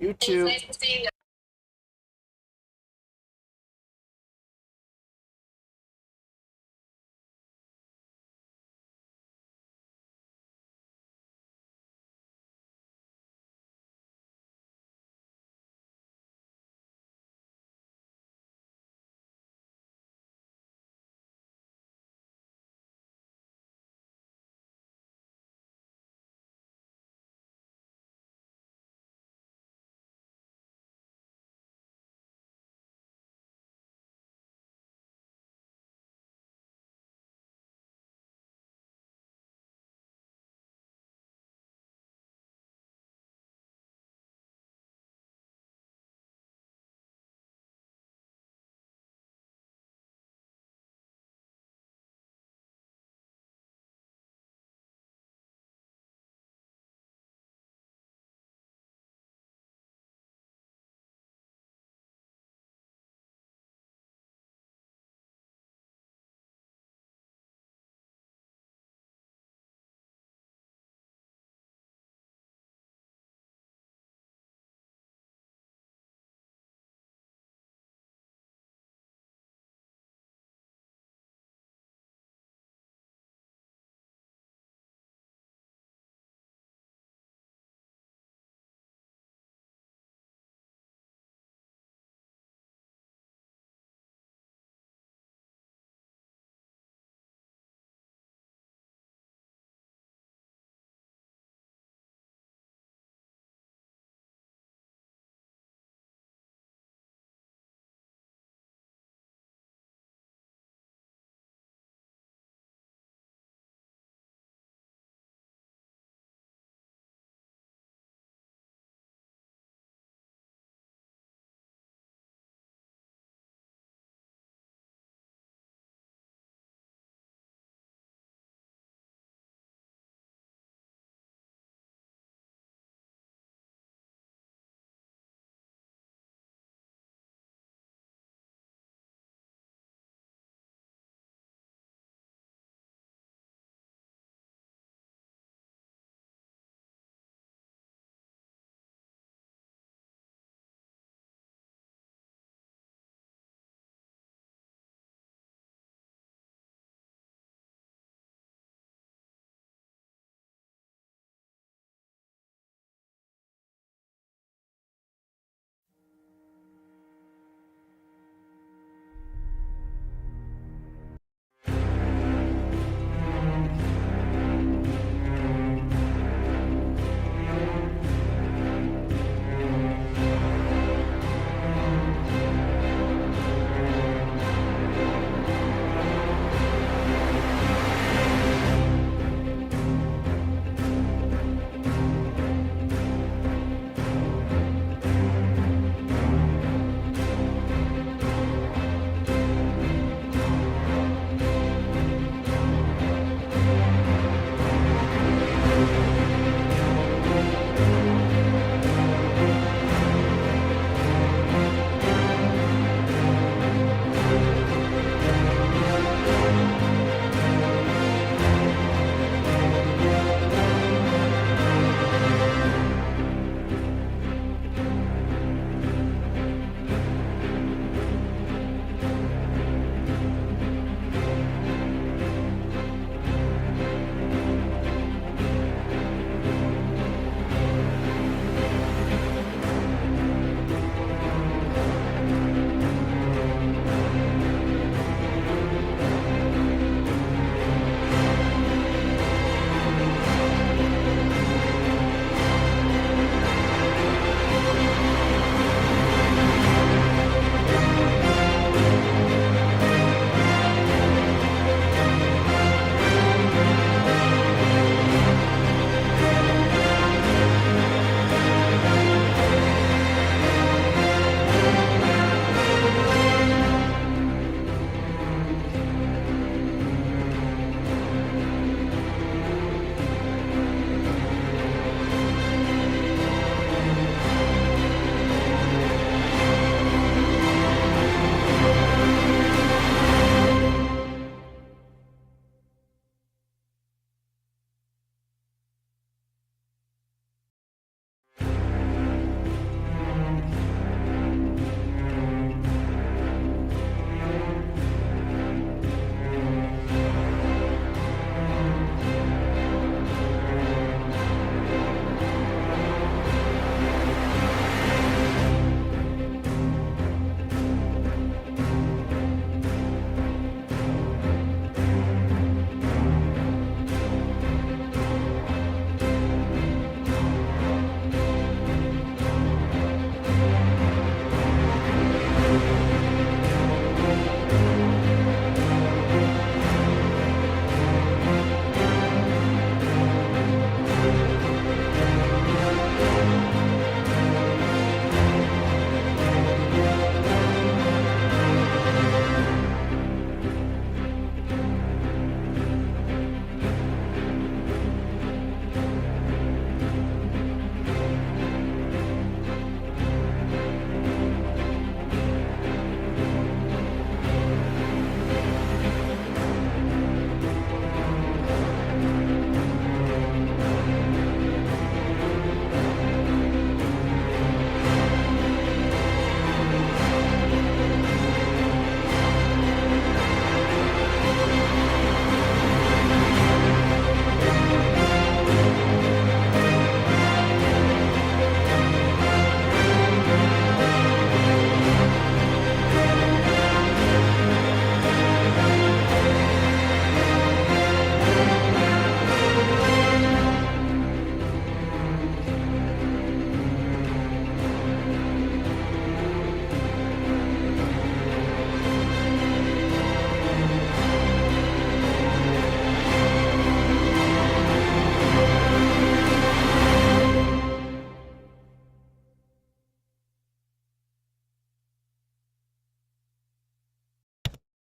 You It was too. nice to see you.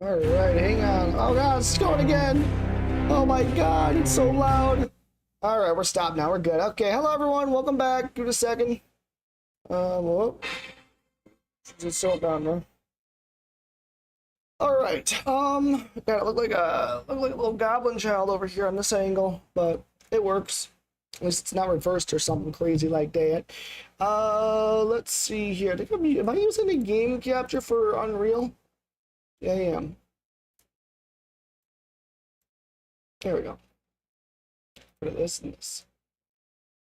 All right, hang on. Oh god, it's going again. Oh my god, it's so loud. All right, we're stopped now. We're good. Okay, hello everyone. Welcome back. Give it a second. Whoop. It's still down there. All right. Got to look like a little goblin child over here on this angle, but it works. At least it's not reversed or something crazy like that. Let's see here. Am I using a game capture for Unreal? Yeah, I am. There we go. Put this and this.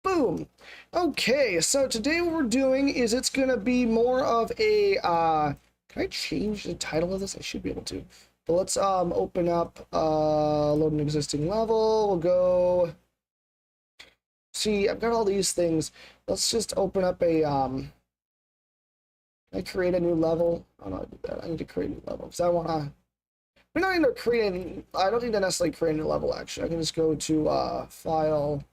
Boom. Okay, so today what we're doing is it's gonna be more of a can I change the title of this? I should be able to. But let's open up load an existing level. We'll go see, I've got all these things. Let's just open up a I create a new level. Oh no, I did that. I need to create a new level because I wanna we don't need to create any, I don't need to necessarily create a new level actually. I can just go to file,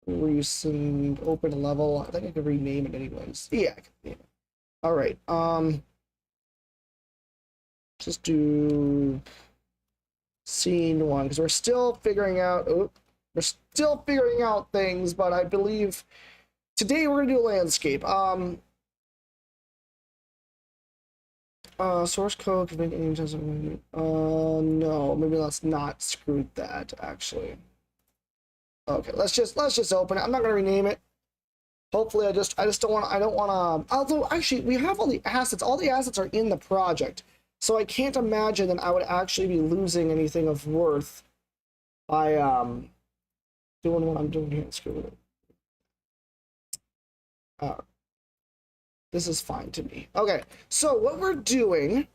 recent, open a level. I think I could rename it anyways. Yeah, I can rename it. All right. Just do scene one because we're still figuring out. Oh, we're still figuring out things, but I believe today we're gonna do a landscape. Source code can make any no, maybe let's not screw that actually. Okay, let's just open it. I'm not gonna rename it. Hopefully, I just don't want. I don't want to. Although, actually, we have all the assets. All the assets are in the project, so I can't imagine that I would actually be losing anything of worth by doing what I'm doing here. Screw it. This is fine to me. Okay, so what we're doing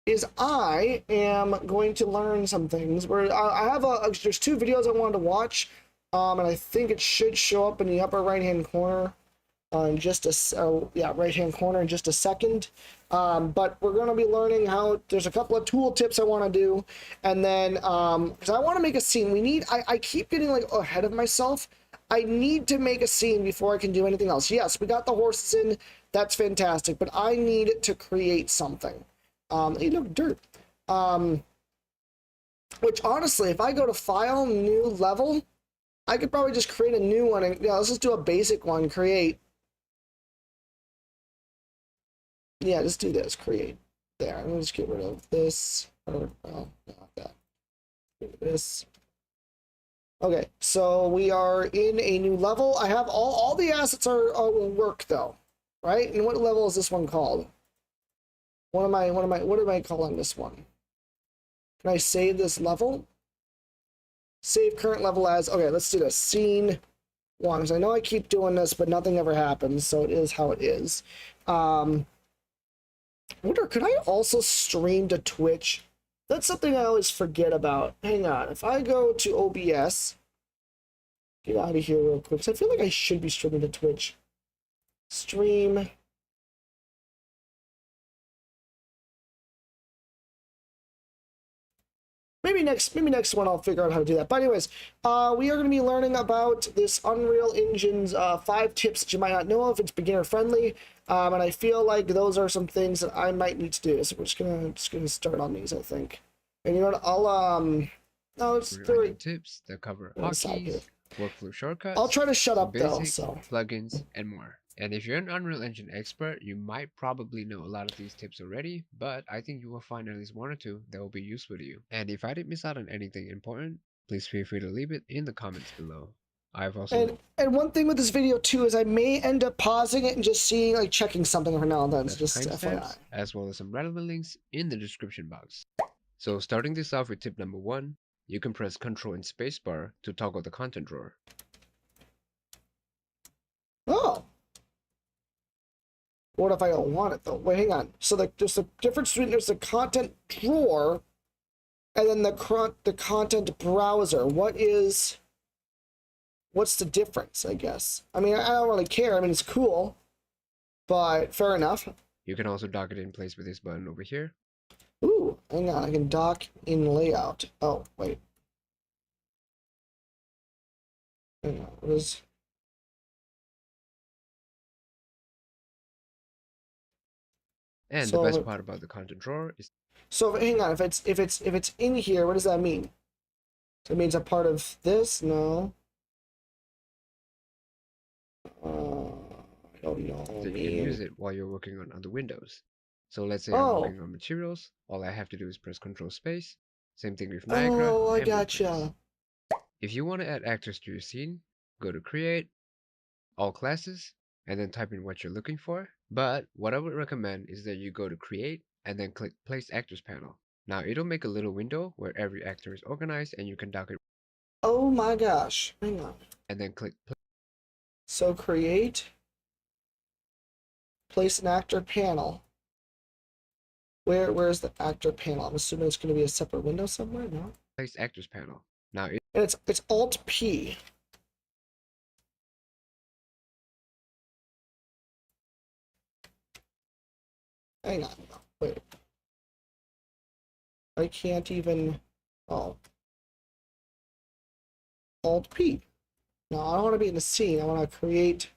is I am going to learn some things. Where I have there's two videos I wanted to watch. And I think it should show up in the upper right-hand corner in just a right-hand corner in just a second. But we're going to be learning how. There's a couple of tool tips I want to do, and then because I want to make a scene. I keep getting like ahead of myself. I need to make a scene before I can do anything else. Yes, we got the horses in. That's fantastic, but I need to create something. Hey, look, dirt. Which honestly, if I go to File, New Level, I could probably just create a new one and let's just do a basic one, create. Yeah, just do this, create. There, I'm gonna just get rid of this, or, well, not that. Get rid of this. Okay, so we are in a new level. I have all the assets are work though, right? And what level is this one called? What am I calling this one? Can I save this level? Save current level as, okay, let's do this. Scene one. Because I know I keep doing this, but nothing ever happens, so it is how it is. I wonder, could I also stream to Twitch? That's something I always forget about. Hang on. If I go to OBS, get out of here real quick, because I feel like I should be streaming to Twitch. Stream. Maybe next one I'll figure out how to do that. But anyways, we are going to be learning about this Unreal Engine's 5 tips that you might not know if it's beginner friendly, and I feel like those are some things that I might need to do. So we're just gonna start on these, I think. And you know what? I'll no, it's very tips that cover hotkeys, workflow shortcuts. I'll try to shut up basic, though. So plugins and more. And if you're an Unreal Engine expert, you might probably know a lot of these tips already, but I think you will find at least one or two that will be useful to you. And if I did miss out on anything important, please feel free to leave it in the comments below. I've also and one thing with this video too is I may end up pausing it and just seeing, like, checking something every now and then. So just FYI. As well as some relevant links in the description box. So starting this off with tip number 1, you can press Ctrl and Spacebar to toggle the content drawer. Oh. What if I don't want it though? Wait, hang on. So there's a difference between there's the content drawer and then the content browser. What's the difference, I guess? I mean, I don't really care. I mean, it's cool, but fair enough. You can also dock it in place with this button over here. Ooh, hang on. I can dock in layout. Oh, wait. Hang on. What is... And the best So, part about the content drawer is so hang on. If it's in here, what does that mean? So it means a part of this? No. I don't know. that you can use it while you're working on other windows. So let's say I'm Oh, working on materials, all I have to do is press Control Space. Same thing with Niagara oh, I and blueprints. gotcha. If you want to add actors to your scene, go to Create, All Classes, and then type in what you're looking for. But what I would recommend is that you go to Create and then click Place Actors panel. Now it'll make a little window where every actor is organized and you can dock it Oh my gosh. Hang on. and then click So create, place an actor panel. Where's the actor panel? I'm assuming it's going to be a separate window somewhere. No. Place Actors panel. Now it And it's Alt P. Hang on. Wait. I can't even. Oh. Alt P. No, I don't want to be in the scene. I want to create.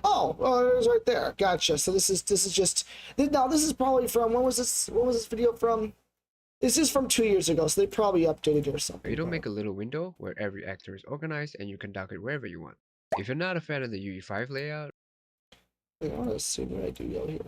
Oh, well, it was right there. Gotcha. So this is just now. This is probably from when was this? What was this video from? This is from 2 years ago, so they probably updated it or something. it'll make a little window where every actor is organized and you can dock it wherever you want. If you're not a fan of the UE5 layout, I want to see what I do go here.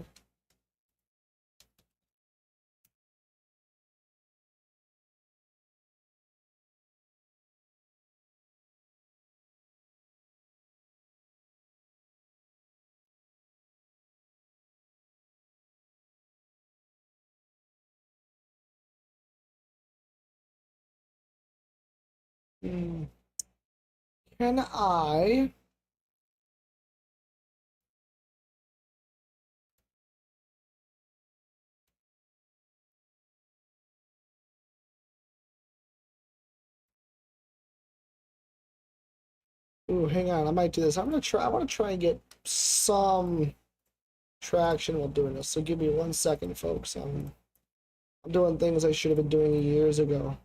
Hmm. Can I? Ooh, hang on. I might do this. I'm gonna try. I want to try and get some traction while doing this. So give me 1 second, folks. I'm doing things I should have been doing years ago.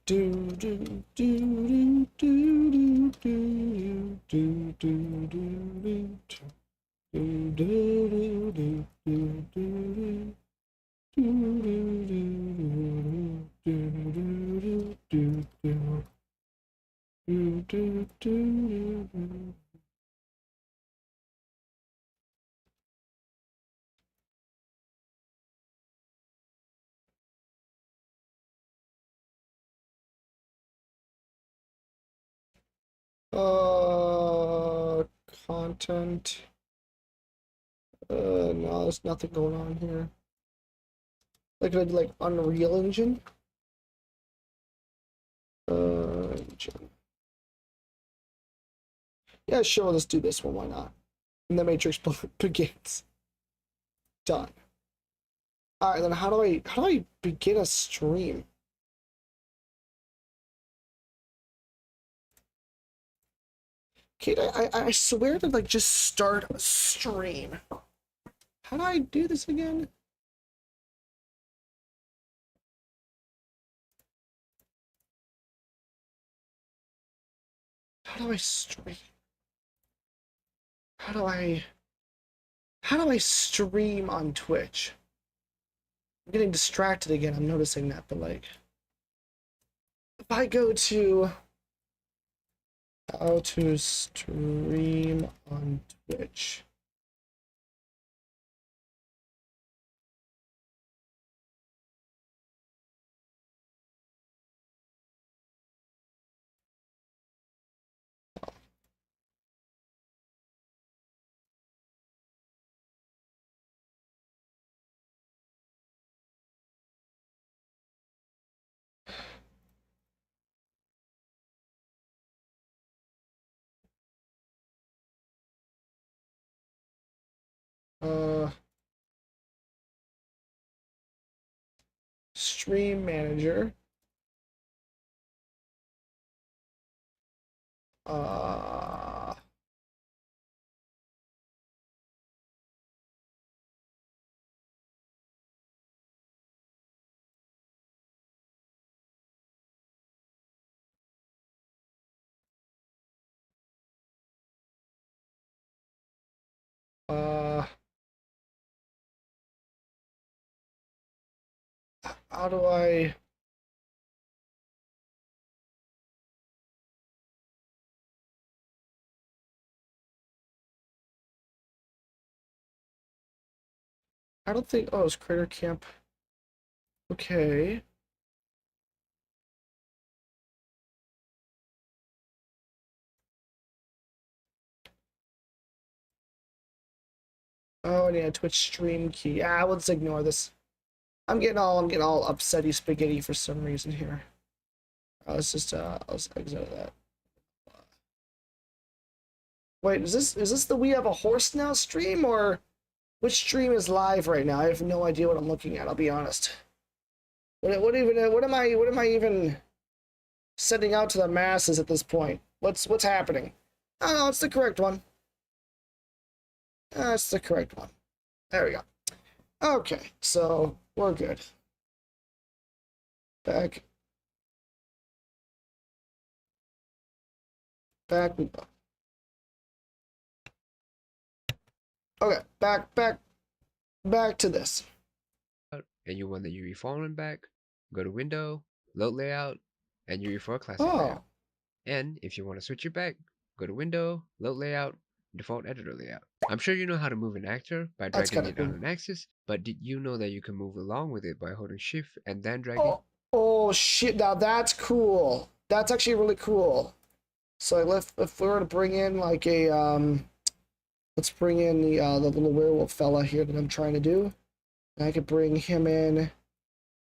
Do do do do do do do do do do do do do do do. Uh, content. No, there's nothing going on here. Like, I do like Unreal Engine. Engine. Yeah, sure, let's do this one. Why not? And the Matrix begins. Done. All right, then how do I begin a stream? Okay, I swear to like just start a stream. How do I do this again? How do I stream? How do I how do I stream on Twitch? I'm getting distracted again. I'm noticing that, but like if I go to how to stream on Twitch. Uh Stream manager. Uh How do I... I don't think... Oh, it's Crater Camp. Okay. Oh, I need a Twitch stream key. Ah, let's ignore this. I'm getting all upsetty spaghetti for some reason here. Let's exit that. Wait, is this the We Have a Horse Now stream, or which stream is live right now? I have no idea what I'm looking at, I'll be honest. What am I even sending out to the masses at this point? What's happening? Oh no, it's the correct one. That's the correct one. There we go. Okay, so we're good. Back we go. Okay, back to this. And you want the UE format back, go to Window, Load Layout, and UE4 Classic Oh, Layout. And if you want to switch it back, go to Window, Load Layout, Default Editor Layout. I'm sure you know how to move an actor by that's dragging kind of it on cool. an axis, but did you know that you can move along with it by holding Shift and then dragging? Oh shit! Now that's cool. That's actually really cool. So if we were to bring in like a let's bring in the little werewolf fella here that I'm trying to do. And I could bring him in.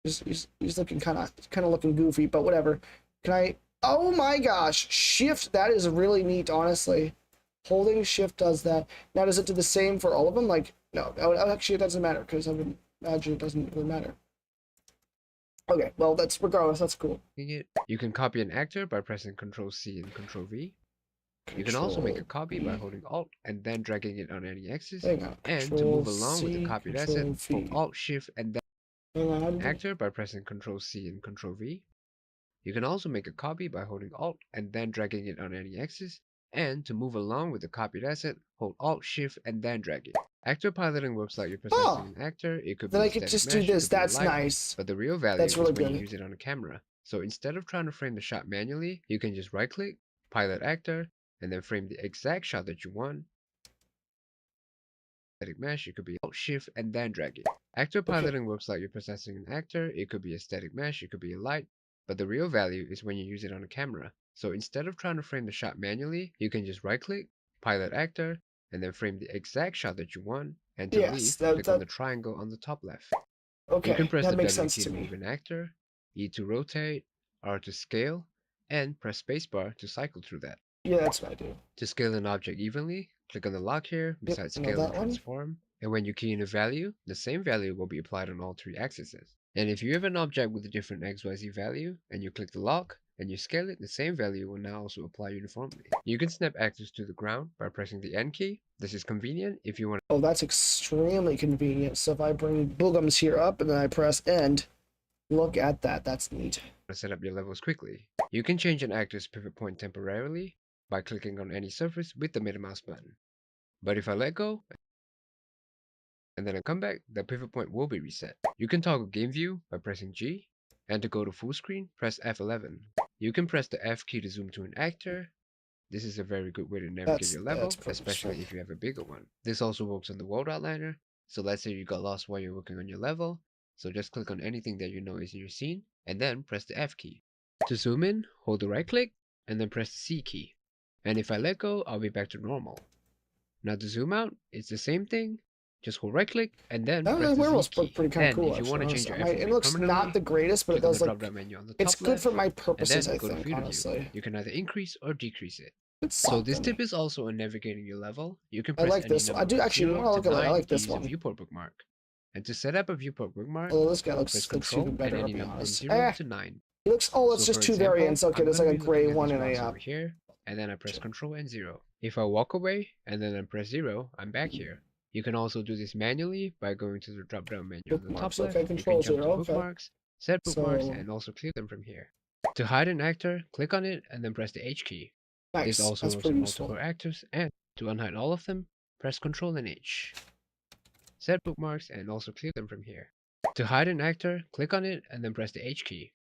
He's looking kind of looking goofy, but whatever. Can I? Oh my gosh! Shift. That is really neat, honestly. Holding Shift does that. Now, does it do the same for all of them? Like, no. Actually, it doesn't matter because I would imagine it doesn't really matter. Okay, well, regardless. That's cool. You can copy an actor by pressing Ctrl C and Ctrl V. You can also make a copy by holding Alt and then dragging it on any axis. And to move along with the copied asset, hold Alt Shift and then actor by pressing Ctrl C and Ctrl V. You can also make a copy by holding Alt and then dragging it on any axis. And to move along with the copied asset, hold Alt Shift and then drag it. Actor piloting works like you're possessing an actor. It could be then a I could static just mesh, do it this. could be a That's light, nice. but the real value That's really is when good. you use it on a camera. So instead of trying to frame the shot manually, you can just right click, pilot actor, and then frame the exact shot that you want. Static mesh, it could be Alt Shift and then drag it. Actor piloting works like you're possessing an actor. It could be a static mesh, it could be a light, but the real value is when you use it on a camera. So instead of trying to frame the shot manually, you can just right click, pilot actor, and then frame the exact shot that you want. And to leave, click on the triangle on the top left. You can press the W key to move an actor, E to rotate, R to scale, and press spacebar to cycle through that. Yeah, that's what I do. To scale an object evenly, click on the lock here beside scale and transform. And when you key in a value, the same value will be applied on all three axes. And if you have an object with a different XYZ value, and you click the lock, and you scale it, the same value will now also apply uniformly. You can snap actors to the ground by pressing the N key. This is convenient if you want to... Oh, that's extremely convenient. So if I bring Boogums here up and then I press end, look at that. That's neat. To set up your levels quickly. You can change an actor's pivot point temporarily by clicking on any surface with the middle mouse button. But if I let go, and then I come back, the pivot point will be reset. You can toggle game view by pressing G, and to go to full screen, press F11. You can press the F key to zoom to an actor. This is a very good way to navigate your level, especially if you have a bigger one. This also works on the world outliner. So let's say you got lost while you're working on your level. So just click on anything that you know is in your scene, and then press the F key. To zoom in, hold the right click, and then press the C key. And if I let go, I'll be back to normal. Now to zoom out, it's the same thing. Just hold right click and then press the Z key. Pretty kind of cool. If you want to change your it looks not the greatest, but it does look. Menu on the top it's good left, for my purposes, I go think. to Honestly, you can either increase or decrease it. So this tip is also on navigating your level. You can I press like this one. I do actually want to look at it. I like this one. Viewport bookmark. And to set up a viewport bookmark, oh, this guy looks even better. And any number from 0 to 9. He looks. Oh, it's just two variants. Okay, there's like a gray one and a. Over here, and then I press Control and 0. If I walk away and then I press 0, I'm back here. You can also do this manually by going to the drop-down menu on the top left. Control you can jump 0. to bookmarks, set bookmarks, and also clear them from here. To hide an actor, click on it and then press the H key. Nice. This also works on multiple actors, and to unhide all of them, press Control and H. Set bookmarks and also clear them from here. To hide an actor, click on it and then press the H key.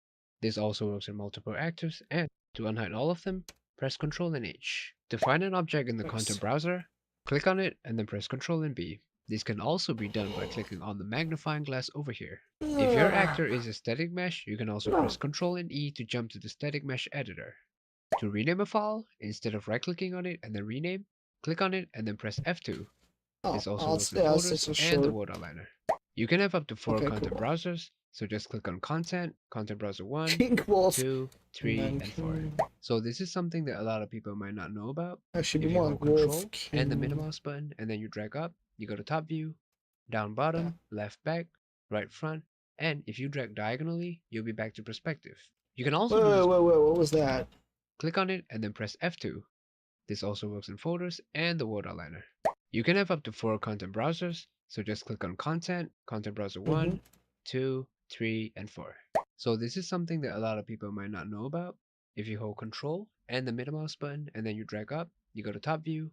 This also works in multiple actors, and to unhide all of them, press Ctrl and H. To find an object in the content Nice. browser, click on it and then press Ctrl and B. This can also be done by clicking on the magnifying glass over here. If your actor is a static mesh, you can also press Ctrl and E to jump to the static mesh editor. To rename a file, instead of right-clicking on it and then rename, click on it and then press F2. Oh, This also works in yeah, photos it's and the short. word outliner. You can have up to 4 Okay, content cool. browsers, so just click on Content, Content Browser 1, King Wolf. 2, 3, and 4. King... So this is something that a lot of people might not know about. Actually, be If you more hold like Wolf Control and the middle King. mouse button, and then you drag up, you go to top view, down Yeah. bottom, left back, right front, and if you drag diagonally, you'll be back to perspective. You can also do this. Wait, what was that? Click on it and then press F2. This also works in folders and the word outliner. You can have up to 4 content browsers, so just click on Content, Content Browser 1, 2, 3, and 4. So this is something that a lot of people might not know about. If you hold Control and the middle mouse button, and then you drag up, you go to top view,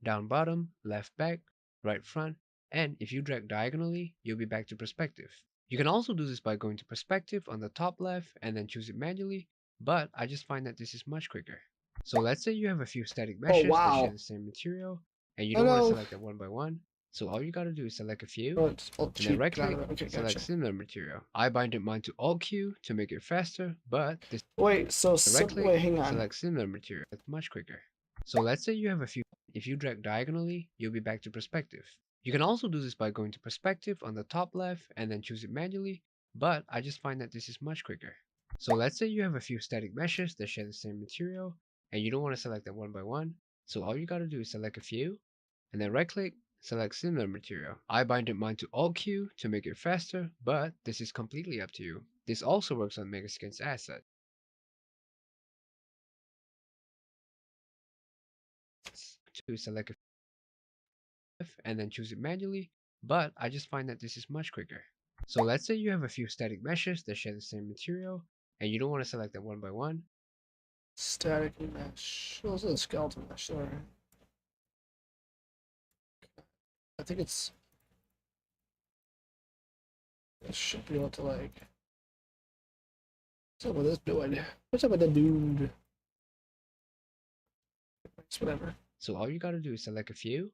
down bottom, left back, right front, and if you drag diagonally, you'll be back to perspective. You can also do this by going to perspective on the top left and then choose it manually, but I just find that this is much quicker. So let's say you have a few static Oh, meshes that share wow. the same material, and you I don't want to know. select them one by one. So all you gotta do is select a few, Oh, it's all and then cheap. right Got click, it. Okay, select gotcha. similar material. I binded mine to Alt Q to make it faster, but this Wait, right click, wait, hang on. select similar material. It's much quicker. So let's say you have a few. If you drag diagonally, you'll be back to perspective. You can also do this by going to perspective on the top left and then choose it manually, but I just find that this is much quicker. So let's say you have a few static meshes that share the same material, and you don't want to select them one by one. So all you gotta do is select a few, and then right click, select similar material. I binded mine to Alt Q to make it faster, but this is completely up to you. This also works on Megaskin's asset. To select a and then choose it manually, but I just find that this is much quicker. So let's say you have a few static meshes that share the same material, and you don't want to select them one by one. Static mesh. What was a skeleton mesh? Sorry. I think it's. I should be able to, like. What's up with this dude? What's up with the dude? It's whatever. So all you gotta do is select a few,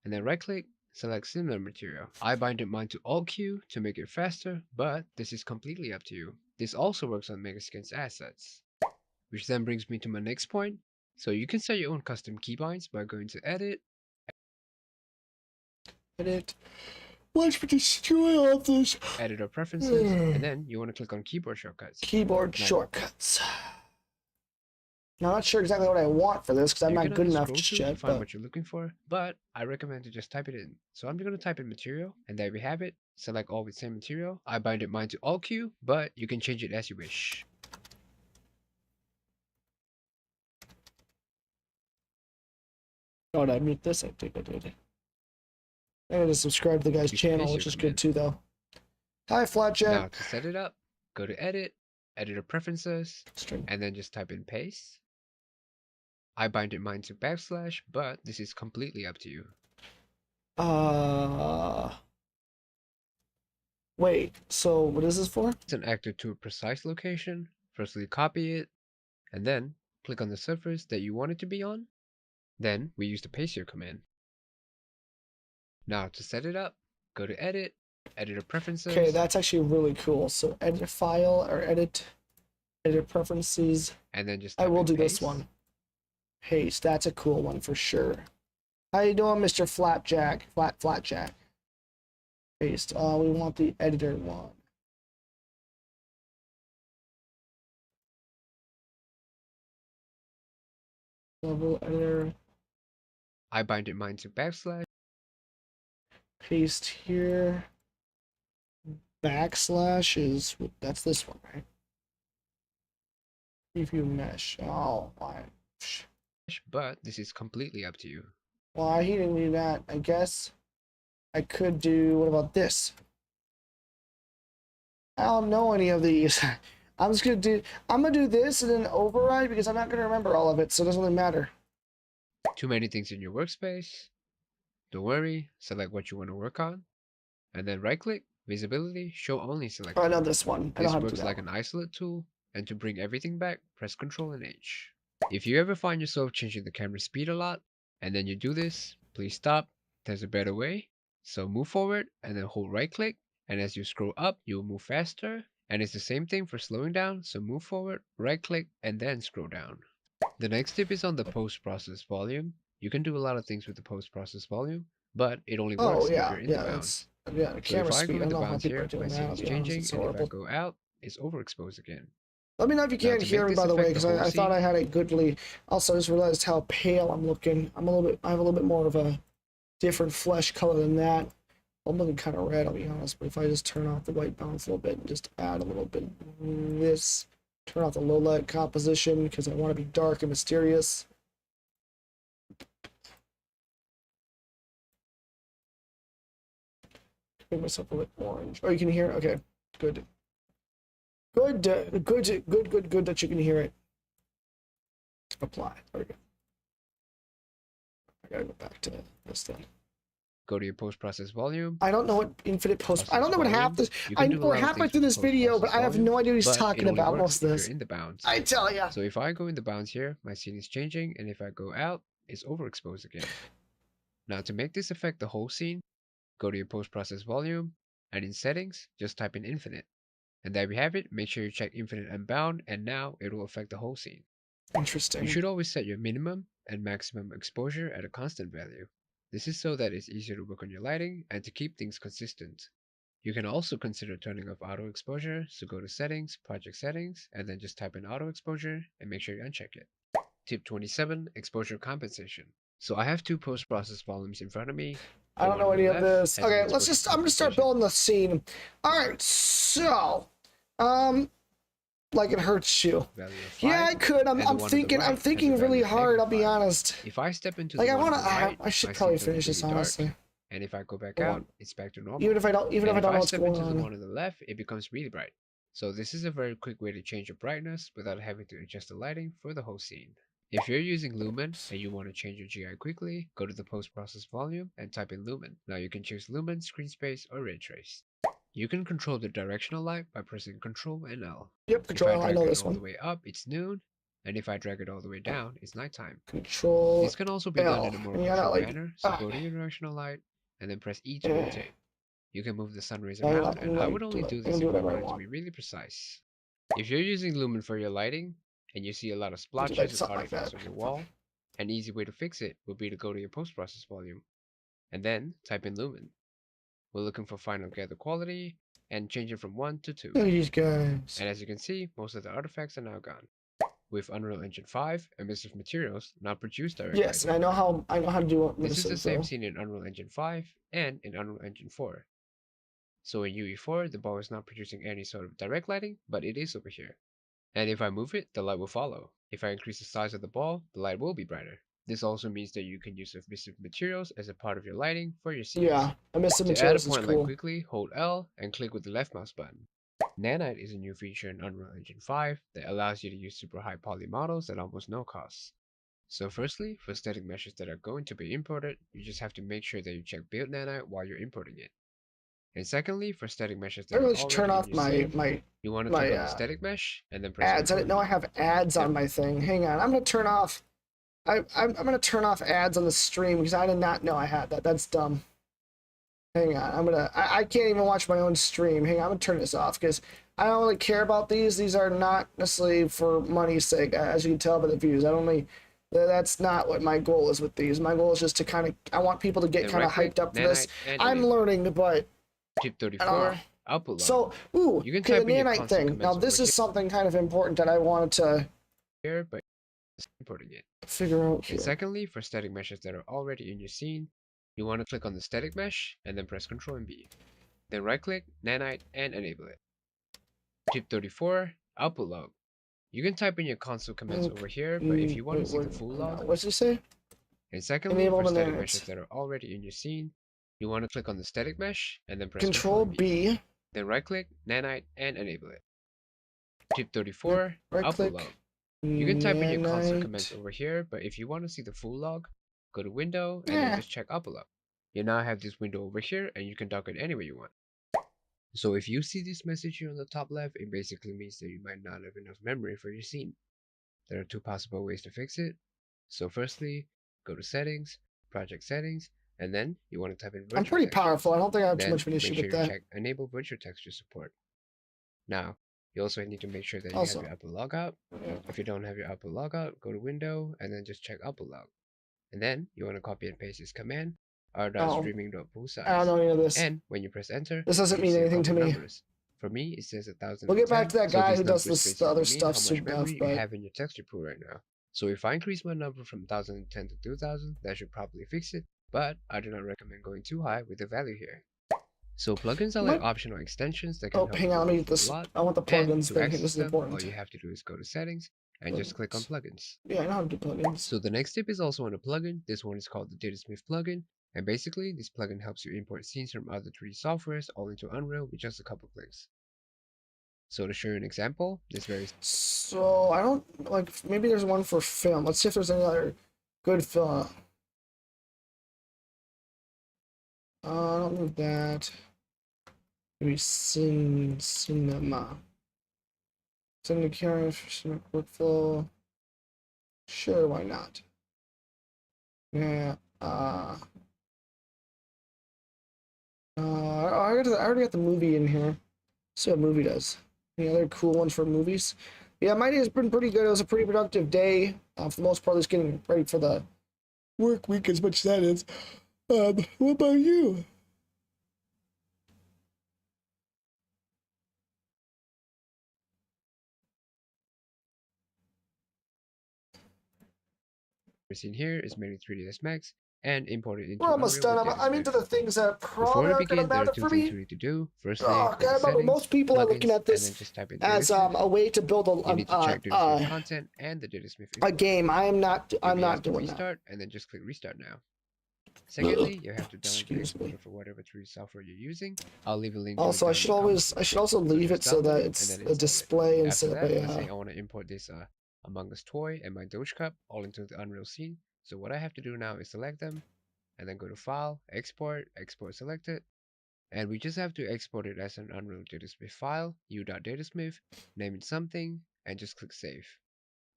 and then right click, select similar material. I binded mine to Alt Q to make it faster, but this is completely up to you. This also works on Megaskin's assets. Which then brings me to my next point. So you can set your own custom keybinds by going to Edit, Edit. Watch me destroy all this. Editor Preferences, and then you want to click on Keyboard Shortcuts. Keyboard shortcuts. Now, I'm not sure exactly what I want for this because I'm not good enough just yet. to find what you're looking for, but I recommend to just type it in. So I'm going to type in material, and there we have it. Select all with same material. I binded mine to Alt Q, but you can change it as you wish. Oh, did I mute this? I think I did. I gotta subscribe to the guy's channel, which is good too, though. Hi, Flatjack. Now to set it up, go to Edit, Editor Preferences, and then just type in Paste. I binded mine to backslash, but this is completely up to you. Wait, so what is this for? It's an actor to a precise location. Firstly, copy it, and then click on the surface that you want it to be on. Then we use the paste here command. Now to set it up, go to Edit, Editor Preferences. Okay, that's actually really cool. So edit file or edit preferences. And then just I will do paste. this one. Paste. That's a cool one for sure. How you doing, Mr. Flapjack? Flatjack. Paste. We want the editor one. Level editor. I binded mine to backslash. Paste here. Backslash is that's this one, right? Preview mesh. Oh my. But this is completely up to you. Well, he didn't do that. I guess I could do. What about this? I don't know any of these. I'm gonna do this and then override because I'm not gonna remember all of it, so it doesn't really matter. Too many things in your workspace? Don't worry, select what you want to work on, and then right click, Visibility, show only Oh, I selected. know this one. I know This how to do works that like one. an isolate tool, and to bring everything back, press Ctrl and H. If you ever find yourself changing the camera speed a lot, and then you do this, please stop. There's a better way. So move forward and then hold right click, and as you scroll up, you will move faster. And it's the same thing for slowing down, so move forward, right click, and then scroll down. The next tip is on the post-process volume. You can do a lot of things with the post-process volume, but it only Oh works if yeah, you're in the yeah. That's bounds. the So if camera I speed. go I in don't the know how bounds people are here, my doing scene that. I'll is be honest. changing, It's and if I horrible. go out, it's overexposed again. Let me know if you Now can't to hear make me, this by the way, affect the because whole I thought scene, I had it goodly. Also, I just realized how pale I'm looking. I have a little bit more of a different flesh color than that. I'm looking kind of red, I'll be honest. But if I just turn off the white balance a little bit and just add a little bit of this, turn off the low light composition because I want to be dark and mysterious. Make myself a bit orange. Oh, you can hear it? Okay, good. Good that you can hear it. Apply. There we go. I gotta go back to this then. go to your post-process volume, I don't know what infinite post. I don't know what half volume. this. You can do a We're lot of halfway things through with the this video, but post-process I have volume, no idea what he's but it talking only about works most of if you're this. in the bounds. I tell ya. So if I go in the bounds here, my scene is changing, and if I go out, it's overexposed again. Now to make this affect the whole scene, go to your post-process volume, and in settings, just type in infinite. And there we have it. Make sure you check infinite and bound, and now it will affect the whole scene. You Interesting. should always set your minimum and maximum exposure at a constant value. This is so that it's easier to work on your lighting and to keep things consistent. You can also consider turning off auto exposure, so go to settings, project settings, and then just type in auto exposure and make sure you uncheck it. Tip 27, exposure compensation. So I have two post-process volumes in front of me. I don't know on the any of left this. has an Okay, exposure I'm gonna start compensation. building the scene. Alright, so like it hurts you. Value of 5, Yeah, I could. and the one on the right I'm has a thinking value really of hard, I'll be -5. honest. If I step into Like the I one on wanna the right, I should my probably scene finish looks this really dark, honestly. and if I go back I out, want, it's back to normal. even if I don't And if know I what's step going into the on. one on the left, it becomes really bright. So this is a very quick way to change your brightness without having to adjust the lighting for the whole scene. If you're using Lumen and you want to change your GI quickly, go to the post-process volume and type in Lumen. Now you can choose Lumen, Screen Space, or Ray Trace. You can control the directional light by pressing Ctrl and L. Yep, If I control. I drag know it this all the one. way up, it's noon, and if I drag it all the way down, it's nighttime. Control This can also be done L. in a more And you gotta controlled like manner, so go to your directional light and then press E to eh. rotate. You can move the sun rays I around, and I like would only do I can this do if you whatever I wanted to want. be really precise. If you're using Lumen for your lighting, and you see a lot of Do like splotches and something like artifacts that. on your wall, an easy way to fix it would be to go to your post-process volume, and then type in Lumen. We're looking for final gather quality, and change it from 1 to 2. Look at these guys. And as you can see, most of the artifacts are now gone. With Unreal Engine 5, emissive materials now produce direct Yes, and lighting. I know how to do This is the this. same scene in Unreal Engine 5 and in Unreal Engine 4. So in UE4, the ball is not producing any sort of direct lighting, but it is over here. And if I move it, the light will follow. If I increase the size of the ball, the light will be brighter. This also means that you can use emissive materials as a part of your lighting for your scenes. Yeah, emissive To add a materials is point light cool. quickly, hold L and click with the left mouse button. Nanite is a new feature in Unreal Engine 5 that allows you to use super high poly models at almost no cost. So firstly, for static meshes that are going to be imported, you just have to make sure that you check build nanite while you're importing it. And secondly, for static meshes I that are really should turn already in off your scene, my you want to click on the static mesh and then press ads. I Ctrl didn't and know I V. have ads on my thing. Hang on, I'm gonna turn off. I'm gonna turn off ads on the stream because I did not know I had that. That's dumb. Hang on, I can't even watch my own stream. Hang on, I'm gonna turn this off because I don't really care about these. These are not necessarily for money's sake, as you can tell by the views. That's not what my goal is with these. My goal is just to kind of, I want people to get Then kind of right-click, hyped up for this. nanite, and I'm enable it. learning, but Tip I don't know. 34, output log. So, ooh, You can okay, the type in your nanite console thing. Now, comments this over is something kind of important that I wanted to here, but it's importing it. figure out And here. secondly, for static meshes that are already in your scene, you want to click on the static mesh and then press Ctrl and B. Then right-click, nanite, and enable it. Tip 34, output log. You can type in your console comments over here, but if you want to see the full log, What's he say? and secondly, Enable for the static nanites. meshes that are already in your scene, you want to click on the static mesh and then press Control Ctrl and B. Then right-click, nanite, and enable it. Tip 34, Right output click. log. You can type in your console Nanite. comments over here, but if you want to see the full log, go to Window and then just check Output log. You now have this window over here, and you can dock it any way you want. So if you see this message here on the top left, it basically means that you might not have enough memory for your scene. There are two possible ways to fix it. So firstly, go to settings, project settings, and then you want to type in I'm virtual pretty powerful. I textures. don't think I have too Then much of an issue make sure with you that. check enable virtual texture support. Now, you also need to make sure that you have Also, your output logout. yeah. If you don't have your output logout, go to window and then just check output log. And then you want to copy and paste this command Oh, I don't r.streaming.poolsize. know any of this. And when you press enter, This you doesn't should mean see a anything to couple me. numbers. For me, it says We'll get back 1010. to that So guy these who does numbers this, the other basically mean stuff how much soon enough, memory you but have in your texture pool right now. So if I increase my number from 1010 to 2000, that should probably fix it, but I do not recommend going too high with the value here. So plugins are like what? optional extensions that can Oh, help hang with on, your let me get workflow a this. lot. I want the And plugins to thing here. This access is them, all important. you have to do is go to settings and just click on plugins. Yeah, I know how to do plugins. So the next tip is also on a plugin. This one is called the Datasmith plugin. And basically, this plugin helps you import scenes from other 3D softwares all into Unreal with just a couple clicks. So to show you an example, So I don't like. Maybe there's one for film. Let's see if there's any other good film. I don't need that. Maybe cinema. Cinema camera cinema workflow. Sure, why not? Yeah. I already got the movie in here. See what movie does. Any other cool ones for movies? Yeah, my day has been pretty good. It was a pretty productive day. For the most part, just getting ready for the work week as much as that is. What about you? seen here is made in 3ds Max and imported We're into almost Unreal with done. I'm Datasmith. into the things that Before probably we aren't going to begin, there are matter two for things me. you need to do. Firstly, Oh, go to God, but most settings, people are looking plugins, at and then this just type in as Datasmith. a way to build You need to check Datasmith content and the Datasmith a importer. game. I'm not You'll be asked to doing that. restart and then just click restart now. Secondly, you have to download the Excuse me. exporter for whatever 3D software you're using. I'll leave a link to it Also, down in the comments I should below. also So leave it just so download that it and it's then a install it. display After instead of that, a. let's say I want to import this Among Us toy and my Doge cup all into the Unreal scene. So what I have to do now is select them and then go to File, Export, Export Selected. And we just have to export it as an Unreal Datasmith file, u.datasmith, name it something, and just click Save.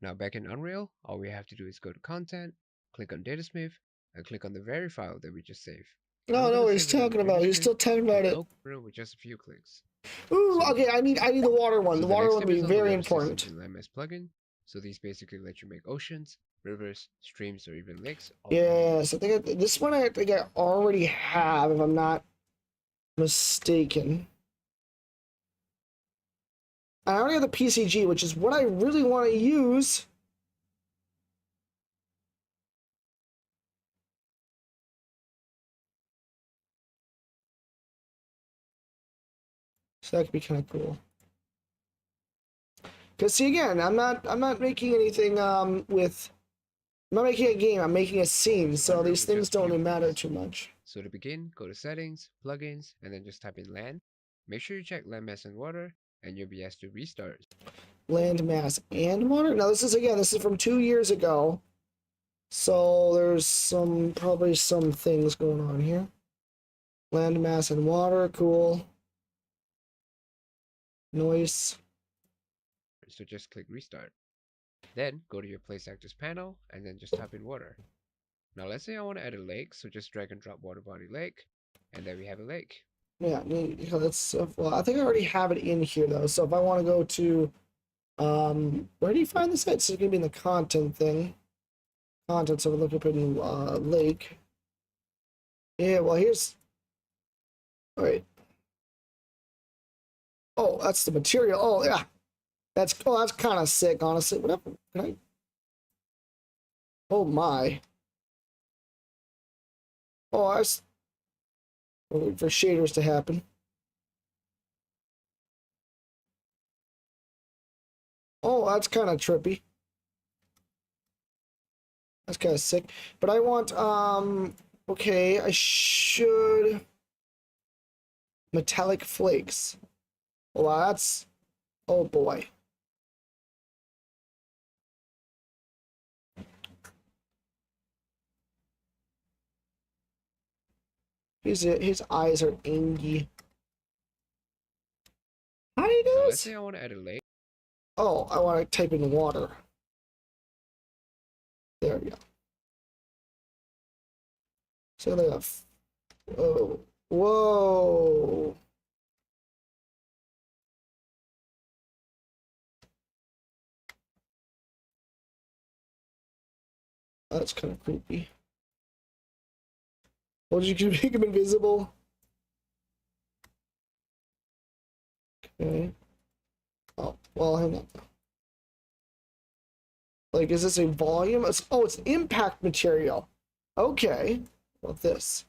Now back in Unreal, all we have to do is go to Content, click on Datasmith, and click on the very file that we just saved. No, no, he's talking about. He's still talking about it. With just a few clicks. Ooh, okay. I need the water one. So The water one would be very important. important. Landmass plugin. So these basically let you make oceans, rivers, streams, or even lakes. Yes, I think this one I think I already have, if I'm not mistaken. I already have the PCG, which is what I really want to use. So that could be kind of cool. Cause see again, I'm not making anything with. I'm not making a game. I'm making a scene. So these things don't really matter too much. So to begin, go to Settings, Plugins, and then just type in Land. Make sure you check Landmass and Water, and you'll be asked to restart. Land mass and water. Now this is from 2 years ago. So there's probably some things going on here. Land mass and water, cool. Noise. So just click Restart. Then go to your Place Actors panel and then just type in water. Now let's say I want to add a lake, so just drag and drop water body lake, and there we have a lake. Yeah, that's well. I think I already have it in here though. So if I want to go to, where do you find this at? It's gonna be in the content thing. Content. So we look up in lake. Yeah. Well, here's. All right. Oh, that's the material. Oh yeah. That's kind of sick, honestly. Whatever. Can I? Oh my. Oh, I was wait for shaders to happen. Oh, that's kind of trippy. That's kind of sick. But I want, okay, I should... Metallic flakes. Well, that's... Oh, boy. His eyes are angry. let's say I want to add a lake. Oh, I want to type in water. There we go. So they have. Oh, whoa. That's kind of creepy. Well, did you make him invisible? Okay. Oh, well, hang on. Like, is this a volume? Oh, it's impact material. Okay. What this?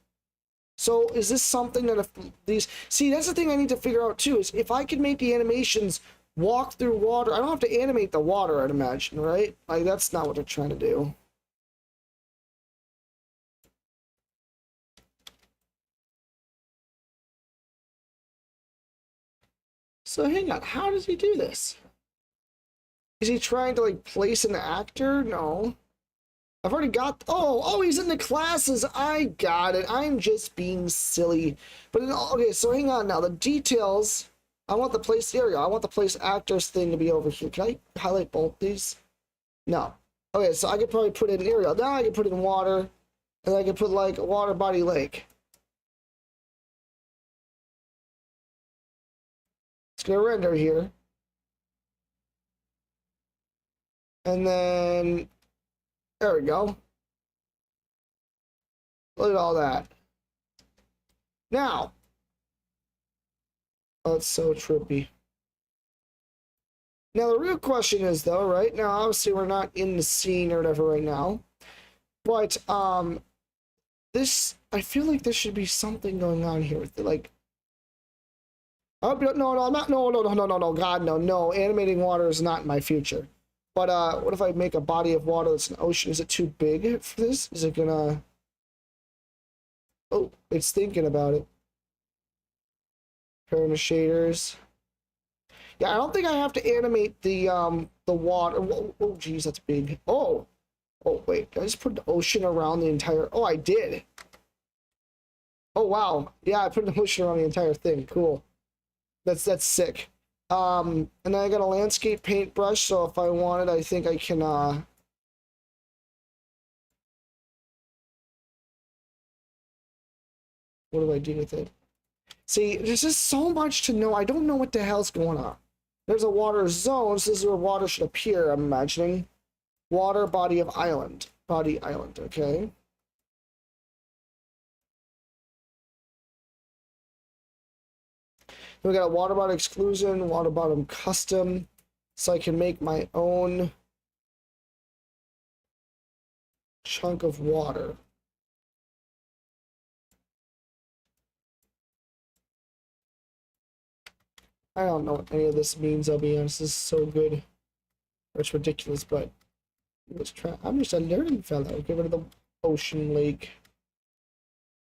So is this something that if these... See, that's the thing I need to figure out, too, is if I can make the animations walk through water... I don't have to animate the water, I'd imagine, right? Like, that's not what they're trying to do. So hang on, how does he do this? Is he trying to, like, place an actor? No. I've already got... Oh, he's in the classes. I got it. I'm just being silly. But, okay, so hang on now. The details... I want the place area. I want the place actors thing to be over here. Can I highlight both these? No. Okay, so I could probably put in area. Now I can put in water. And I can put, like, water body lake. It's going to render here. And then... There we go. Look at all that. Now. Oh, it's so trippy. Now, the real question is, though, right? Now, obviously, we're not in the scene or whatever right now. But, this... I feel like there should be something going on here with it, like... Oh, no, I'm not... No, God, no. Animating water is not in my future. But, what if I make a body of water that's an ocean? Is it too big for this? Is it gonna... Oh, it's thinking about it. Pairing the shaders. Yeah, I don't think I have to animate the water. Oh, geez, that's big. Oh, wait. Did I just put the ocean around the entire... Oh, I did. Oh, wow. Yeah, I put the ocean around the entire thing. Cool. That's sick. And then I got a landscape paintbrush, so if I wanted, I think I can, what do I do with it? See, there's just so much to know. I don't know what the hell's going on. There's a water zone, so this is where water should appear, I'm imagining. Water, body of island. Body island, okay. Then we got a water bottom exclusion, water bottom custom, so I can make my own chunk of water. I don't know what any of this means, I'll be honest. This is so good. It's ridiculous, but let's try. I'm just a learning fellow. Get rid of the ocean lake.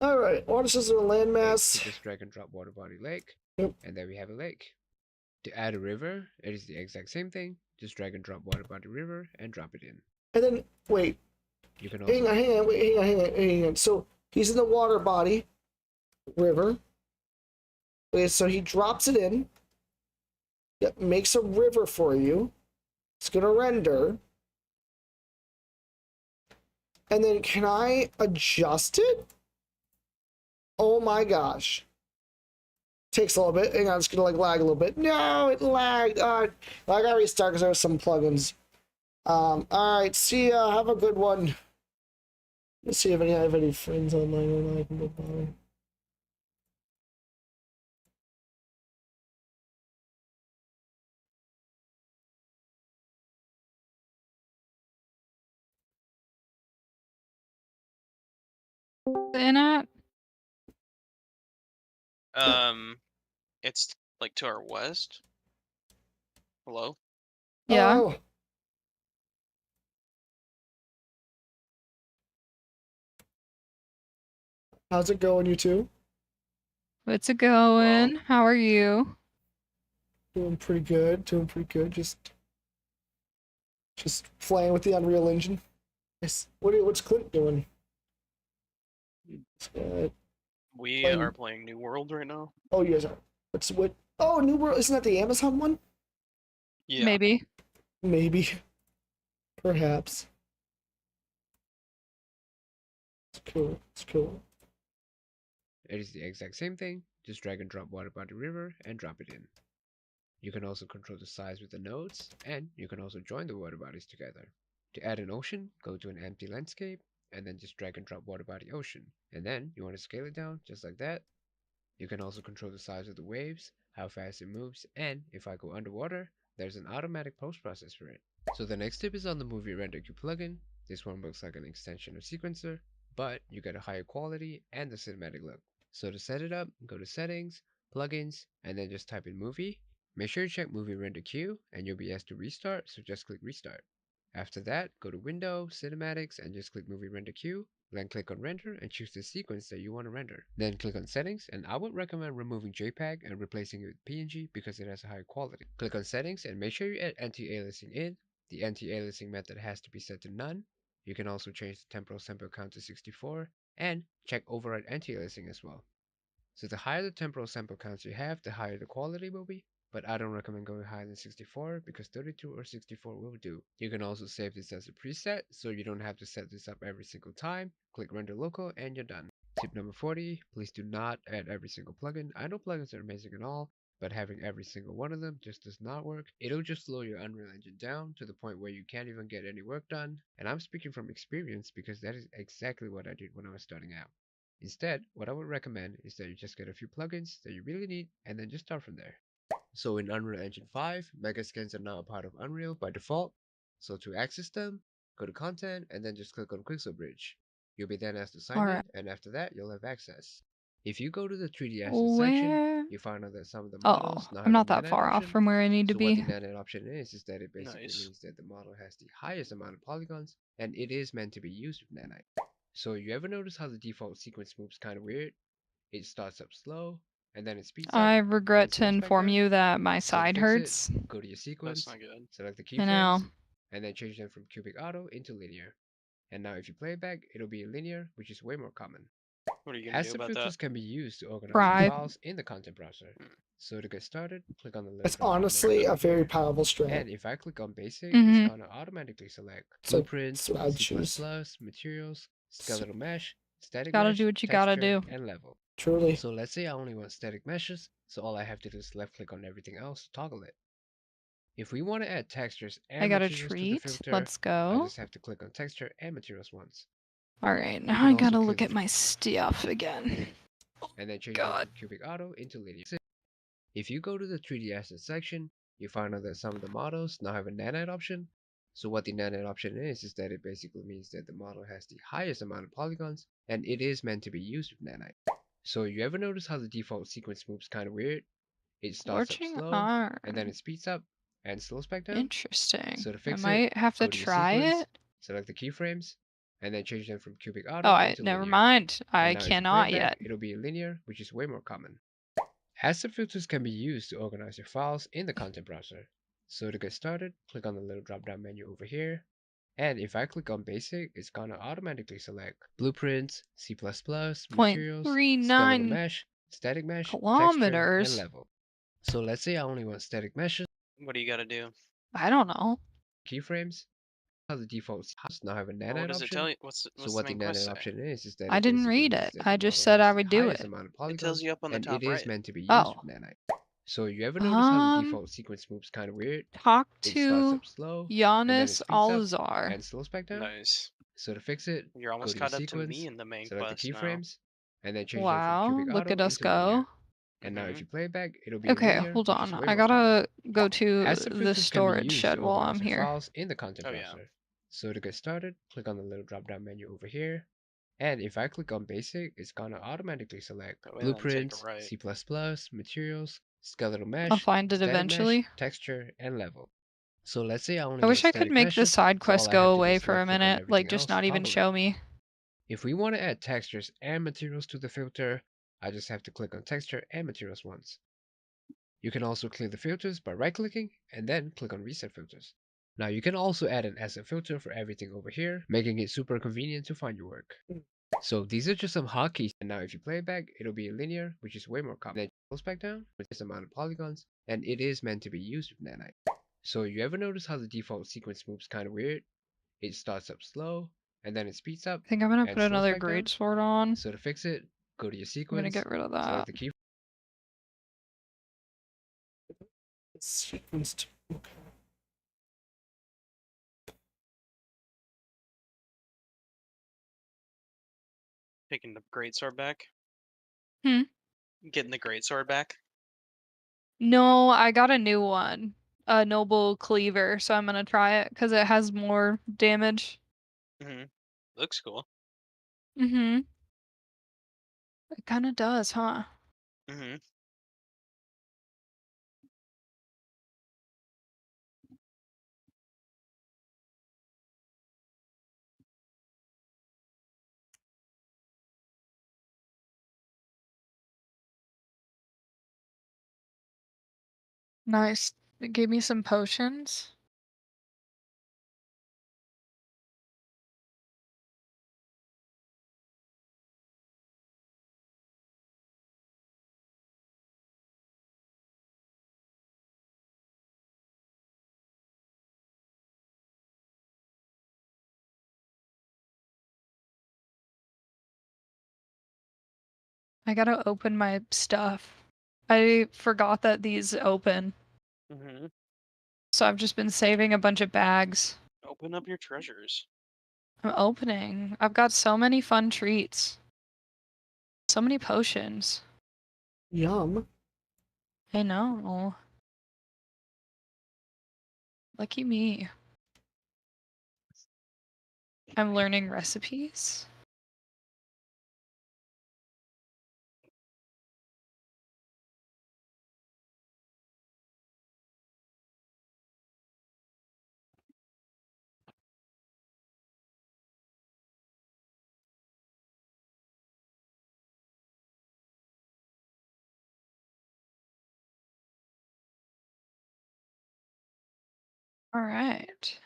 Alright, water system and landmass. Just drag and drop water body lake. Yep. And then we have a lake. To add a river, it is the exact same thing. Just drag and drop water body river and drop it in. And then, wait. You can also... Hang on. So, he's in the water body. River. Okay, so he drops it in. Yep, makes a river for you. It's gonna render. And then can I adjust it? Oh my gosh. Takes a little bit. Hang on, it's gonna like lag a little bit. No, it lagged. I gotta restart because there was some plugins. Alright, see ya. Have a good one. Let's see if I have any friends online or not. In at? It's like to our west. Hello? Yeah. Oh. How's it going, you two? What's it going? Well, How are you? Doing pretty good. Just playing with the Unreal Engine. Yes. What's Clint doing? we are playing New World right now. Oh, you guys are. What Oh, New World, isn't that the Amazon one? Yeah. Maybe. Maybe. Perhaps. It's cool. It's cool. It is the exact same thing, just drag and drop water body river and drop it in. You can also control the size with the nodes, and you can also join the water bodies together. To add an ocean, go to an empty landscape, and then just drag and drop water body ocean. And then you want to scale it down, just like that. You can also control the size of the waves, how fast it moves, and if I go underwater, there's an automatic post-process for it. So the next tip is on the Movie Render Queue plugin. This one looks like an extension of Sequencer, but you get a higher quality and the cinematic look. So to set it up, go to Settings, Plugins, and then just type in Movie. Make sure you check Movie Render Queue, and you'll be asked to restart, so just click Restart. After that, go to Window, Cinematics, and just click Movie Render Queue. Then click on Render and choose the sequence that you want to render. Then click on Settings, and I would recommend removing JPEG and replacing it with PNG because it has a higher quality. Click on Settings and make sure you add anti-aliasing in. The anti-aliasing method has to be set to none. You can also change the temporal sample count to 64 and check override anti-aliasing as well. So the higher the temporal sample counts you have, the higher the quality will be, but I don't recommend going higher than 64 because 32 or 64 will do. You can also save this as a preset so you don't have to set this up every single time. Click render local and you're done. Tip number 40, please do not add every single plugin. I know plugins are amazing and all, but having every single one of them just does not work. It'll just slow your Unreal Engine down to the point where you can't even get any work done. And I'm speaking from experience because that is exactly what I did when I was starting out. Instead, what I would recommend is that you just get a few plugins that you really need and then just start from there. So in Unreal Engine 5, Megascans are now a part of Unreal by default. So to access them, go to Content and then just click on Quixel Bridge. You'll be then asked to sign Alright. in, and after that, you'll have access. If you go to the 3D Assets section, Where? you find out that some of the Oh, models now I'm have not a that nanite far off option. from where I need to So what the be. nanite option is that it basically Nice. means that the model has the highest amount of polygons, and it is meant to be used with nanite. So you ever notice how the default sequence moves kind of weird? It starts up slow, and then it speeds up, I and regret to slows back inform down. you that my So to side fix it, hurts. go to your That's sequence, not good. select the I know. keyframes, and then change them from cubic auto into linear. And now if you play it back, it'll be in linear, which is way more common. What are you gonna do Asset about that? filters can be used to organize Try. your files in the content browser. So to get started, click on the little It's drop-down honestly menu a over very here. powerful strat. And if I click on basic, Mhm. it's gonna automatically select So blueprints, that's what I'd C++, choose. materials, skeletal mesh, static Gotta mesh, do what you gotta texture, do. and level. Truly. So let's say I only want static meshes, so all I have to do is left click on everything else to toggle it. If we want to add textures and I got a materials to the treat. filter, Let's I go. just have to click on texture and materials once. Alright, You now can I also gotta clear look the at my stuff again. and then change them God. from cubic auto into linear. If you go to the 3D assets section, you find out that some of the models now have a nanite option. So what the nanite option is that it basically means that the model has the highest amount of polygons, and it is meant to be used with nanite. So you ever notice how the default sequence moves kind of weird? It starts up Scorching slow, arm. and then it speeds up and slows back down. Interesting. So to I fix it, might have to go to your try sequence, it. select the keyframes, and then change them from cubic Oh, auto into never linear. mind. I And now if you play cannot it back, yet. it'll be linear, which is way more common. Asset filters can be used to organize your files in the content browser. So to get started, click on the little drop-down menu over here. And if I click on basic, it's gonna automatically select blueprints, C++, materials, skeletal 0.39 mesh, static mesh, texture, and kilometers. level. So let's say I only want static meshes, What do you gotta do? I don't know. keyframes. How the default house now have a What nanite does it tell option. you? What's So the what the main quest nanite say? option is that I it didn't basically read means it. that the I just model said has I the would do highest it. amount of It polygons, tells you up on the and top it is right. meant to be used Oh. with nanite. So you ever notice how the default sequence moves kind of weird? Talk It starts to up slow, and then it Giannis speeds up Alzar. and slows back down. Nice. So to fix it, You're go almost to your caught up to me sequence, in the main select the quest now. keyframes, and then change them from Wow, cubic look auto at us into linear. go. And now if Mhm. you play it back, it'll be Okay, linear, hold which is on. way I more common. gotta go to Asset the filters can be storage used shed to while organize I'm your here. files in the content Oh, yeah. browser. So to get started, click on the little drop-down menu over here. And if I click on basic, it's gonna automatically select Go in and take a blueprints, right. C++, materials, skeletal mesh, I'll find it static eventually. mesh, texture, and level. So let's say I only I want wish I could static make the meshes, side so all quest I go have to do away is for a left click on minute, everything like just else not to even toggle it. show me. If we want to add textures and materials to the filter, I just have to click on texture and materials once. You can also clear the filters by right-clicking and then click on reset filters. Now you can also add an asset filter for everything over here, making it super convenient to find your work. So these are just some hotkeys. And now if you play it back, it'll be linear, which is way more common. Then it goes back down with this amount of polygons, and it is meant to be used with nanite. So you ever notice how the default sequence moves kind of weird? It starts up slow, and then it speeds up, I think I'm gonna and put slows another back down. greatsword on. So to fix it, go to your I'm gonna sequence, get rid of select that. the key. It's sequenced. Okay. Taking the greatsword back. Hmm? Getting the greatsword back. No, I got a new one. A noble cleaver, so I'm gonna try it because it has more damage. Mm-hmm. Looks cool. Mm-hmm. It kinda does, huh? Mm-hmm. Nice. It gave me some potions. I gotta open my stuff. I forgot that these open, Mm-hmm. so I've just been saving a bunch of bags. Open up your treasures. I'm opening. I've got so many fun treats. So many potions. Yum. I know. Lucky me. I'm learning recipes. All right.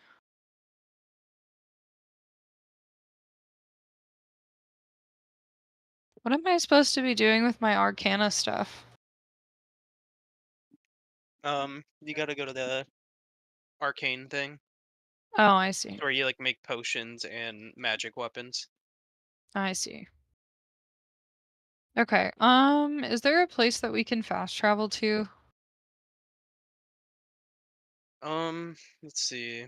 What am I supposed to be doing with my Arcana stuff? You gotta go to the arcane thing Oh, I see. where you like make potions and magic weapons. I see. Okay. Is there a place that we can fast travel to? Let's see.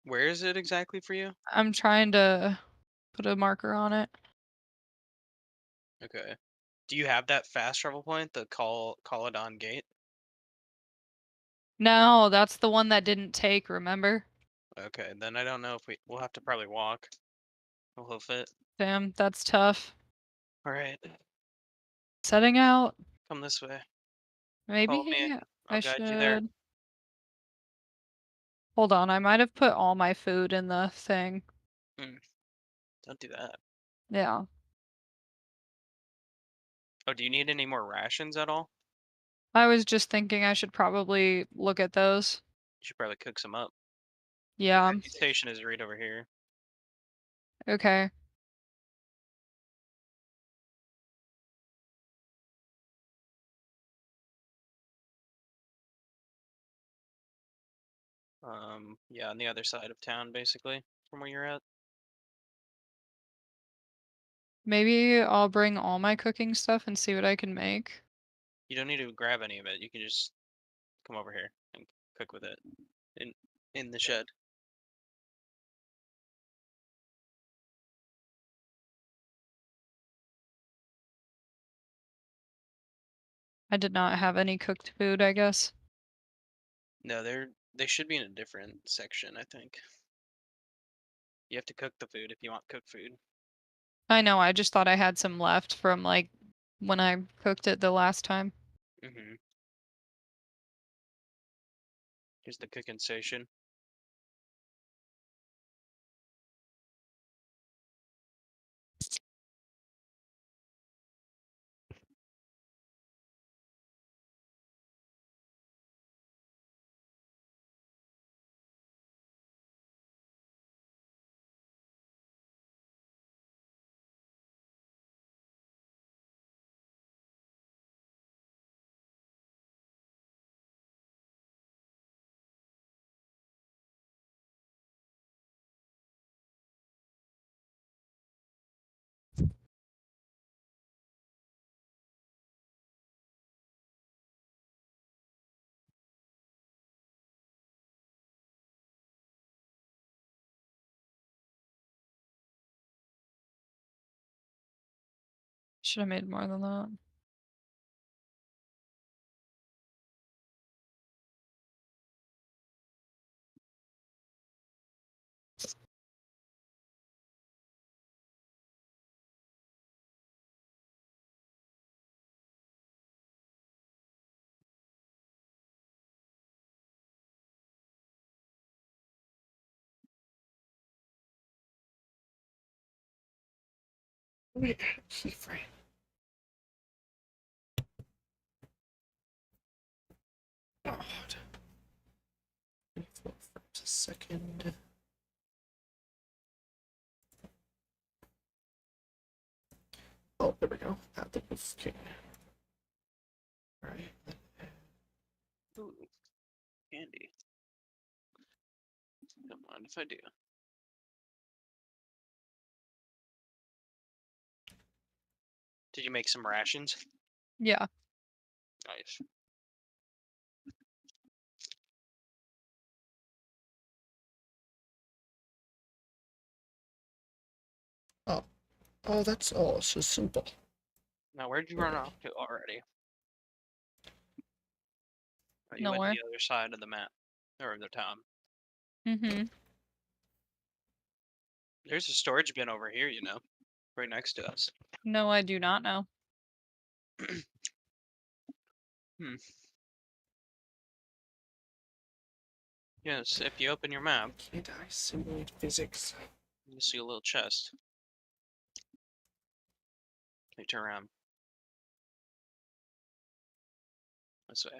Where is it exactly for you? I'm trying to put a marker on it. Okay. Do you have that fast travel point, the Caledon Gate? No, that's the one that didn't take, remember? Okay, then I don't know if we'll have to probably walk a little bit. Damn, that's tough. All right, Setting out. come this way. Follow me. Maybe I'll I guide you there. should. Hold on, I might have put all my food in the thing. Don't do that. Yeah. Oh, do you need any more rations at all? I was just thinking I should probably look at those. You should probably cook some up. Yeah. The station is right over here. Okay. Yeah, on the other side of town, basically, from where you're at. Maybe I'll bring all my cooking stuff and see what I can make. You don't need to grab any of it. You can just come over here and cook with it in in the shed. I did not have any cooked food, I guess. No, they should be in a different section, I think. You have to cook the food if you want cooked food. I know, I just thought I had some left from like when I cooked it the last time. Mm-hmm. Here's the cooking station. Should have made more than that. Wait, keyframe. God. 24 frames a second. Oh, there we go. At the roof. Okay. Alright. Ooh, candy. Don't mind if I do. Did you make some rations? Yeah. Nice. Oh, that's all. It's so simple. Now, where'd you run off to already? Oh, you went to Nowhere. the other side of the map, or the town. Mm-hmm. There's a storage bin over here, you know, right next to us. No, I do not know. Hmm. Yes, if you open your map, Can't I simulate physics? you see a little chest. Let me turn around. This way.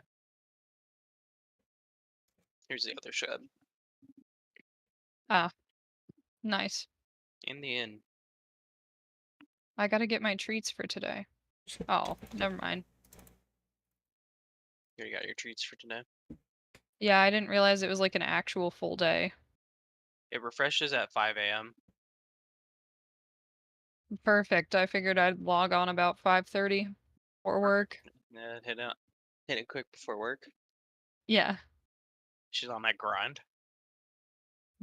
Here's the other shed. Ah, nice. In the inn. I gotta get my treats for today. Oh, never mind. Here you got your treats for today. Yeah, I didn't realize it was like an actual full day. It refreshes at 5 a.m. Perfect. I figured I'd log on about 5:30 for work. Hit it quick before work. Yeah, She's on that grind.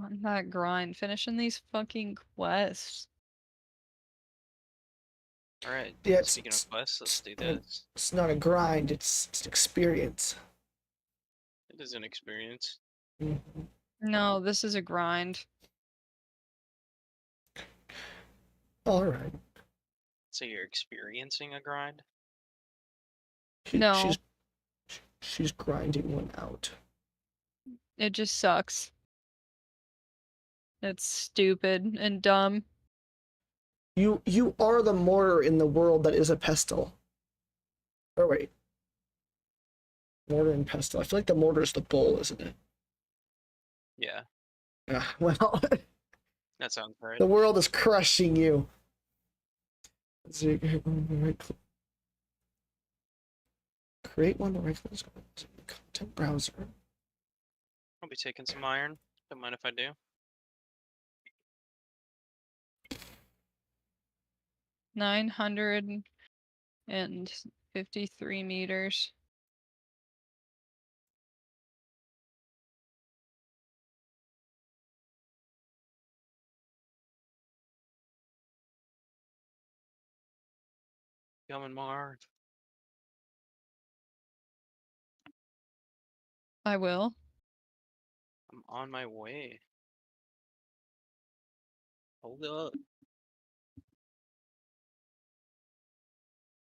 on that grind, finishing these fucking quests. All right. Yeah, Speaking of quests, let's do it's- this. It's not a grind, it's an experience. It is an experience. Mhm. No, this is a grind. Alright. So you're experiencing a grind? No. She's grinding one out. It just sucks. It's stupid and dumb. You are the mortar in the world that is a pestle. Oh wait. Mortar and pestle. I feel like the mortar is the bull, isn't it? Yeah, Well, that sounds right. the world is crushing you. Let's see, create one right click content browser. I'll be taking some iron. Don't mind if I do. 953 meters. Coming, Mark. I will. I'm on my way. Hold up.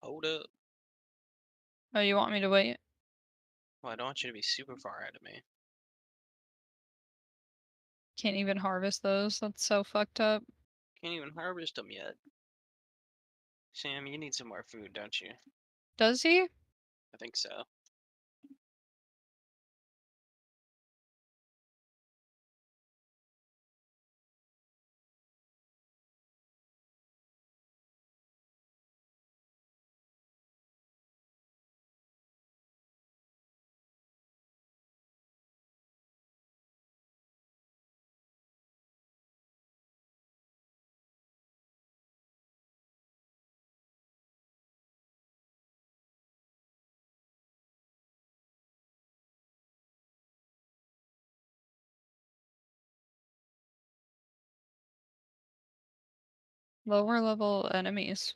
Hold up. Oh, you want me to wait? Well, I don't want you to be super far ahead of me. Can't even harvest those. That's so fucked up. Can't even harvest them yet. Sam, you need some more food, don't you? Does he? I think so. Lower level enemies.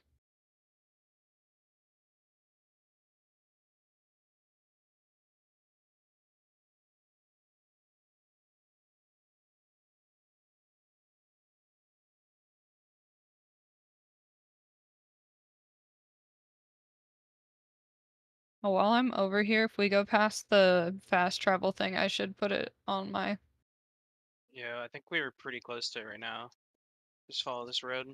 Oh, while I'm over here, if we go past the fast travel thing, I should put it on my. Yeah, I think we were pretty close to it right now. Just follow this road.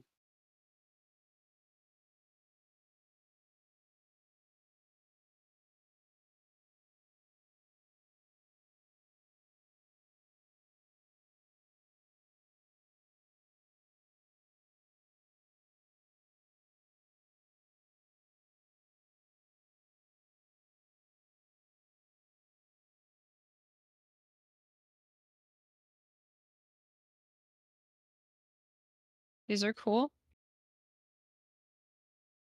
These are cool.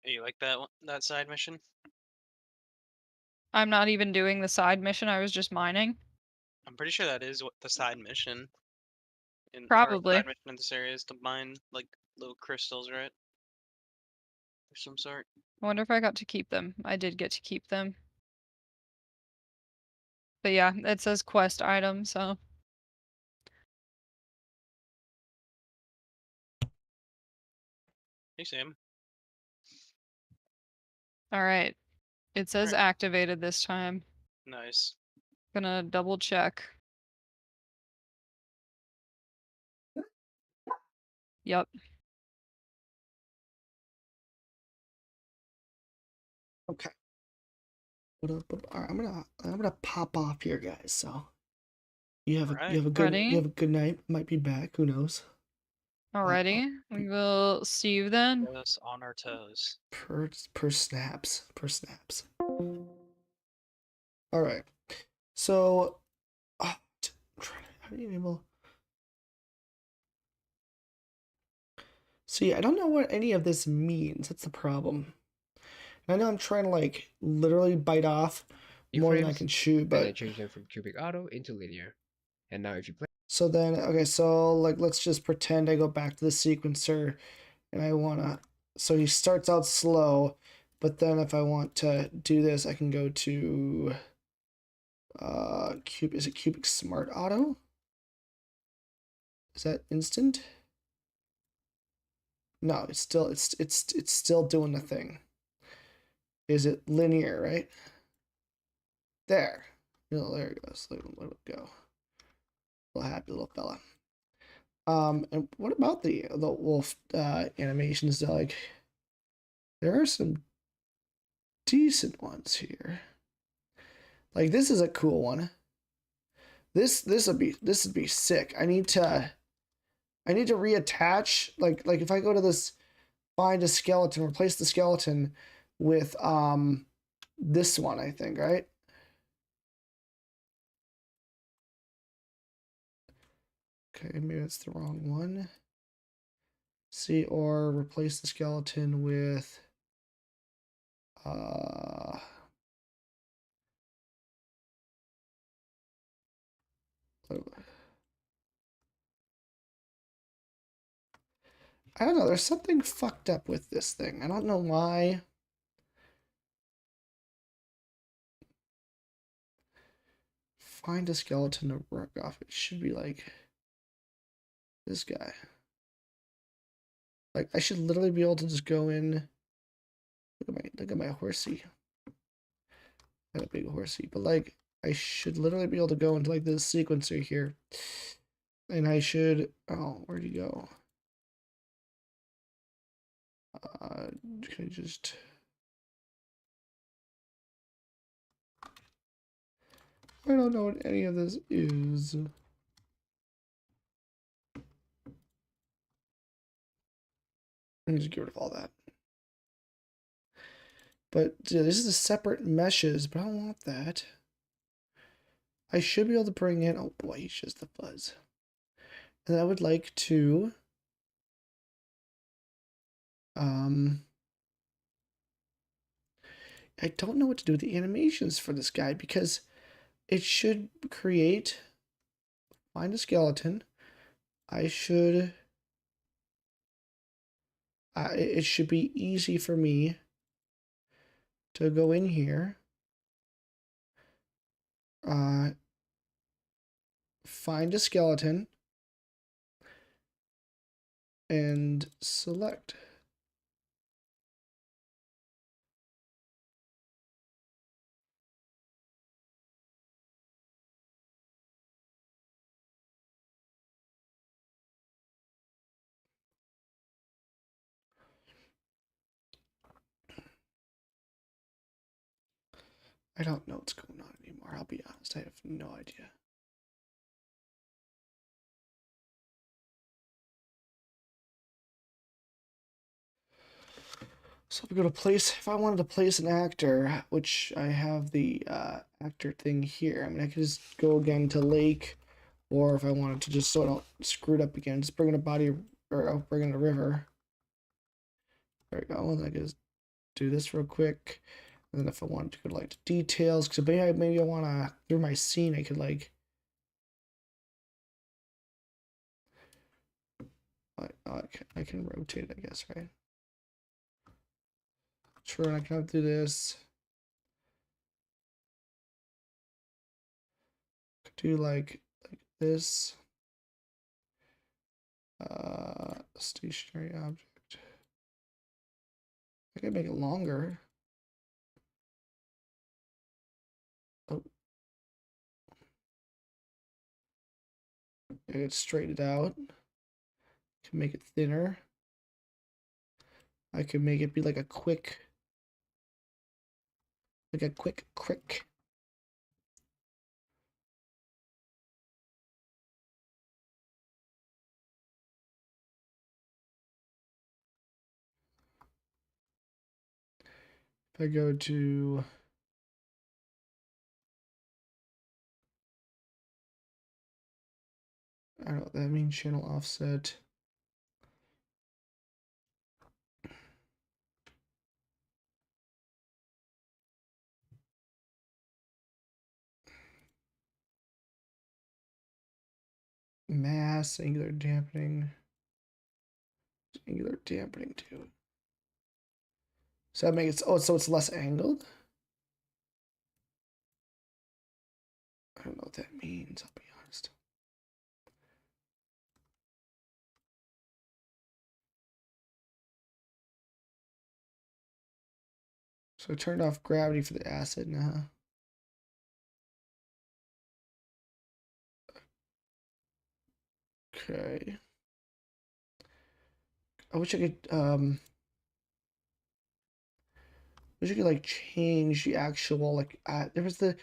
Hey, you like that that side mission? I'm not even doing the side mission. I was just mining. I'm pretty sure that is what the side mission or Probably. side mission in this area is to mine like little crystals, right? Of some sort. I wonder if I got to keep them. I did get to keep them. But yeah, it says quest item, so. Hey Sam. Alright. It says Alright. activated this time. Nice. Gonna double check. Yep. Okay. All right, I'm gonna pop off here, guys. So you have Alright. a Ready? good night. Might be back. Who knows? Alrighty. We will see you then. Us on our toes. Per snaps. All right. So, I'm trying to how do you enable? See, I don't know what any of this means. That's the problem. I know I'm trying to like literally bite off more than I Keyframes, can chew, and then but change them from cubic auto into linear. And now if you play, so then okay, so like let's just pretend I go back to the sequencer and I wanna so he starts out slow, but then if I want to do this, I can go to is it cubic smart auto? Is that instant? No, it's still doing the thing. Is it linear, right? There. There it goes. Let it go. Little happy little fella. And what about the wolf animations? Like, there are some decent ones here. Like, this is a cool one. This would be sick. I need to reattach. Like if I go to this, find a skeleton, replace the skeleton with this one. I think, right. Okay, maybe that's the wrong one. See, or replace the skeleton with I don't know, there's something fucked up with this thing. I don't know why. Find a skeleton to work off. It should be like this guy. Like I should literally be able to just go in. Look at my horsey. Got a big horsey, but like I should literally be able to go into like this sequencer here, and I should. Oh, where'd he go? Can I just? I don't know what any of this is. Let me just get rid of all that. But yeah, this is a separate meshes, but I don't want that. I should be able to bring in, oh boy, he's just the fuzz. And I would like to, I don't know what to do with the animations for this guy because it should create, find a skeleton. It should be easy for me to go in here, find a skeleton, and select. I don't know what's going on anymore. I'll be honest. I have no idea. So if we go to place, if I wanted to place an actor, which I have the actor thing here, I mean, I could just go again to lake, or if I wanted to just so I don't screw it up again, just bring in a body, or I'll bring in a river. There we go. And I can just do this real quick. And then if I wanted to go to like details, because maybe I want to, through my scene, I could like, I can rotate it, I guess, right? Sure, I can do this. Could do like this. Stationary object. I could make it longer. Oh. I could straighten it out. Can make it thinner. I could make it be like a quick crick. If I go to I don't know what that means, channel offset. Mass, angular dampening too. So that makes it, oh, so it's less angled? I don't know what that means, I'll be honest. So I turned off gravity for the acid now. Okay. I wish I could wish I could like change the actual like there was the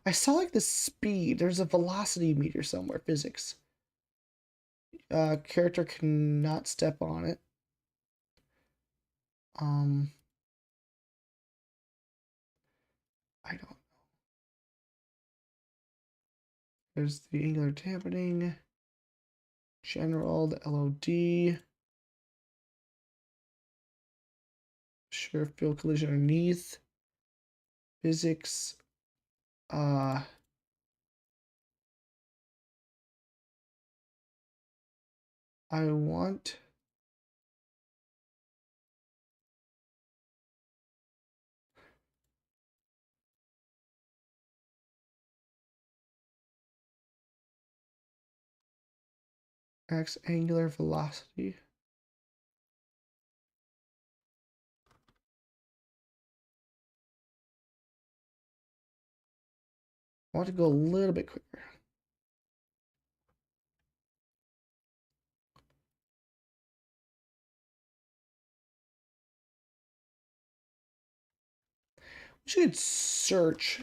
I saw like the speed. There's a velocity meter somewhere, physics. Character cannot step on it. I don't know. There's the angular dampening. General, the LOD. Sure, field collision underneath. Physics. I want max angular velocity. I want to go a little bit quicker. We should search.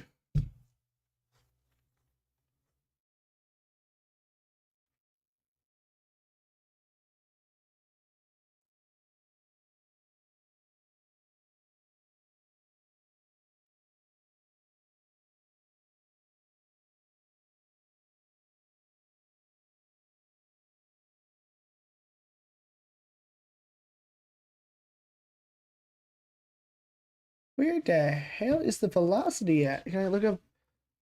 Where the hell is the velocity at? Can I look up?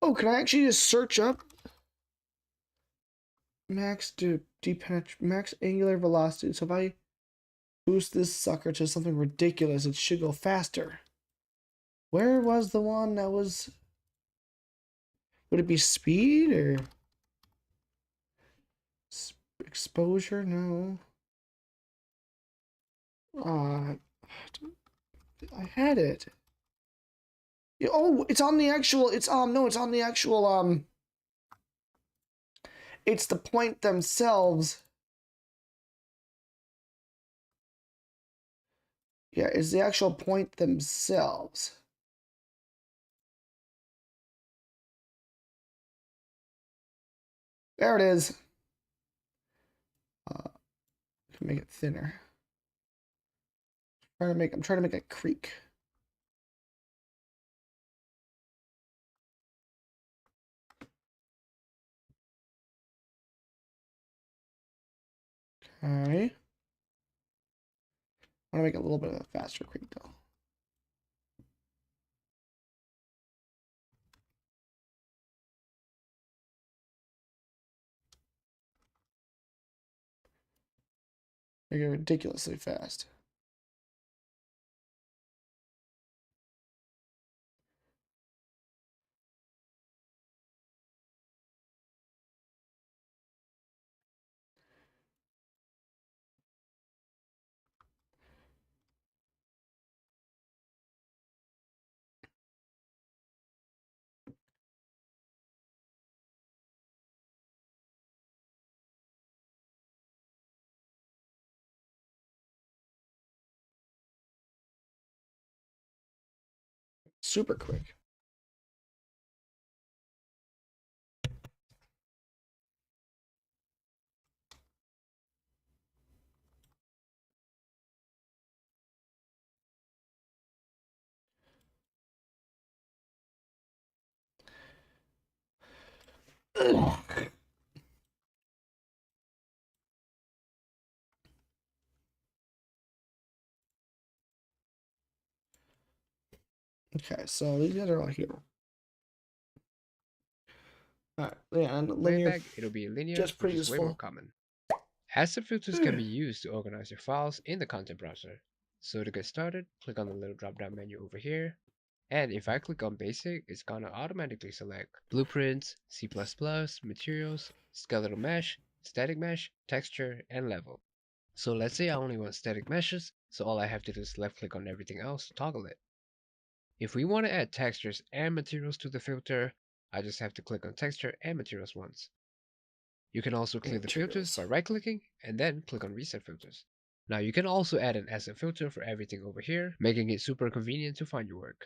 Oh, can I actually just search up max max angular velocity? So if I boost this sucker to something ridiculous, it should go faster. Where was the one that was? Would it be speed or exposure? No. I had it. Oh, it's on the actual. It's no, it's on the actual It's the point themselves. Yeah, it's the actual point themselves. There it is. Can make it thinner. I'm trying to make a creek. Okay. I want to make it a little bit of a faster creek though. Make it ridiculously fast. Super quick. Okay, so these guys are all here. Alright, yeah, and linear, Playback, it'll be linear, just which pretty is way more useful. common. Asset filters can be used to organize your files in the content browser. So to get started, click on the little drop-down menu over here. And if I click on basic, it's gonna automatically select blueprints, C++, materials, skeletal mesh, static mesh, texture, and level. So let's say I only want static meshes, so all I have to do is left click on everything else to toggle it. If we want to add textures and materials to the filter, I just have to click on texture and materials once. You can also clear the filters by right clicking and then click on reset filters. Now you can also add an asset filter for everything over here, making it super convenient to find your work.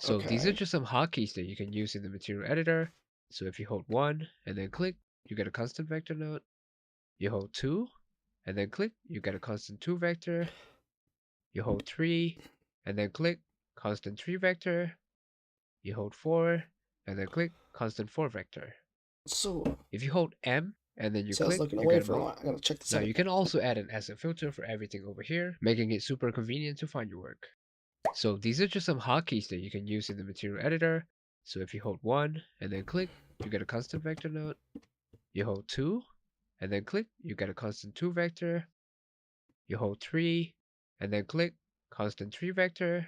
So these are Okay. just some hotkeys that you can use in the material editor. So if you hold 1 and then click, you get a constant vector node. You hold 2 and then click, you get a constant 2 vector. You hold 3 and then click, constant 3 vector. You hold 4 and then click, constant 4 vector. So If you hold M and then you I was click, looking you away get a for a while. I gotta check this Now out. you can also add an asset filter for everything over here, making it super convenient to find your work. So these are just some hotkeys that you can use in the material editor. So if you hold 1 and then click, you get a constant vector node. You hold 2 and then click, you get a constant 2 vector. You hold 3 and then click, constant 3 vector.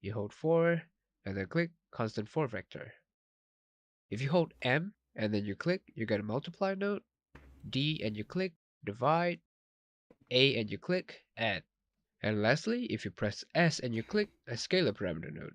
You hold 4 and then click, constant 4 vector. If you hold M and then you click, you get a multiply node. D and you click, divide. A and you click, add. And lastly, if you press S and you click, a scalar parameter node.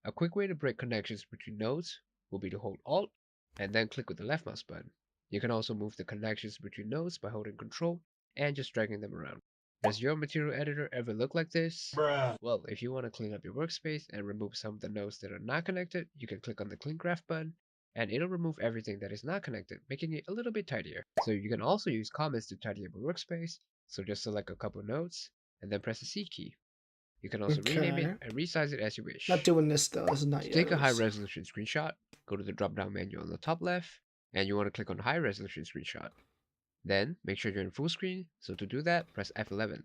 A quick way to break connections between nodes will be to hold Alt and then click with the left mouse button. You can also move the connections between nodes by holding Control and just dragging them around. Does your material editor ever look like this? Bruh. Well, if you want to clean up your workspace and remove some of the nodes that are not connected, you can click on the Clean Graph button and it'll remove everything that is not connected, making it a little bit tidier. So you can also use comments to tidy up your workspace. So just select a couple nodes and then press the C key. You can also rename it Okay. and resize it as you wish. Not doing this though. This is not To yet. take a high resolution screenshot, go to the drop down menu on the top left and you want to click on high resolution screenshot. Then make sure you're in full screen, so to do that, press F11.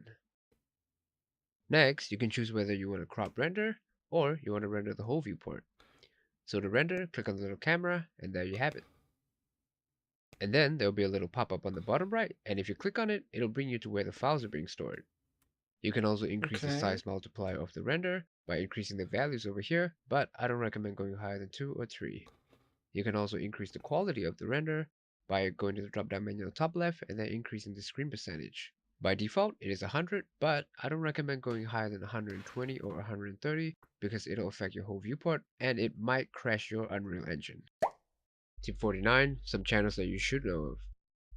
Next, you can choose whether you want to crop render or you want to render the whole viewport. So to render, click on the little camera and there you have it. And then there'll be a little pop-up on the bottom right, and if you click on it, it'll bring you to where the files are being stored. You can also increase the Okay. size multiplier of the render by increasing the values over here, but I don't recommend going higher than 2 or 3. You can also increase the quality of the render by going to the drop-down menu on the top left and then increasing the screen percentage. By default, it is 100, but I don't recommend going higher than 120 or 130 because it'll affect your whole viewport and it might crash your Unreal Engine. Tip 49, some channels that you should know of.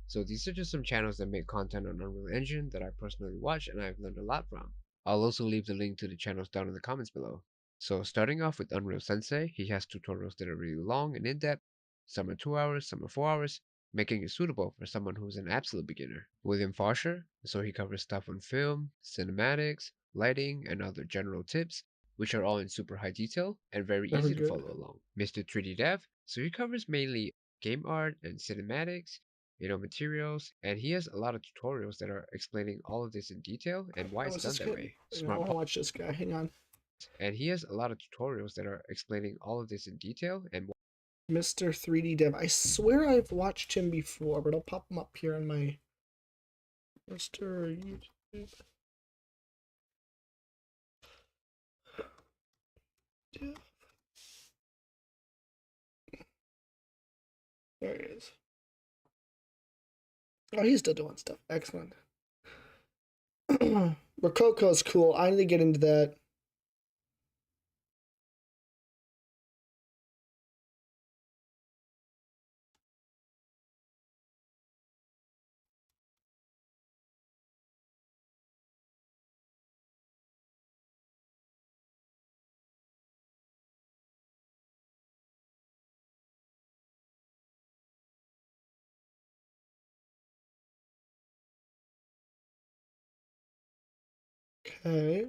So these are just some channels that make content on Unreal Engine that I personally watch and I've learned a lot from. I'll also leave the link to the channels down in the comments below. So starting off with Unreal Sensei, he has tutorials that are really long and in-depth. Some are 2 hours, some are 4 hours, making it suitable for someone who's an absolute beginner. William Fauscher, so he covers stuff on film, cinematics, lighting, and other general tips, which are all in super high detail and very Never easy to good. follow along. Mr. 3D Dev, so he covers mainly game art and cinematics, materials, and he has a lot of tutorials that are explaining all of this in detail and why Oh, it's what's done this that kid? way. I want to watch this guy. Hang on. And he has a lot of tutorials that are explaining all of this in detail and Mr. 3D Dev. I swear I've watched him before, but I'll pop him up here on my Mr. YouTube. Dev. There he is. Oh, he's still doing stuff. Excellent. Rococo's cool. I need to get into that. Okay.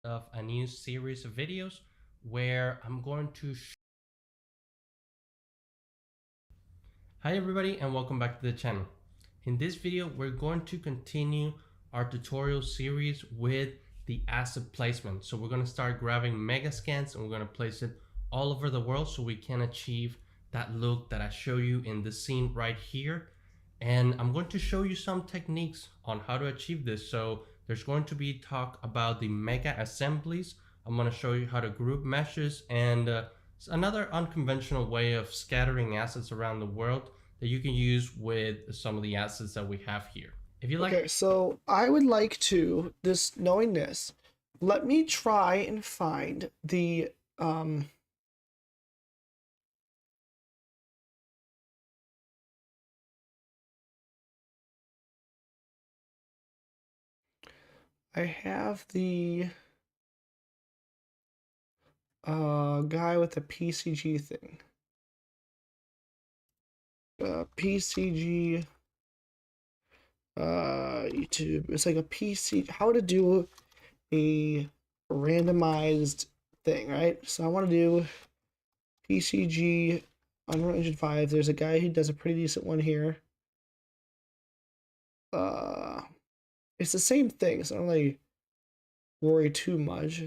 Of a new series of videos where I'm going to Hi everybody and welcome back to the channel. In this video we're going to continue our tutorial series with the asset placement. So we're going to start grabbing mega scans and we're going to place it all over the world so we can achieve that look that I show you in the scene right here. And I'm going to show you some techniques on how to achieve this. So there's going to be talk about the mega assemblies. I'm going to show you how to group meshes and it's another unconventional way of scattering assets around the world that you can use with some of the assets that we have here. If you like. Okay, so I would like to, this knowing this, let me try and find the I have the guy with the PCG thing. PCG YouTube. It's like a PC, how to do a randomized thing, right? So I want to do PCG Unreal Engine 5. There's a guy who does a pretty decent one here. It's the same thing, so I don't really worry too much.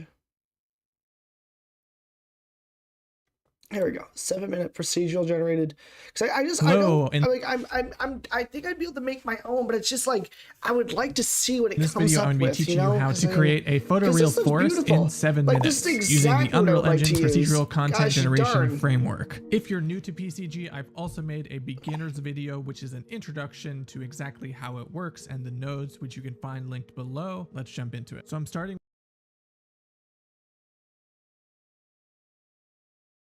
There we go. 7-minute procedural generated. Because I just Hello, I don't I think I'd be able to make my own, but it's just like I would like to see what it In this comes video, up I'm going to be with. teaching you how to I mean, create a 'cause photoreal this looks forest beautiful. in 7 Like, minutes this is using the exactly what I Unreal would like Engine to use. procedural content Gosh generation darn. framework. If you're new to PCG, I've also made a beginner's video, which is an introduction to exactly how it works and the nodes, which you can find linked below. Let's jump into it. So I'm starting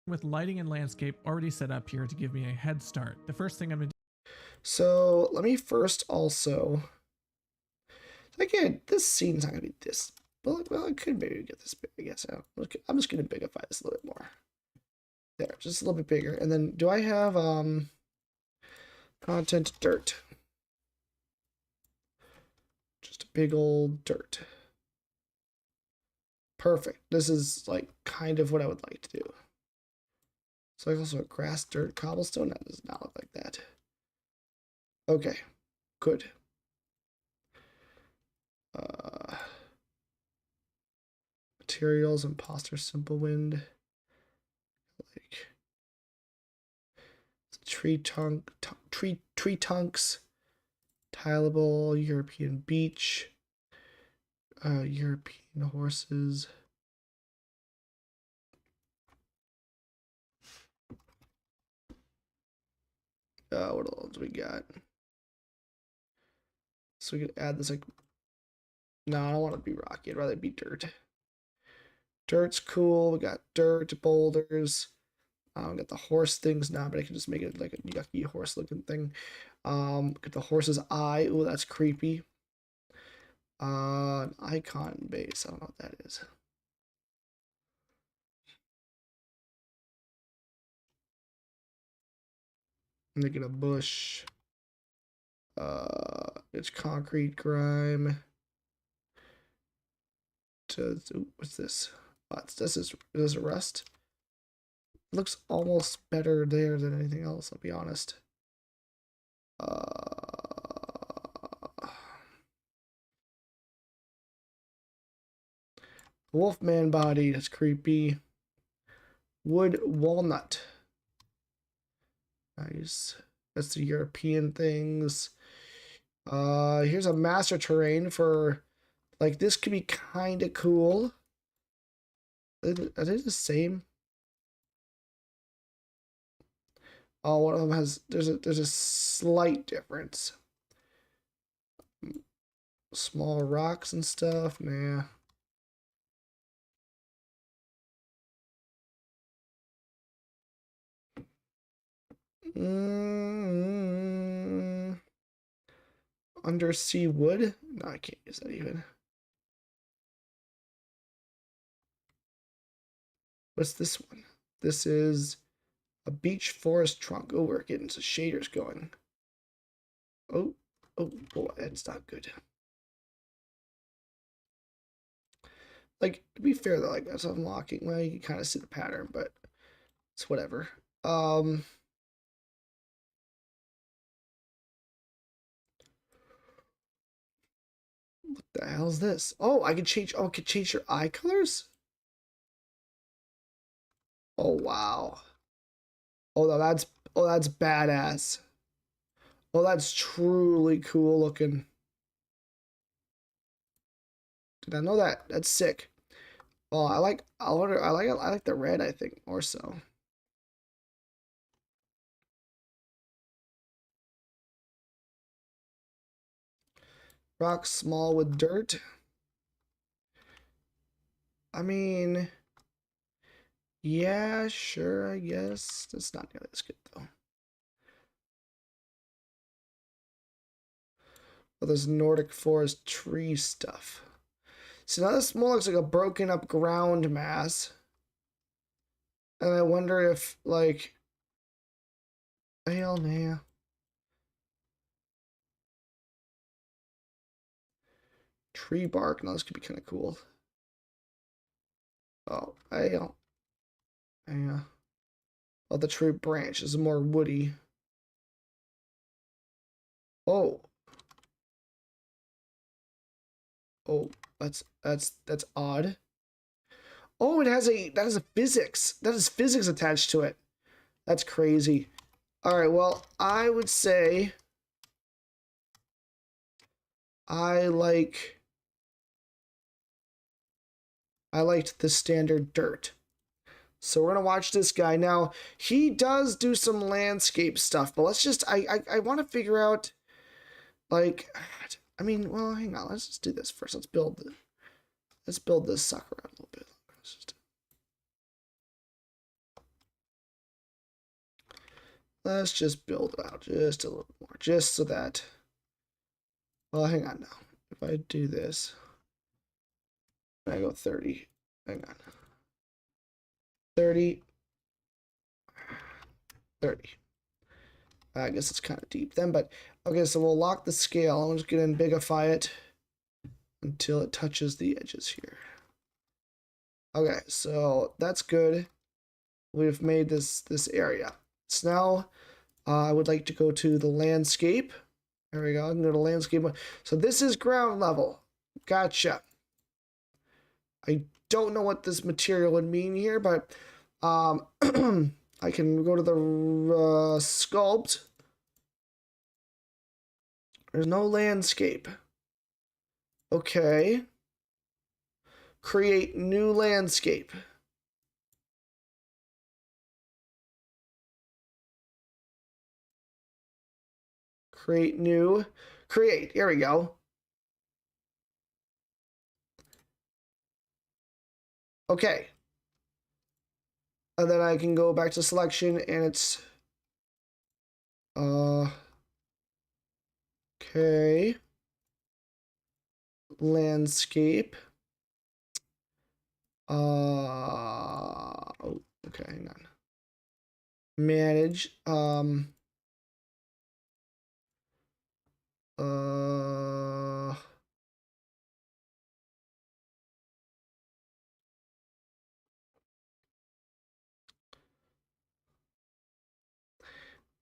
with lighting and landscape already set up here to give me a head start. The first thing I'm going to So let me first also. Again, this scene's not gonna be this. Well, it could maybe get this big. I guess I'm just gonna bigify this a little bit more. There, just a little bit bigger. And then, do I have content dirt? Just a big old dirt. Perfect. This is like kind of what I would like to do. So I also a grass, dirt, cobblestone. That does not look like that. Okay, good. Materials, imposter, simple wind. Like tree trunks, tileable, European beach, European horses. What else we got? So we could add this like. No, I don't want it to be rocky. I'd rather it be dirt. Dirt's cool. We got dirt, boulders. We got the horse things now, but I can just make it like a yucky horse looking thing. Get the horse's eye. Ooh, that's creepy. An icon base. I don't know what that is. Make it a bush. It's concrete grime. Ooh, what's this? This is a rust. Looks almost better there than anything else, I'll be honest. Wolfman body, that's creepy. Wood walnut. Nice. That's the European things. Here's a master terrain for, like, this could be kind of cool. Are they the same? Oh, one of them has, there's a slight difference. Small rocks and stuff, nah. Undersea wood? No, I can't use that even. What's this one? This is a beech forest trunk. Oh, we're getting some shaders going. Oh, boy, that's not good. Like, to be fair though, like that's unlocking. Well, you can kind of see the pattern, but it's whatever. What the hell is this? Oh, I can change. Oh, I can change your eye colors. Oh wow. Oh, no, that's badass. Oh, that's truly cool looking. Did I know that? That's sick. Oh, I like the red, I think, more so. Rock small with dirt. I mean, yeah, sure, I guess. That's not nearly as good though. Oh, there's Nordic forest tree stuff. So now this more looks like a broken up ground mass. And I wonder if, like, hell nah. Tree bark. Now this could be kind of cool. Oh, hell. Yeah. Oh, the tree branch is more woody. Oh. Oh, that's odd. Oh, that has a physics. That is physics attached to it. That's crazy. All right, well, I would say I liked the standard dirt. So we're gonna watch this guy. Now, he does do some landscape stuff, but let's just I want to figure out, like, I mean, well, hang on, let's just do this first. Let's build this sucker out a little bit. Let's just build it out just a little more, just so that, well, hang on now. If I do this, I go 30, hang on. 30. I guess it's kind of deep then, but okay, so we'll lock the scale. I'm just gonna bigify it until it touches the edges here. Okay, so that's good. We've made this area. So now I would like to go to the landscape. There we go. I can go to landscape. So this is ground level. Gotcha. I don't know what this material would mean here, but I can go to the sculpt. There's no landscape. Okay. Create new landscape. Create new. Create. Here we go. Okay. And then I can go back to selection and it's okay. Landscape. Oh, okay, hang on. Manage.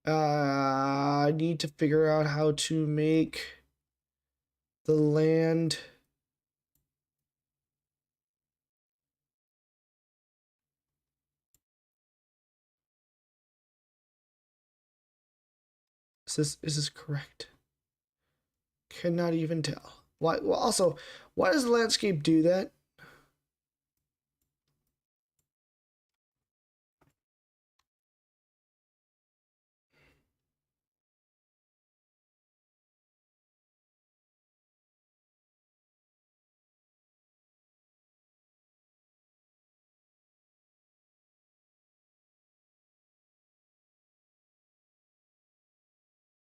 I need to figure out how to make the land. Is this correct? Cannot even tell. Why? Well, also, why does the landscape do that?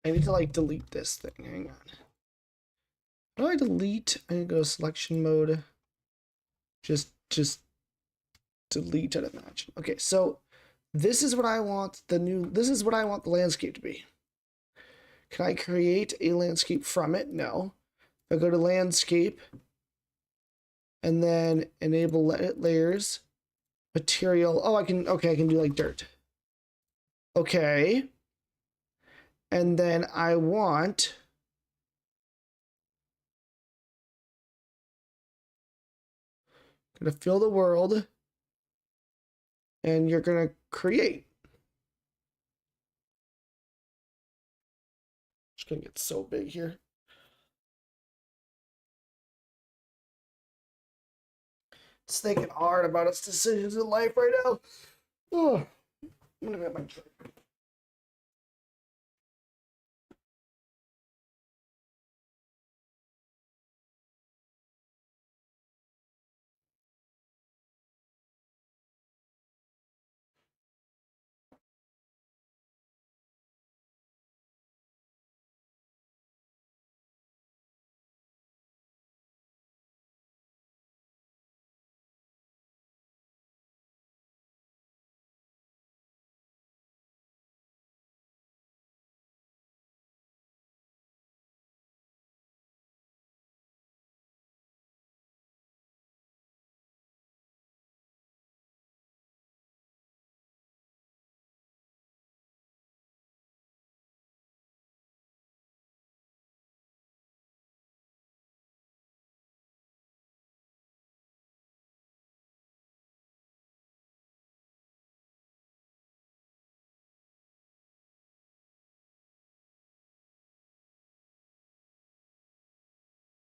I need to like delete this thing. Hang on. How do I delete? I need to go selection mode. Just delete out of match. Okay, so this is what I want this is what I want the landscape to be. Can I create a landscape from it? No. I go to landscape and then enable layers, material. Oh, I can do like dirt. Okay. And then I want gonna fill the world and you're gonna create. Just gonna get so big here. It's thinking hard about its decisions in life right now. Oh, I'm gonna get my drink.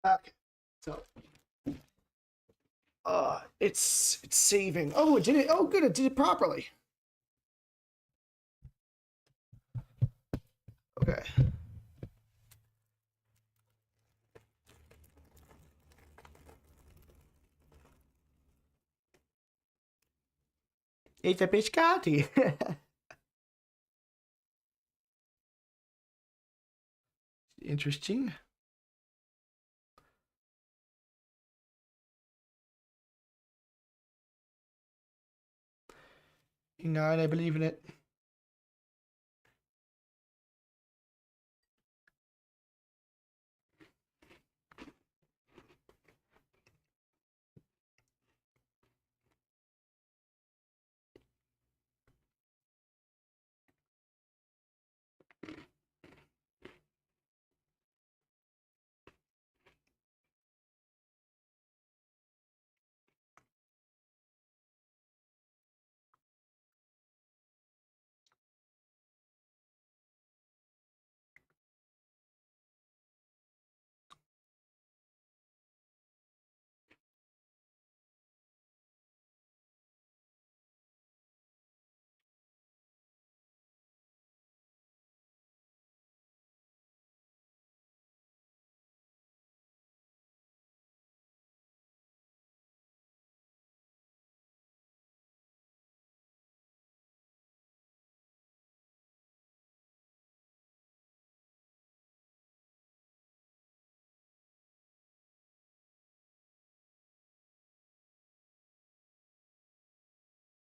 Okay, so it's saving. Oh, it did it. Oh, good, it did it properly. Okay. It's a biscotti. Interesting. You know, and I believe in it.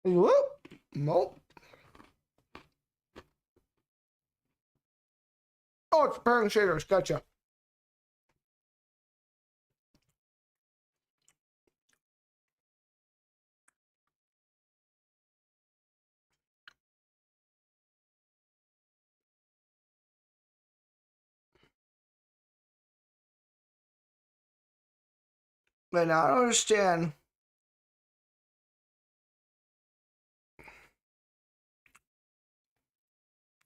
Whoop. Nope. Oh, it's preparing shaders. Gotcha. But now I don't understand.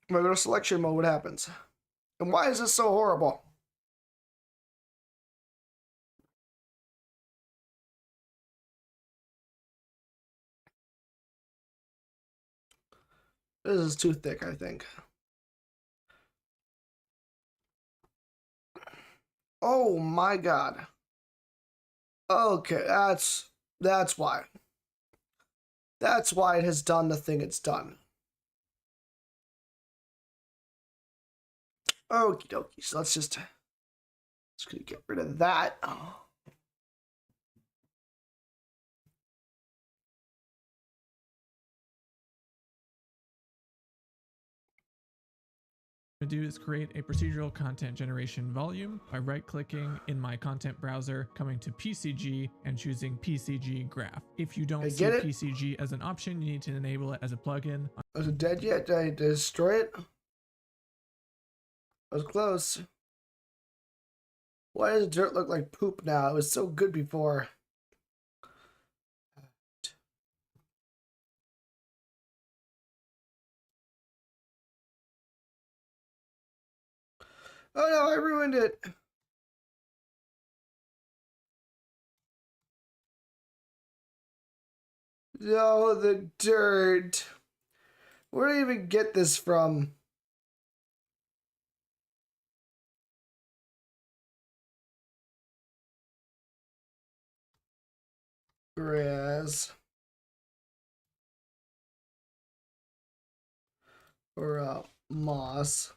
When I go to selection mode, what happens? And why is this so horrible? This is too thick, I think. Oh my god. Okay, that's why. That's why it has done the thing it's done. Okie dokie. So let's just get rid of that. Oh. To do is create a procedural content generation volume by right-clicking in my content browser, coming to PCG and choosing PCG graph. If you don't see PCG as an option, you need to enable it as a plugin. Was it dead yet? Did I destroy it? I was close. Why does dirt look like poop now? It was so good before. Oh no, I ruined it. No, the dirt. Where did I even get this from? Grass. Or moss.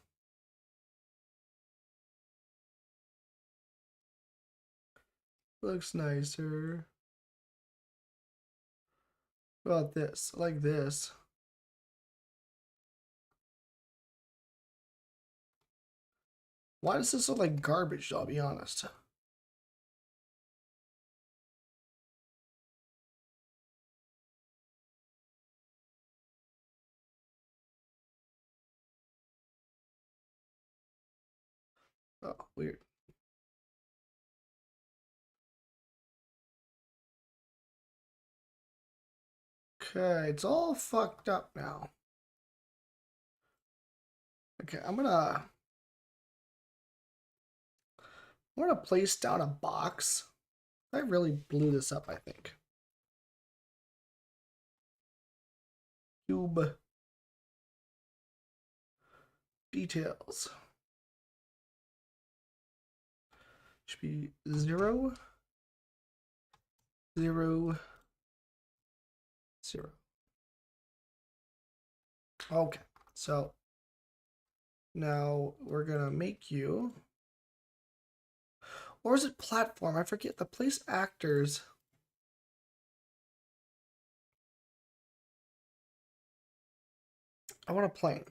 Looks nicer. What about this? I like this. Why does this look like garbage, though, I'll be honest? Oh, weird. Okay, it's all fucked up now. Okay, I'm gonna place down a box. I really blew this up, I think. Cube details. Should be 0, 0, 0. Okay, so now we're gonna make you, or is it platform? I forget. The place actors. I want a plane.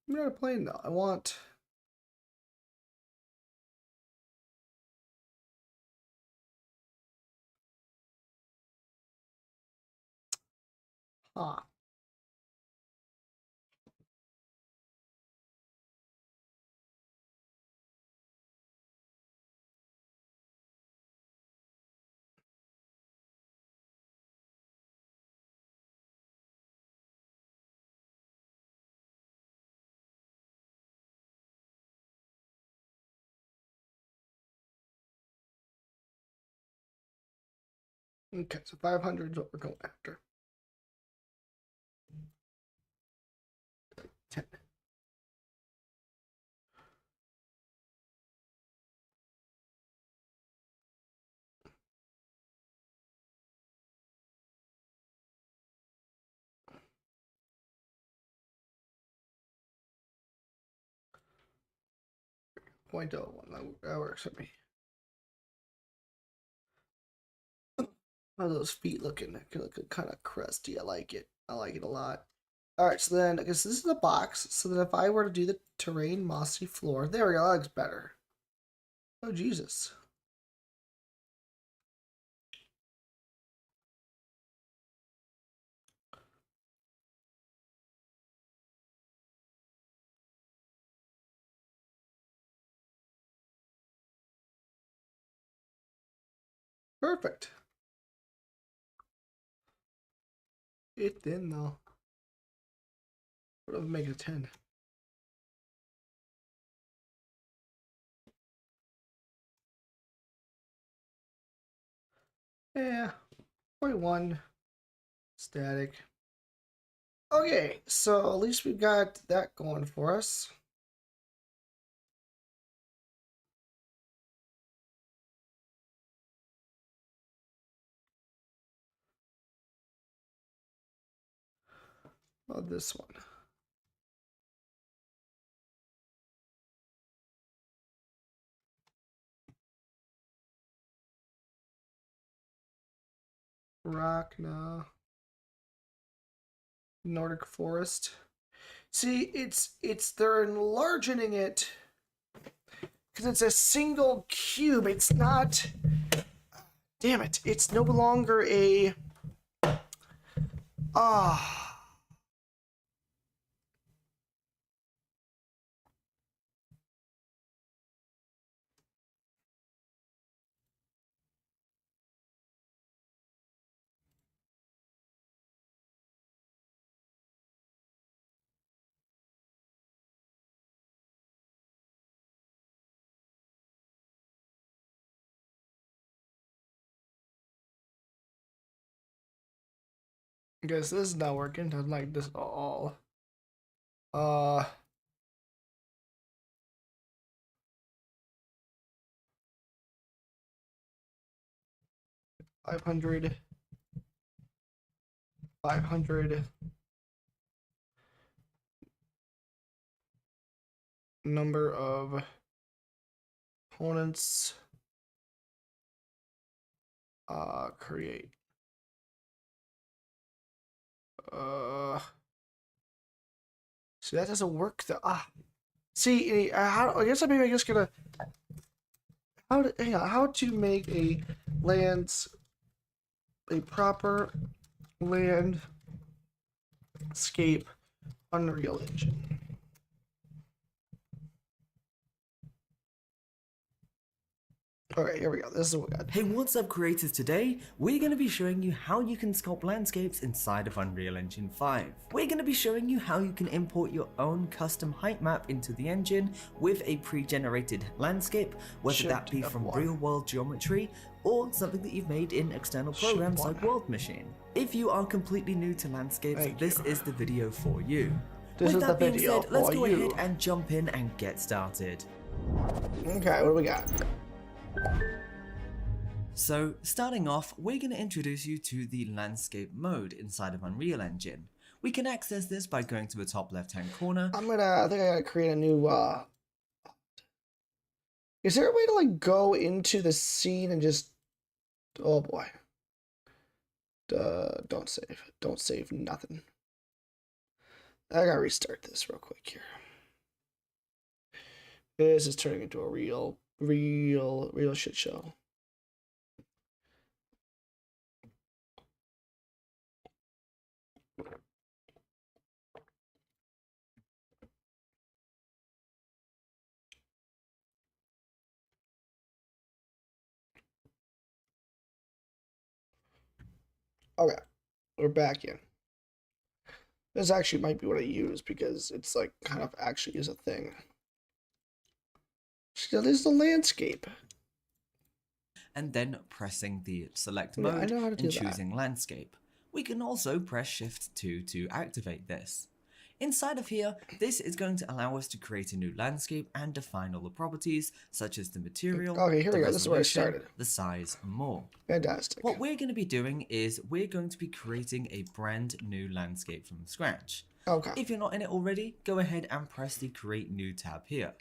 I'm not a plane though. I want. Huh. Okay, so 500 is what we're going after. 10. Point 0.01. That works for me. How are those feet looking? They look kind of crusty. I like it. I like it a lot. Alright, so then I guess this is the box. So that if I were to do the terrain mossy floor, there we go, that looks better. Oh Jesus. Perfect. It thin though. What if I make it a 10? Yeah, 0.1 static. Okay, so at least we've got that going for us. Oh, this one. Rock, no. Nordic forest. See, they're enlarging it because it's a single cube. It's not. Damn it! It's no longer a. Ah. I guess this is not working. Doesn't like this at all. 500. 500. Number of opponents. Create. See, that doesn't work though. See, how? I guess maybe I just gonna how to make a proper landscape Unreal Engine. Alright, here we go. This is what we got. Hey, what's up creators? Today, we're going to be showing you how you can sculpt landscapes inside of Unreal Engine 5. We're going to be showing you how you can import your own custom height map into the engine with a pre-generated landscape, whether that be from real-world geometry or something that you've made in external programs like World Machine. If you are completely new to landscapes, this is the video for you. With that being said, let's go ahead and jump in and get started. Okay, what do we got? So, starting off, we're going to introduce you to the landscape mode inside of Unreal Engine. We can access this by going to the top left hand corner. I think I gotta create a new, is there a way to, like, go into the scene and just, oh boy. Don't save. Don't save nothing. I gotta restart this real quick here. This is turning into a real shit show. Okay, we're back in. This actually might be what I use because it's like kind of actually is a thing. So there's the landscape. And then pressing the select mode and choosing landscape. We can also press Shift 2 to activate this. Inside of here, this is going to allow us to create a new landscape and define all the properties such as the material, okay, here we go. This is where I resolution, started. the size, and more. Fantastic. What we're going to be doing is we're going to be creating a brand new landscape from scratch. Okay. If you're not in it already, go ahead and press the Create New tab here.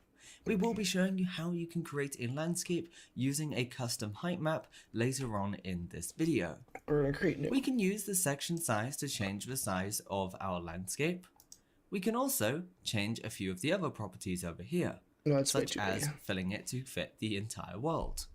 We will be showing you how you can create a landscape using a custom height map later on in this video. We're gonna create new. We can use the section size to change the size of our landscape. We can also change a few of the other properties over here, No, it's way such too as big. filling it to fit the entire world.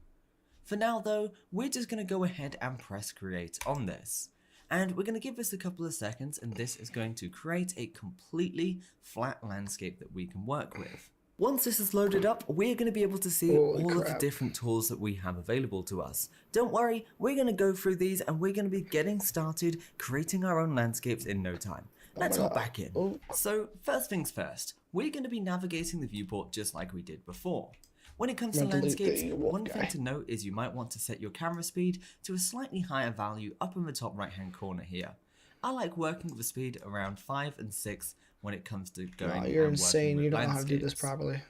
For now though, we're just going to go ahead and press create on this. And we're going to give this a couple of seconds, and this is going to create a completely flat landscape that we can work with. Once this is loaded up, we're going to be able to see Holy all of the crap. different tools that we have available to us. Don't worry, we're going to go through these and we're going to be getting started creating our own landscapes in no time. Let's hop back in. Oh. So first things first, we're going to be navigating the viewport just like we did before. When it comes to I'm gonna delete landscapes, the wolf one guy. thing to note is you might want to set your camera speed to a slightly higher value up in the top right hand corner here. I like working with a speed around 5 and 6 when it comes to going No, you're and working insane. with You don't know how to do this landscapes. properly.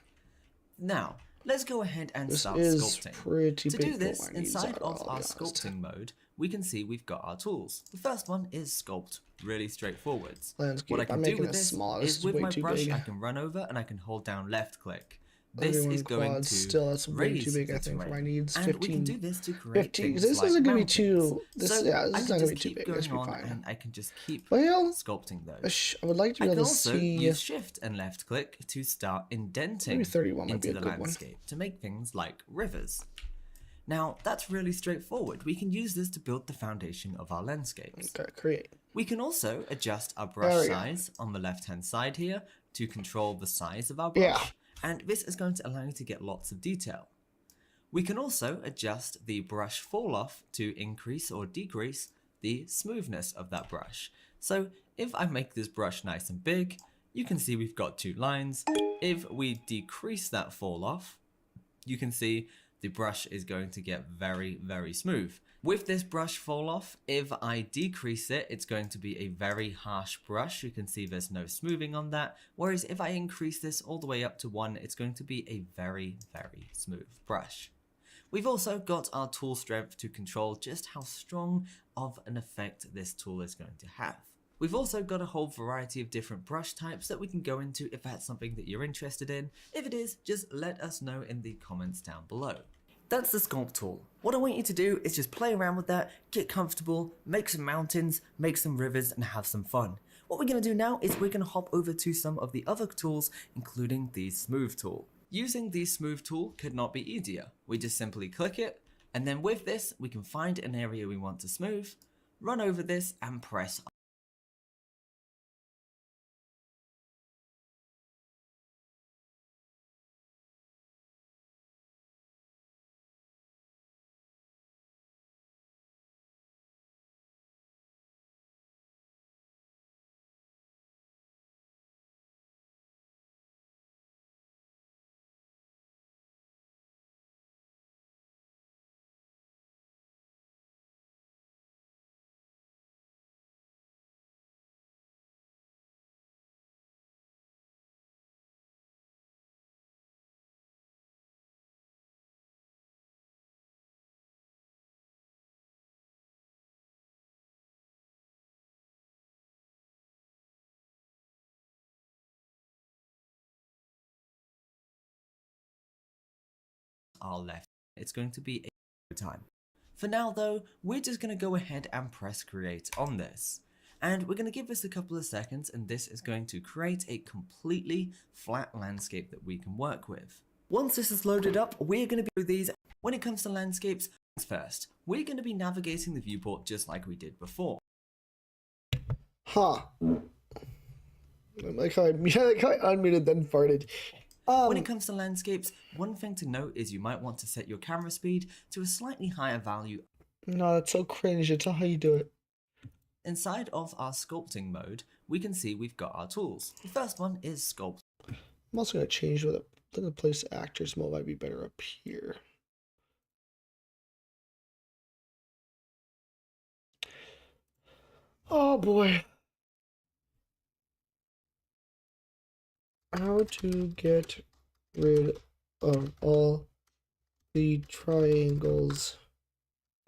Now, let's go ahead and This start is sculpting. pretty To big do for this, what I need, inside Zara, of I'll be our honest. sculpting mode, we can see we've got our tools. The first one is sculpt, really straightforward. Landscape. What I I'm can do making with it this small. This is is with way my too brush, big. I can run over and I can hold down left click. This Everyone is going quads. to Still, that's way raise too big, I the think, for my terrain. needs. And 15. we can do this to create 15. things This like isn't gonna be mountains. too. This, So yeah, this I is can not gonna just be too keep big. This going should be on fine. and I can just keep Well, sculpting those. I would like to I be can able to also see. use shift and left click to start indenting Maybe 31 might into be a the good one. landscape to make things like rivers. Now that's really straightforward. We can use this to build the foundation of our landscapes. Okay, create. We can also adjust our There brush we go. size on the left hand side here to control the size of our Yeah. brush, and this is going to allow you to get lots of detail. We can also adjust the brush fall off to increase or decrease the smoothness of that brush. So if I make this brush nice and big, you can see we've got 2 lines. If we decrease that fall off, you can see the brush is going to get very, very smooth. With this brush fall off, if I decrease it, it's going to be a very harsh brush. You can see there's no smoothing on that. Whereas if I increase this all the way up to 1, it's going to be a very, very smooth brush. We've also got our tool strength to control just how strong of an effect this tool is going to have. We've also got a whole variety of different brush types that we can go into if that's something that you're interested in. If it is, just let us know in the comments down below. That's the sculpt tool. What I want you to do is just play around with that, get comfortable, make some mountains, make some rivers, and have some fun. What we're going to do now is we're going to hop over to some of the other tools, including the smooth tool. Using the smooth tool could not be easier. We just simply click it, and then with this, we can find an area we want to smooth, run over this, and press our left. It's going to be a time. For now though, we're just going to go ahead and press create on this. And we're going to give this a couple of seconds, and this is going to create a completely flat landscape that we can work with. Once this is loaded up, we're going to be these. When it comes to landscapes, first, we're going to be navigating the viewport just like we did before. Huh. I like how I unmuted then farted. When it comes to landscapes, one thing to note is you might want to set your camera speed to a slightly higher value. No, that's so cringe. It's not how you do it. Inside of our sculpting mode, we can see we've got our tools. The first one is sculpt. I'm also gonna change what the place actors mode might be better up here. Oh boy. How to get rid of all the triangles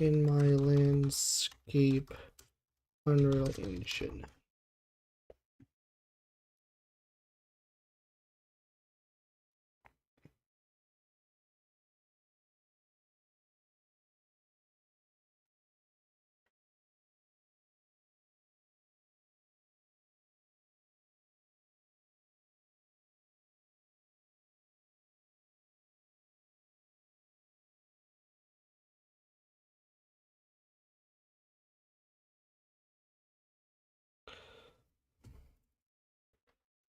in my landscape Unreal Engine.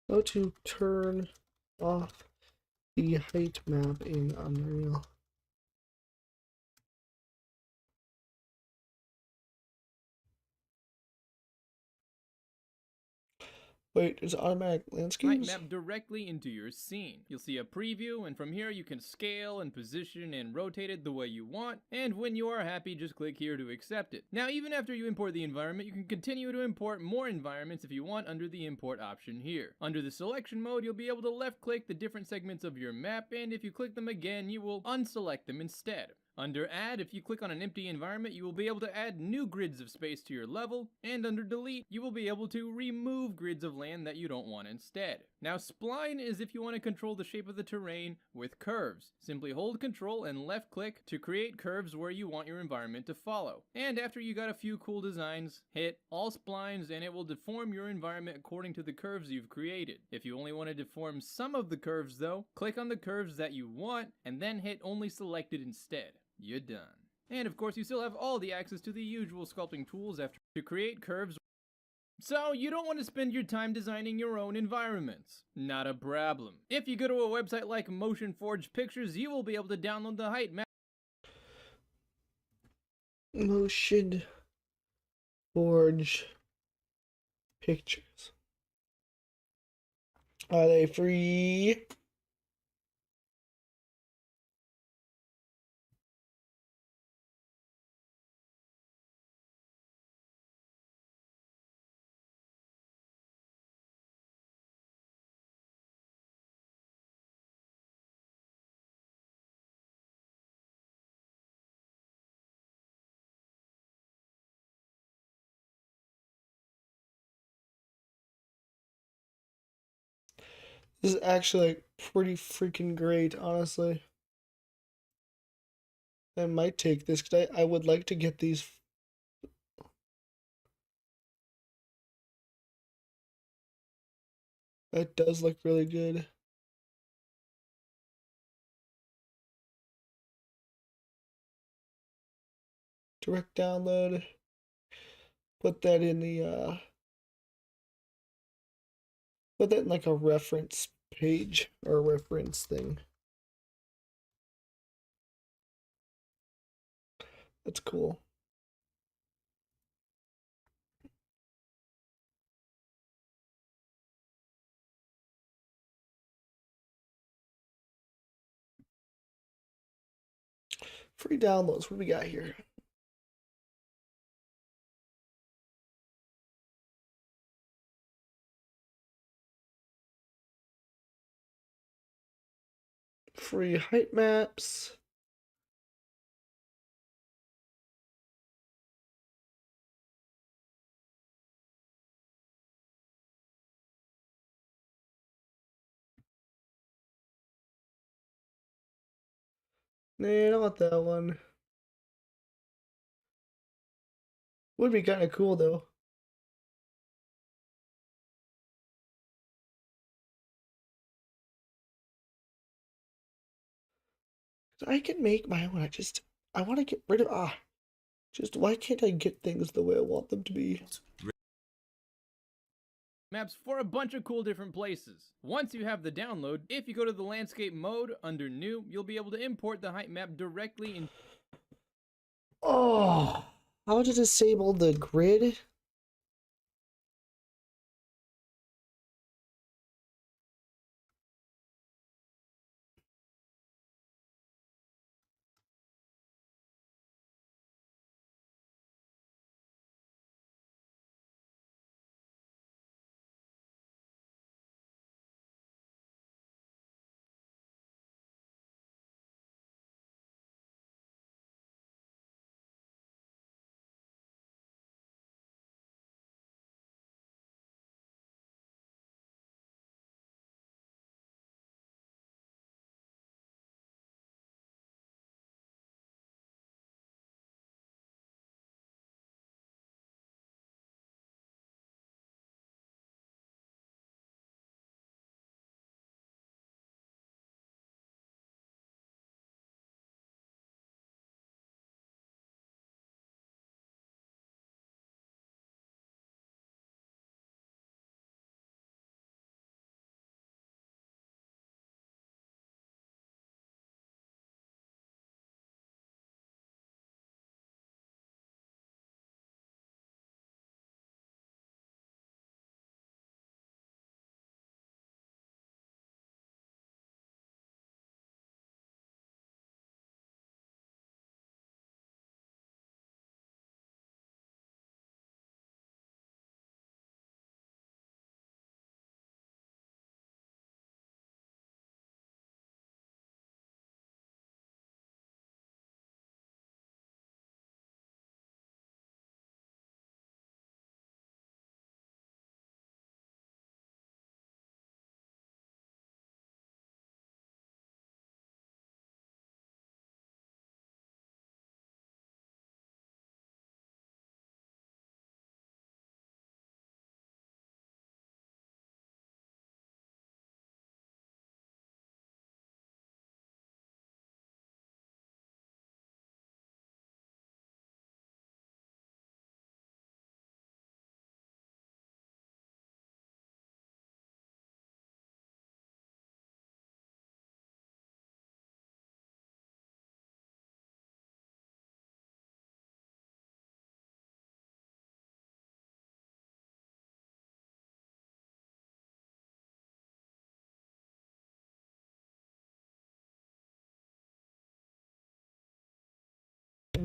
How to turn off the height map in Unreal. Wait, is it automatic Height landscapes? map directly into your scene. You'll see a preview, and from here you can scale and position and rotate it the way you want, and when you are happy, just click here to accept it. Now, even after you import the environment, you can continue to import more environments if you want under the import option here. Under the selection mode, you'll be able to left click the different segments of your map, and if you click them again, you will unselect them instead. Under Add, if you click on an empty environment, you will be able to add new grids of space to your level, and under Delete, you will be able to remove grids of land that you don't want instead. Now, Spline is if you want to control the shape of the terrain with curves. Simply hold Control and left click to create curves where you want your environment to follow. And after you got a few cool designs, hit All Splines and it will deform your environment according to the curves you've created. If you only want to deform some of the curves though, click on the curves that you want and then hit Only Selected instead. You're done. And of course you still have all the access to the usual sculpting tools after to create curves. So you don't want to spend your time designing your own environments. Not a problem. If you go to a website like Motion Forge Pictures, you will be able to download the height map. Motion Forge Pictures. Are they free? This is actually like pretty freaking great, honestly. I might take this because I would like to get these. That does look really good. Direct download. Put that in the put that in like a reference page or reference thing. That's cool. Free downloads. What do we got here? Free height maps. Nah, I don't want that one. Would be kind of cool though. I can make my own. I want to get rid of just why can't I get things the way I want them to be? Maps for a bunch of cool different places. Once you have the download, if you go to the landscape mode under new, you'll be able to import the height map directly in. Oh, how to disable the grid?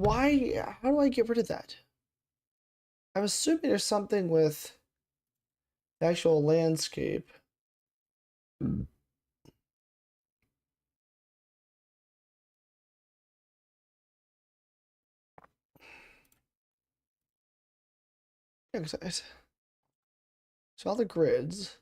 why? How do I get rid of that? I'm assuming there's something with the actual landscape. Yeah, 'cause so all the grids.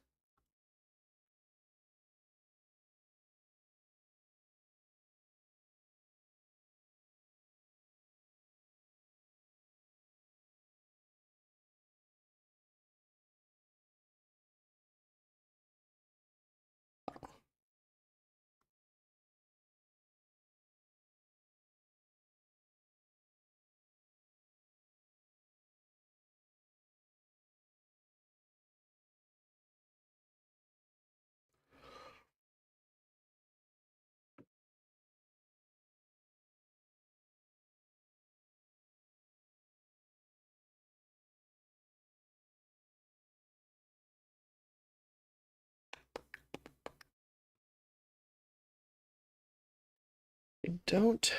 I don't.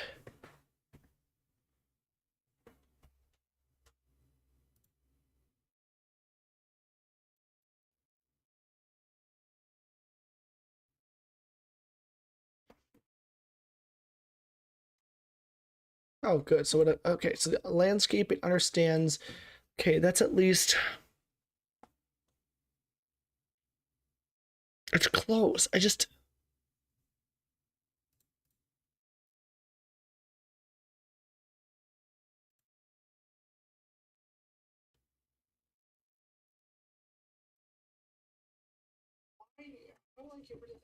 Oh, good. So what? Okay, so the landscape it understands. Okay, that's at least. It's close. I just. How do I get rid of that?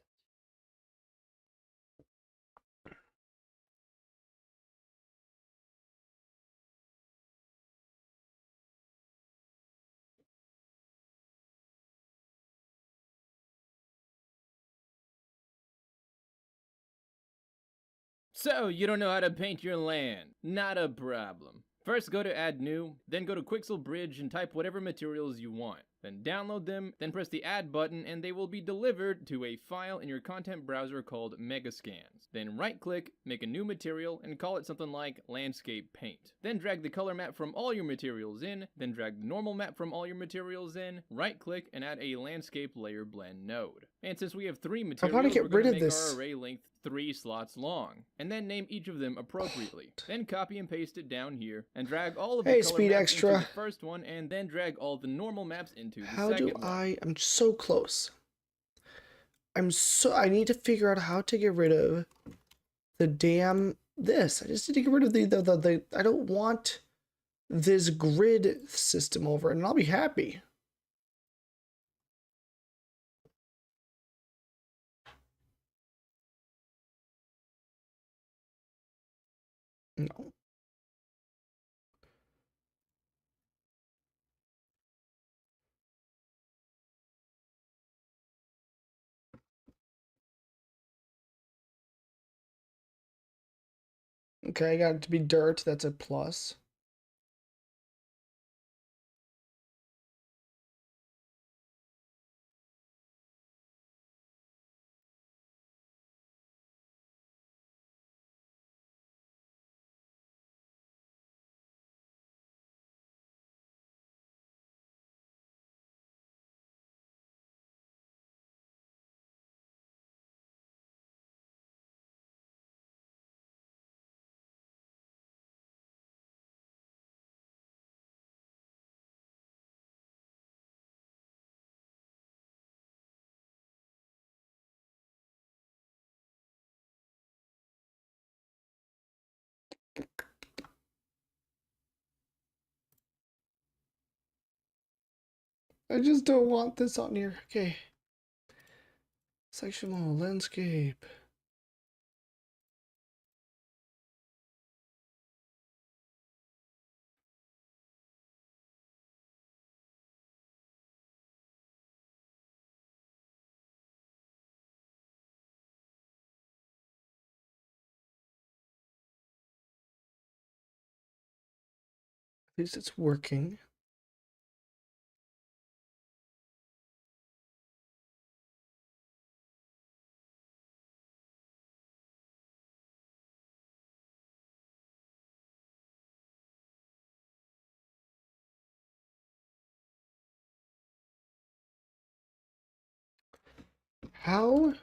So, you don't know how to paint your land? Not a problem. First go to add new, then go to Quixel Bridge and type whatever materials you want. Then download them, then press the add button and they will be delivered to a file in your content browser called Megascans. Then right click, make a new material and call it something like Landscape Paint. Then drag the color map from all your materials in, then drag the normal map from all your materials in, right click and add a landscape layer blend node. And since we have 3 materials, I want to get we're going rid to of make this. our array length 3 slots long, and then name each of them appropriately. Then copy and paste it down here, and drag all of the Hey, color Speed maps Extra. into the first one, and then drag all the normal maps into the How second do one. I'm so close. I need to figure out how to get rid of the damn this. I just need to get rid of the I don't want this grid system over and I'll be happy. No. Okay, I got it to be dirt. That's a plus. I just don't want this on here. Okay. Sectional landscape. At least it's working. how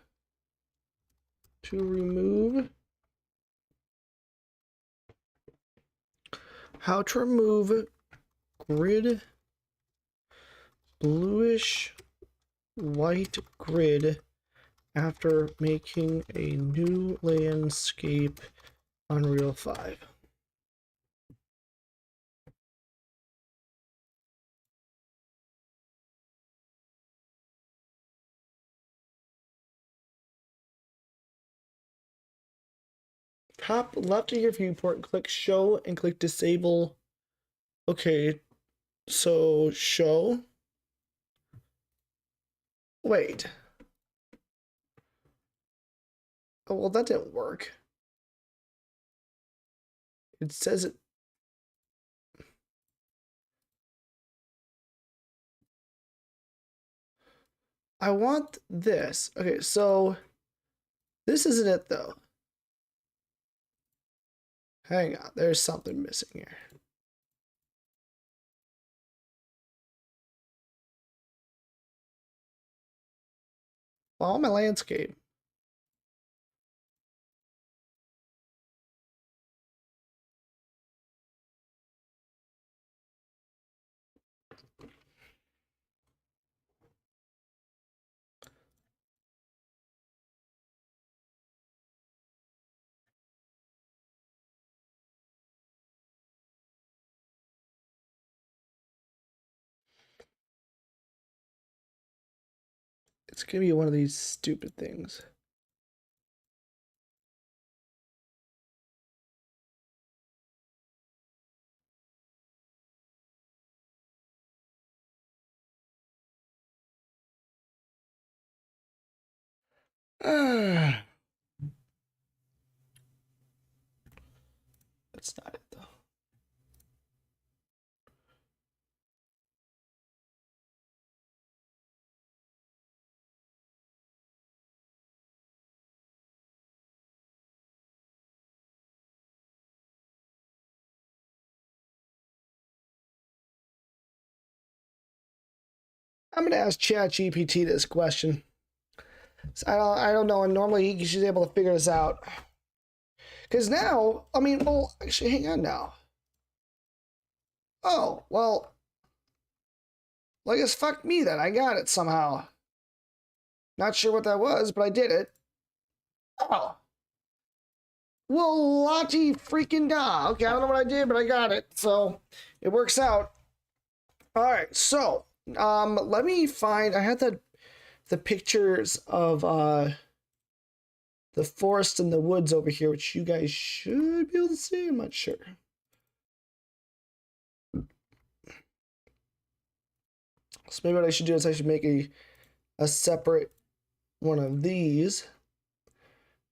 to remove grid, bluish white grid after making a new landscape Unreal 5. Top left of your viewport, click show and click disable. Okay, so show. Wait. Oh, well, that didn't work. It says it. I want this. Okay, so this isn't it though. Hang on, there's something missing here. Oh, my landscape. It's gonna be one of these stupid things. That's not it though. I'm gonna ask ChatGPT this question. So I don't know, and normally she's able to figure this out. Because now, I mean, well, actually, hang on now. Oh, well, I guess fuck me then. I got it somehow. Not sure what that was, but I did it. Oh. Well, Lottie freaking da. Okay, I don't know what I did, but I got it. So, it works out. Alright, so, let me find, I had the pictures of, the forest and the woods over here, which you guys should be able to see. I'm not sure. So maybe what I should do is I should make a separate one of these.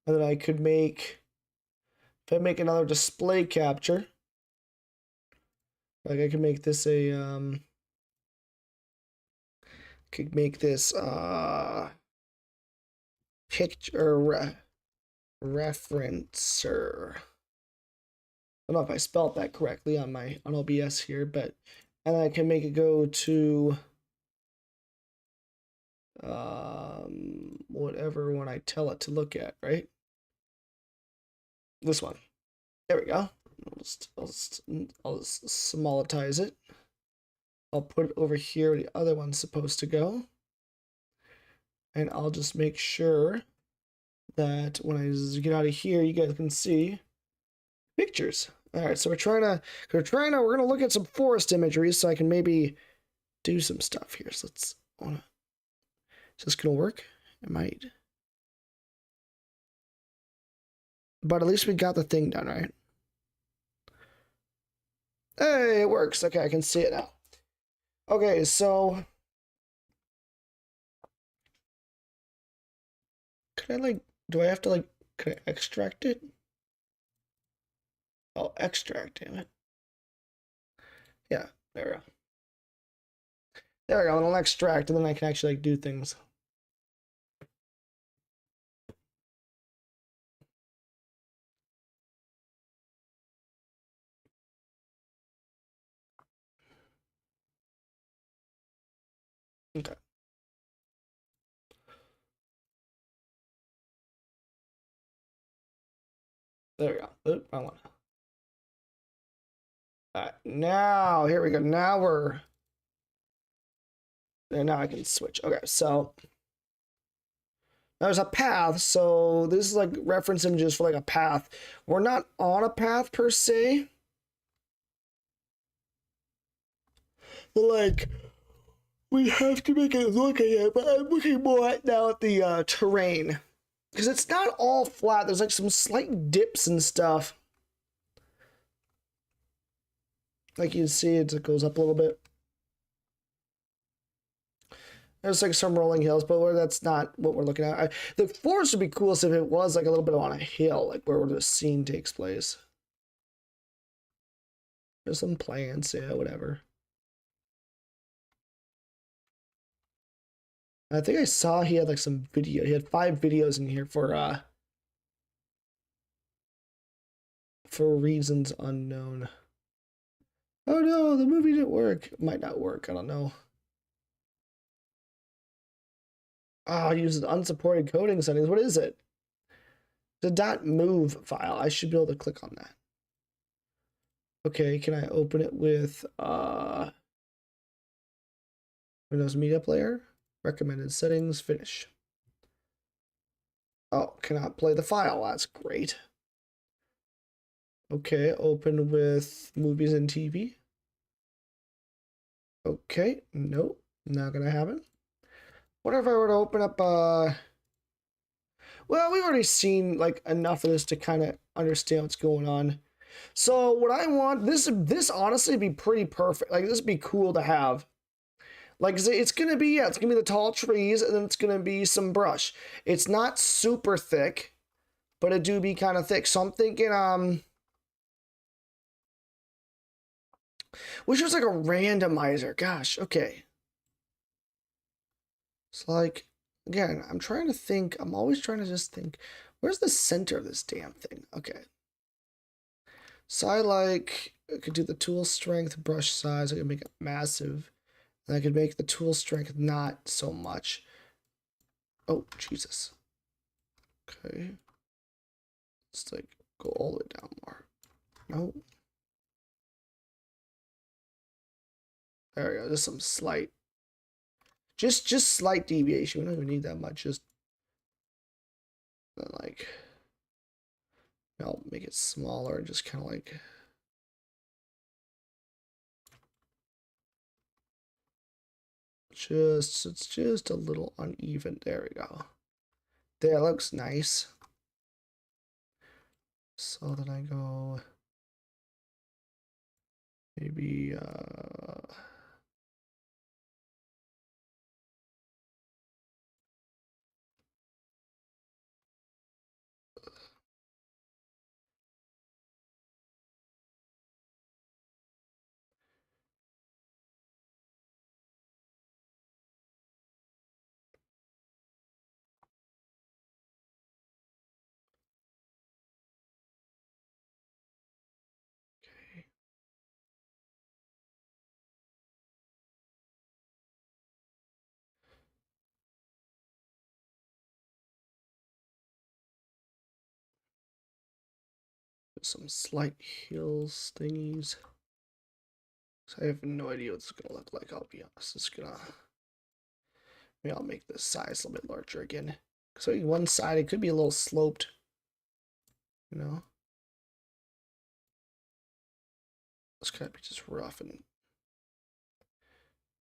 And then I could make, if I make another display capture, like I could make this a, could make this, picture referencer. I don't know if I spelled that correctly on OBS here, but, and I can make it go to, whatever one I tell it to look at, right? This one. There we go. I'll just smallitize it. I'll put it over here where the other one's supposed to go. And I'll just make sure that when I get out of here, you guys can see pictures. All right, so we're gonna look at some forest imagery so I can maybe do some stuff here. So let's, is this gonna work? It might. But at least we got the thing done, right? Hey, it works. Okay, I can see it now. Okay, so do I have to can I extract it? Oh, extract, damn it. Yeah, there we go. There we go, and I'll extract, and then I can actually do things. Okay. There we go. Oop, wrong one. Alright, now, here we go. Now we're... And now I can switch. Okay, so... There's a path, so this is like reference images for like a path. We're not on a path per se. But like, we have to make it look at it, but I'm looking more at now at the terrain. Because it's not all flat, there's like some slight dips and stuff. Like you see, it goes up a little bit. There's like some rolling hills, but that's not what we're looking at. The forest would be coolest if it was like a little bit on a hill, like where the scene takes place. There's some plants, yeah, whatever. I think I saw he had like some video. He had 5 videos in here for reasons unknown. Oh no, the movie didn't work. It might not work, I don't know. Oh, it uses unsupported coding settings. What is it? The .move file. I should be able to click on that. Okay, can I open it with Windows Media Player? Recommended settings, finish. Oh, cannot play the file. That's great. Okay, open with movies and TV. Okay, nope, not gonna happen. What if I were to open up, well, we've already seen, like, enough of this to kind of understand what's going on. So, what I want, this honestly be pretty perfect. Like, this would be cool to have. Like, it's gonna be, yeah, it's gonna be the tall trees, and then it's gonna be some brush. It's not super thick, but it do be kind of thick. So, I'm thinking, wish it was like a randomizer. Gosh, okay. It's like, again, I'm trying to think. I'm always trying to just think, where's the center of this damn thing? Okay. So I could do the tool strength, brush size. I could make it massive. And I could make the tool strength not so much. Oh, Jesus. Okay. Let's like go all the way down more. No. There we go. Just some slight. Just slight deviation. We don't even need that much. Just like, I'll make it smaller. Just kind of like. It's just a little uneven. There we go. There, looks nice. So then I go. Maybe some slight hills thingies. So I have no idea what it's gonna look like. I'll be honest. It's gonna. Maybe I'll make the size a little bit larger again. So one side it could be a little sloped. You know. It's kind of just rough and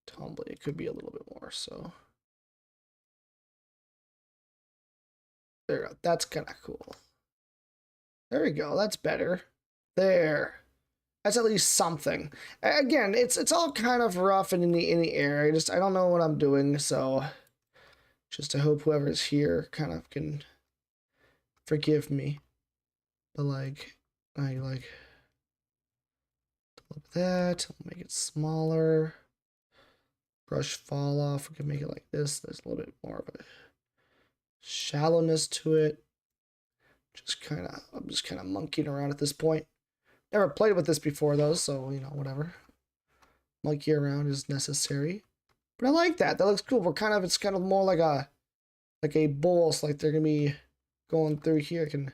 tumbly. It could be a little bit more. So there we go. That's kind of cool. There we go. That's better. There. That's at least something. Again, it's all kind of rough and in the air. I don't know what I'm doing, so just I hope whoever's here kind of can forgive me. But like I like that. I'll make it smaller. Brush fall off. We can make it like this. There's a little bit more of a shallowness to it. I'm just kind of monkeying around at this point. Never played with this before though, so you know, whatever. Monkey around is necessary. But I like that. That looks cool. It's kind of more like a bowl, so like they're gonna be going through here. I can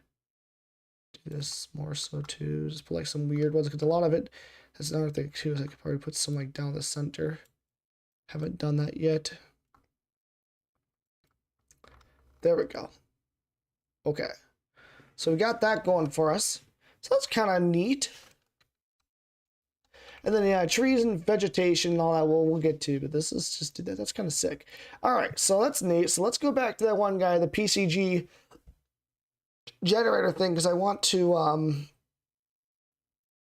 do this more so too. Just put like some weird ones because a lot of it. That's another thing too. Is I could probably put some like down the center. Haven't done that yet. There we go. Okay. So we got that going for us. So that's kind of neat. And then yeah, trees and vegetation and all that we'll get to, but this is just that's kind of sick. All right, so that's neat. So let's go back to that one guy, the PCG generator thing, because I want to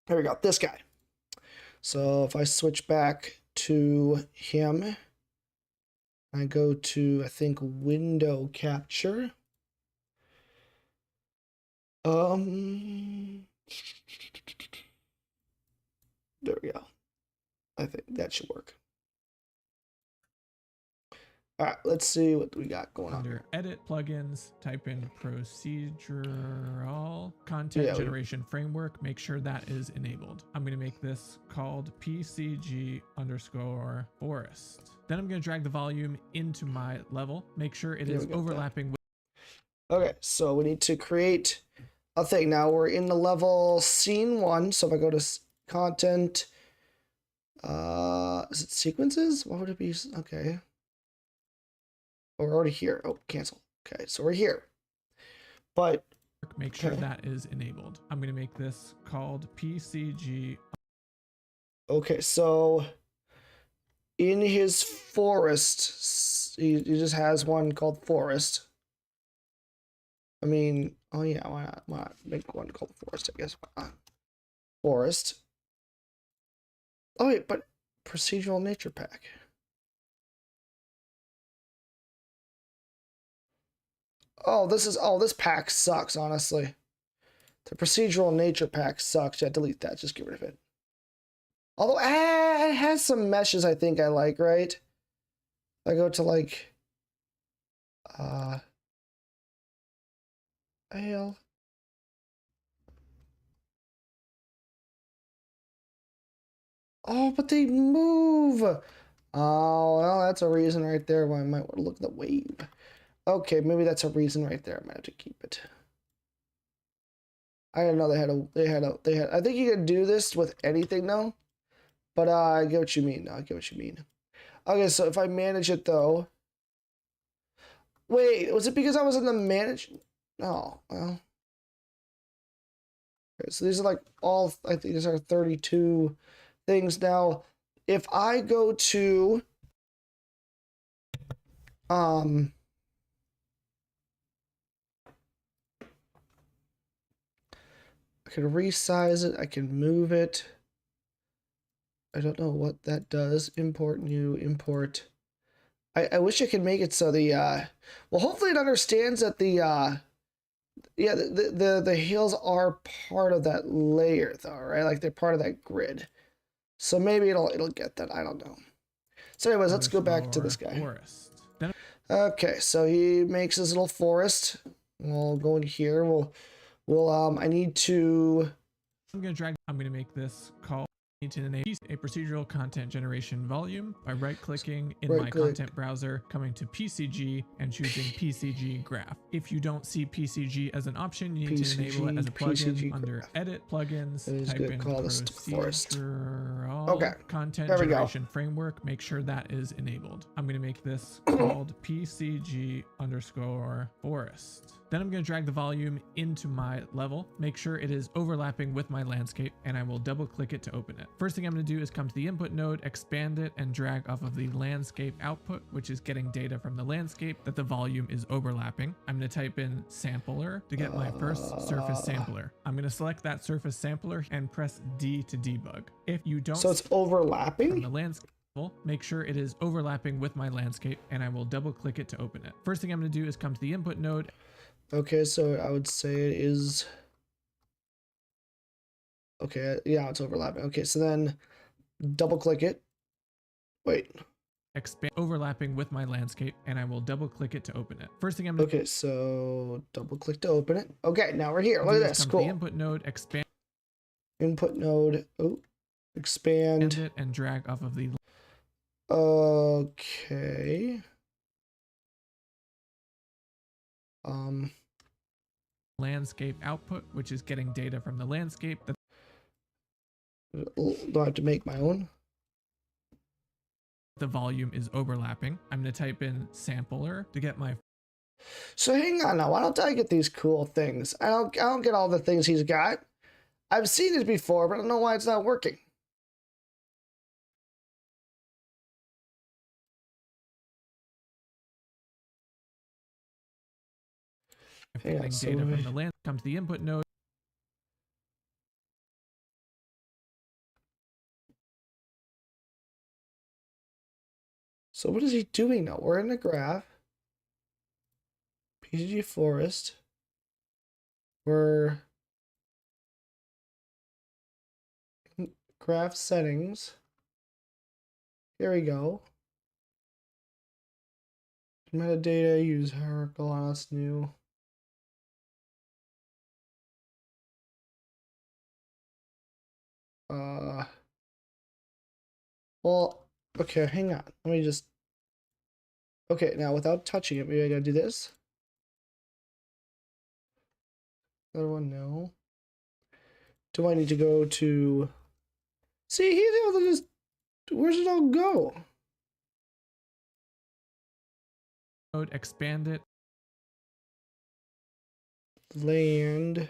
here we go, this guy. So if I switch back to him, I go to, I think, window capture. There we go. I think that should work. All right, let's see what we got going on. Under edit plugins, type in procedural content generation framework. Make sure that is enabled. I'm going to make this called PCG_forest. Then I'm going to drag the volume into my level. Make sure it is overlapping with. Okay, so we need to create a thing. Now we're in the level scene 1. So if I go to content, is it sequences? What would it be? Okay. Oh, we're already here. Oh, cancel. Okay, so we're here. But make sure that is enabled. I'm going to make this called PCG. Okay, so in his forest, he just has one called forest. I mean, oh yeah, why not? Why not make one called forest? I guess why not? Forest. Oh wait, but procedural nature pack. Oh, this pack sucks, honestly. The procedural nature pack sucks. Yeah, delete that. Just get rid of it. Although, it has some meshes I think I like, right? I go to like, Ale. Oh, but they move. Oh, well, that's a reason right there why I might want to look at the wave. Okay, maybe that's a reason right there. I might have to keep it. I didn't know they had. I think you could do this with anything though. But I get what you mean. I get what you mean. Okay, so if I manage it though. Wait, was it because I was in the manage? No, well. Okay, so these are like all, I think these are 32 things. Now, if I go to, I can resize it, I can move it. I don't know what that does. Import new, import. I wish I could make it so the, well, hopefully it understands that the, yeah, the hills are part of that layer though, right? Like they're part of that grid. So maybe it'll get that. I don't know. So anyways, let's go back to this guy. Okay, so he makes his little forest. We'll go in here. We'll I need to. I'm gonna make this call. Need to enable a procedural content generation volume by right-clicking in my content browser, coming to PCG and choosing PCG graph. If you don't see PCG as an option, you need to enable it as a plugin under edit plugins. Type in procedural content generation framework. Make sure that is enabled. I'm going to make this called PCG_forest. Then I'm going to drag the volume into my level, make sure it is overlapping with my landscape, and I will double click it to open it. First thing I'm going to do is come to the input node, expand it, and drag off of the landscape output, which is getting data from the landscape that the volume is overlapping. I'm going to type in sampler to get my first surface sampler. I'm going to select that surface sampler and press D to debug. If you don't, so it's overlapping from the landscape, make sure it is overlapping with my landscape, and I will double click it to open it. First thing I'm going to do is come to the input node. Okay, so I would say it is. Okay, yeah, it's overlapping. Okay, so then double click it. Wait. Expand overlapping with my landscape, and I will double click it to open it. First thing I'm okay, so double click to open it. Okay, now we're here. Look at this. Cool. The input node, expand. Input node. Oh, expand it and drag off of the. Okay. landscape output, which is getting data from the landscape. Do I have to make my own? The volume is overlapping. I'm going to type in sampler to get my. So hang on now. Why don't I get these cool things? I don't get all the things he's got. I've seen it before, but I don't know why it's not working. Getting data from the land, come to the input node. So what is he doing now? We're in a graph. PCG forest. We're graph settings. Here we go. Metadata, use hierarchical, that's new. Well, okay, hang on. Let me just. Okay, now without touching it, maybe I gotta do this. Other one, no. Do I need to go to. See, he's able to just. Where's it all go? Expand it. Land.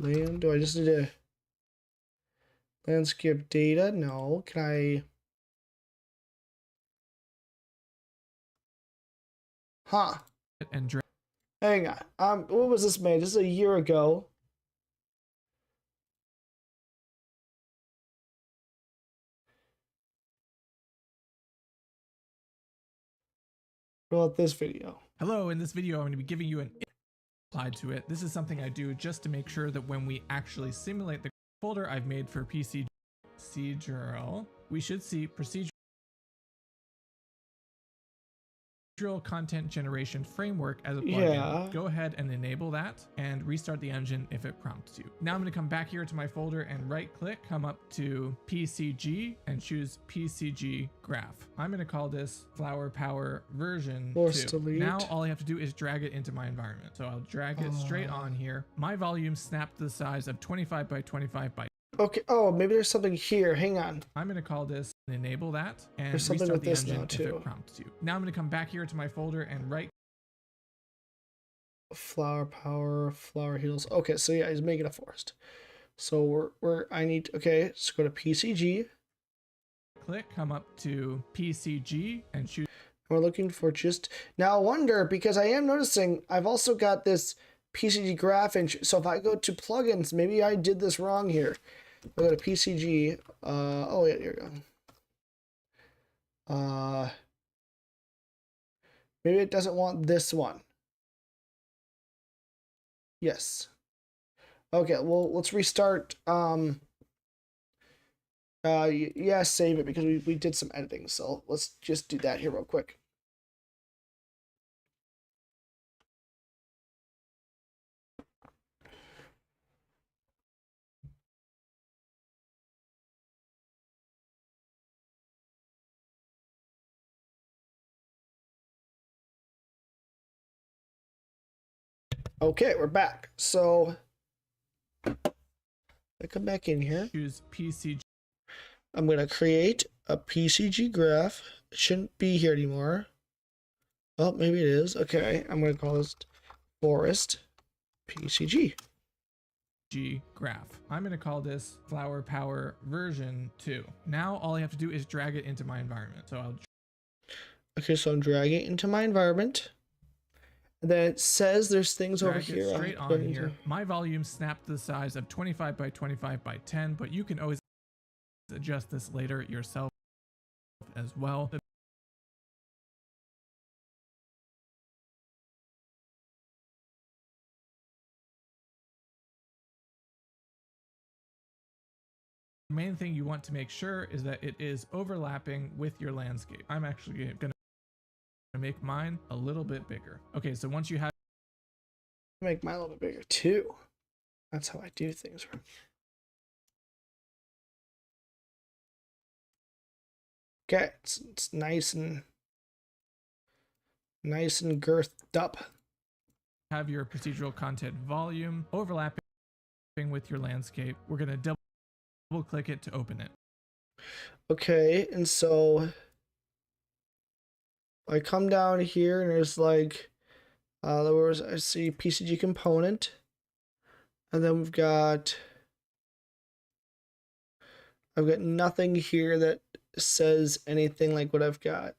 Do I just need to. Landscape data? No. Can I. Huh. And hang on. What was this made? This is a year ago. What about this video? Hello, in this video I'm going to be giving you an applied to it. This is something I do just to make sure that when we actually simulate the folder I've made for procedural, we should see procedural content generation framework as a plugin. Yeah. Go ahead and enable that and restart the engine if it prompts you. Now I'm going to come back here to my folder and right click, come up to PCG and choose PCG graph. I'm going to call this Flower Power version 2. Delete. Now all I have to do is drag it into my environment. So I'll drag it straight on here. My volume snapped to the size of 25 by 25 by. Okay. Oh, maybe there's something here. Hang on. I'm going to call this and enable that and There's something restart with the this engine now, if too. it prompts you. Now I'm going to come back here to my folder and right Flower power, flower heals. Okay, so yeah, he's making a forest. So I need, okay, so go to PCG. click, come up to PCG and choose. We're looking for just, now I wonder, because I am noticing I've also got this PCG graph, and so if I go to plugins, maybe I did this wrong here. I go to PCG, oh yeah, here we go. Maybe it doesn't want this one. Yes. Okay, well, let's restart. Yeah, save it because we did some editing. So let's just do that here real quick. Okay, we're back. So I come back in here. Choose PCG. I'm going to create a PCG graph. It shouldn't be here anymore. Oh, maybe it is. Okay, I'm going to call this forest PCG. Graph. I'm going to call this Flower Power version 2. Now all I have to do is drag it into my environment. So I'll. Okay, so I'm dragging it into my environment. And then it says there's things over here. Straight on here. My volume snapped to the size of 25 by 25 by 10, but you can always adjust this later yourself as well. The main thing you want to make sure is that it is overlapping with your landscape. I'm actually going to make mine a little bit bigger. Okay, so once you have make mine a little bit bigger too. That's how I do things from here. Okay, it's nice and girthed up. have your procedural content volume overlapping with your landscape. We're going to double click it to open it. Okay, and so I come down here and there's like I see PCG component, and then I've got nothing here that says anything like what I've got.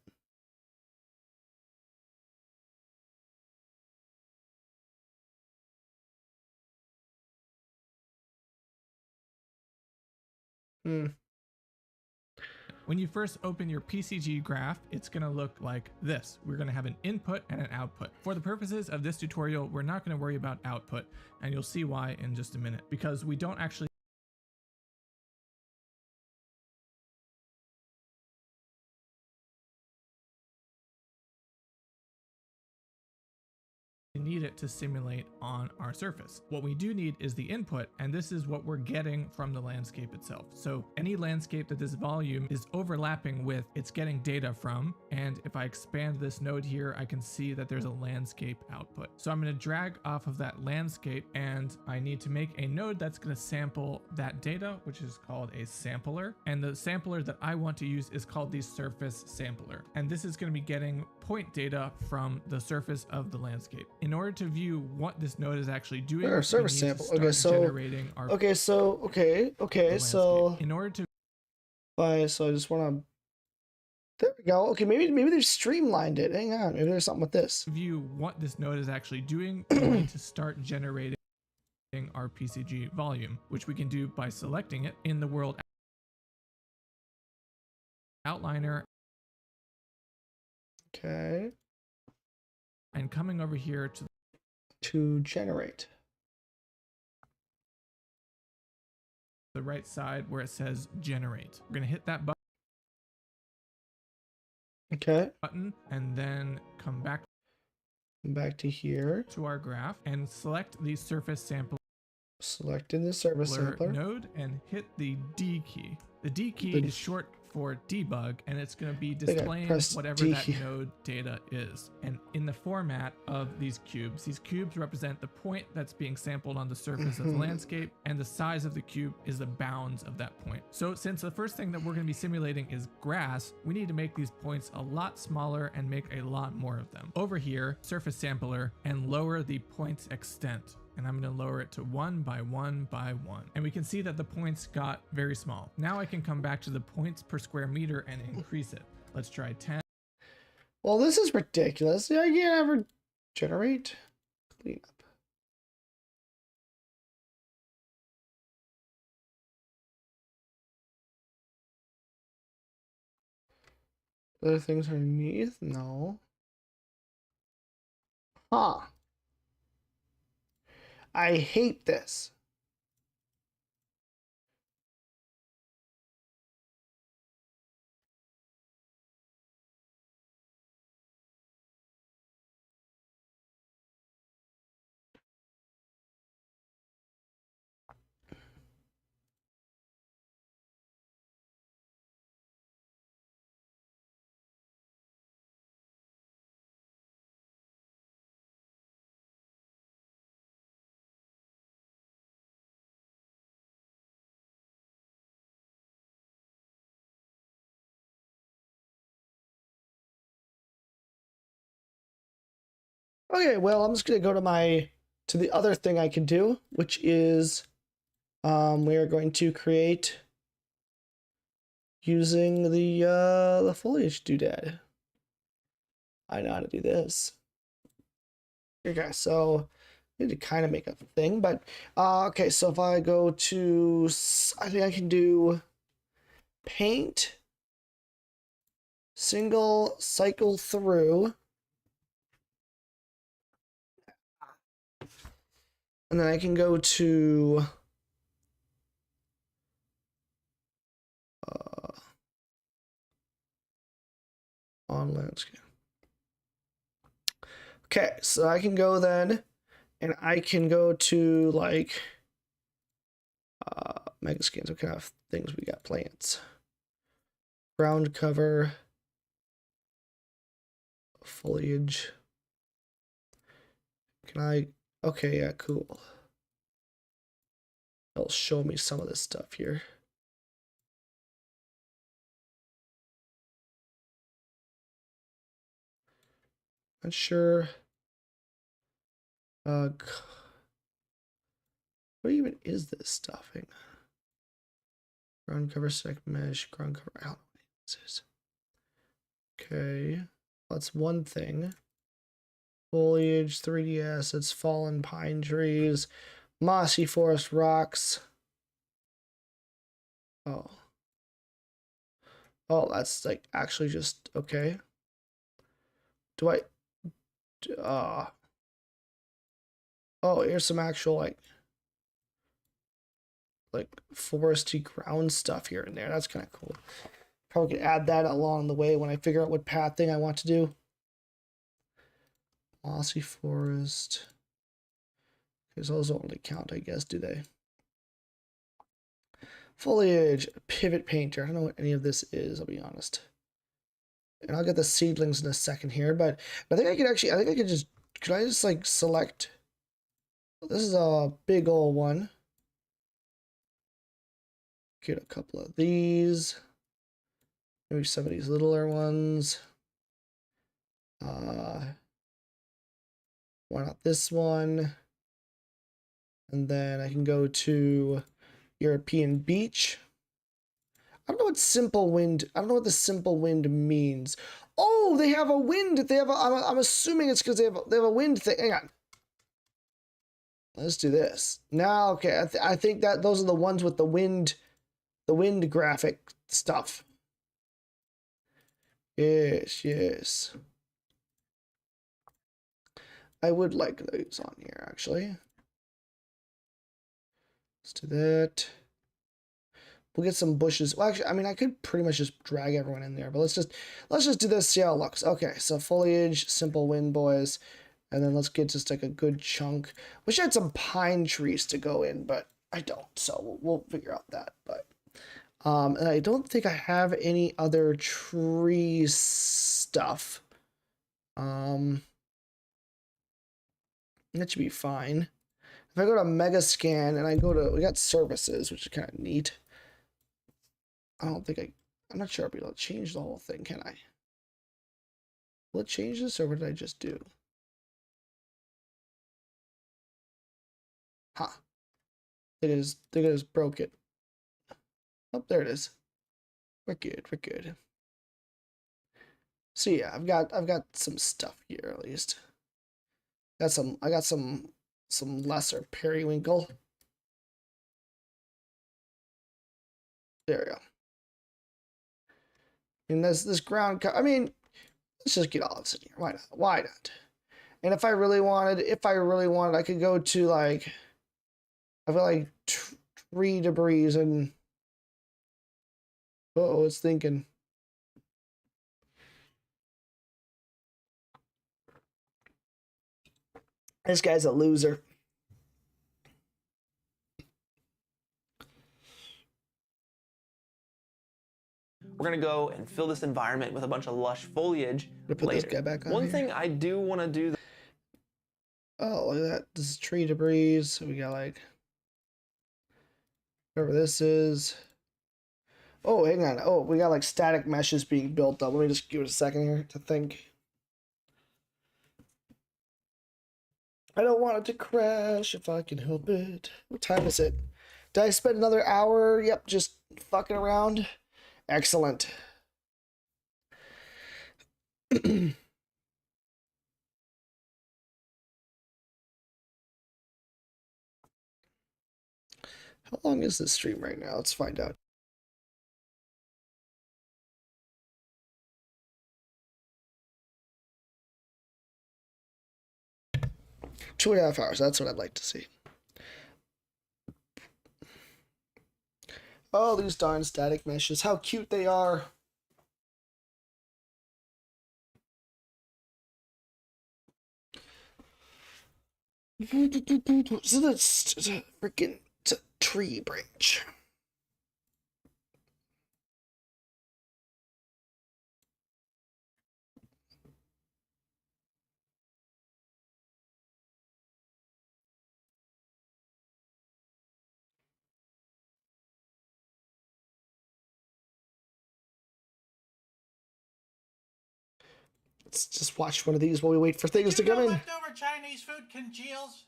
When you first open your PCG graph, it's going to look like this. We're going to have an input and an output. For the purposes of this tutorial, we're not going to worry about output, and you'll see why in just a minute, because we don't actually need it to simulate on our surface. What we do need is the input, and this is what we're getting from the landscape itself. So any landscape that this volume is overlapping with, it's getting data from. And if I expand this node here, I can see that there's a landscape output. So I'm going to drag off of that landscape, and I need to make a node that's going to sample that data, which is called a sampler. And the sampler that I want to use is called the surface sampler. And this is going to be getting point data from the surface of the landscape. In order to view what this node is actually doing, Where surface sample. Okay, so so in order to so I just want to. There we go. Okay, maybe they've streamlined it. Hang on, maybe there's something with this. view what this node is actually doing, we need to start generating our PCG volume, which we can do by selecting it in the world outliner. Okay. And coming over here to generate. The right side where it says generate. We're going to hit that button. Okay. And then come back to here to our graph and select the surface sampler. Selecting the surface sampler node and hit the D key. The D key is short for debug, and it's going to be displaying whatever that node data is. And in the format of these cubes represent the point that's being sampled on the surface of the landscape, and the size of the cube is the bounds of that point. So since the first thing that we're going to be simulating is grass, we need to make these points a lot smaller and make a lot more of them. Over here, surface sampler, and lower the point's extent. And I'm going to lower it to 1 by 1 by 1. And we can see that the points got very small. Now I can come back to the points per square meter and increase it. Let's try 10. Well, this is ridiculous. I can't ever generate. Clean up. Other things underneath? No. Huh. I hate this. Okay, well, I'm just gonna go to the other thing I can do, which is we are going to create using the foliage doodad. I know how to do this. Okay, so I need to kind of make a thing, but okay, so if I go to, I think I can do paint, single cycle through. And then I can go to on landscape. Okay, so I can go then, and I can go to like mega scans. What kind of things we got? Plants, ground cover, foliage. Can I? Okay, yeah, cool. It'll show me some of this stuff here. Not sure. What even is this stuff? Hang on. Ground cover, stack mesh, ground cover. I don't know what this is. Okay, that's one thing. Foliage, 3D assets, fallen pine trees, mossy forest rocks. Oh. Oh, that's like actually just okay. Do I oh, here's some actual like foresty ground stuff here and there. That's kind of cool. Probably could add that along the way when I figure out what path thing I want to do. Mossy forest. Because those don't really count, I guess, do they? Foliage, pivot painter. I don't know what any of this is, I'll be honest. And I'll get the seedlings in a second here, but I think I could actually, could I just like select, this is a big old one. Get a couple of these. Maybe some of these littler ones. Why not this one? And then I can go to European beach. I don't know what simple wind. I don't know what the simple wind means. Oh, they have a wind. They have. I'm assuming it's because they have a wind thing. Hang on. Let's do this now. Okay, I think that those are the ones with the wind graphic stuff. Yes, yes. I would like those on here actually. Let's do that. We'll get some bushes. Well, actually, I mean, I could pretty much just drag everyone in there, but let's just do this, see how it looks. Okay, so foliage, simple wind, boys. And then let's get just like a good chunk. Wish I had some pine trees to go in, but I don't, so we'll figure out that. But and I don't think I have any other tree stuff. That should be fine. If I go to Mega Scan and I go to, we got services, which is kind of neat. I don't think I'm not sure I'll be able to change the whole thing, can I? Will it change this, or what did I just do? Huh. They just broke it. Oh, there it is. We're good, we're good. So yeah, I've got some stuff here at least. I got some lesser periwinkle. There we go. And this ground, I mean, let's just get all this in here. Why not? Why not? And if I really wanted, I could go to like, I feel like tree debris and, uh-oh, it's thinking. This guy's a loser. We're gonna go and fill this environment with a bunch of lush foliage Put later. this guy back on One here. thing I do want to do. Oh, look at that. This is tree debris. So we got like, whatever this is. Oh, hang on. Oh, we got like static meshes being built up. Let me just give it a second here to think. I don't want it to crash if I can help it. What time is it? Did I spend another hour? Yep, just fucking around. Excellent. How long is this stream right now? Let's find out. Two and a half hours. That's what I'd like to see. Oh, these darn static meshes. How cute they are. So that's a freaking tree branch. Let's just watch one of these while we wait for things to come in. Leftover Chinese food congeals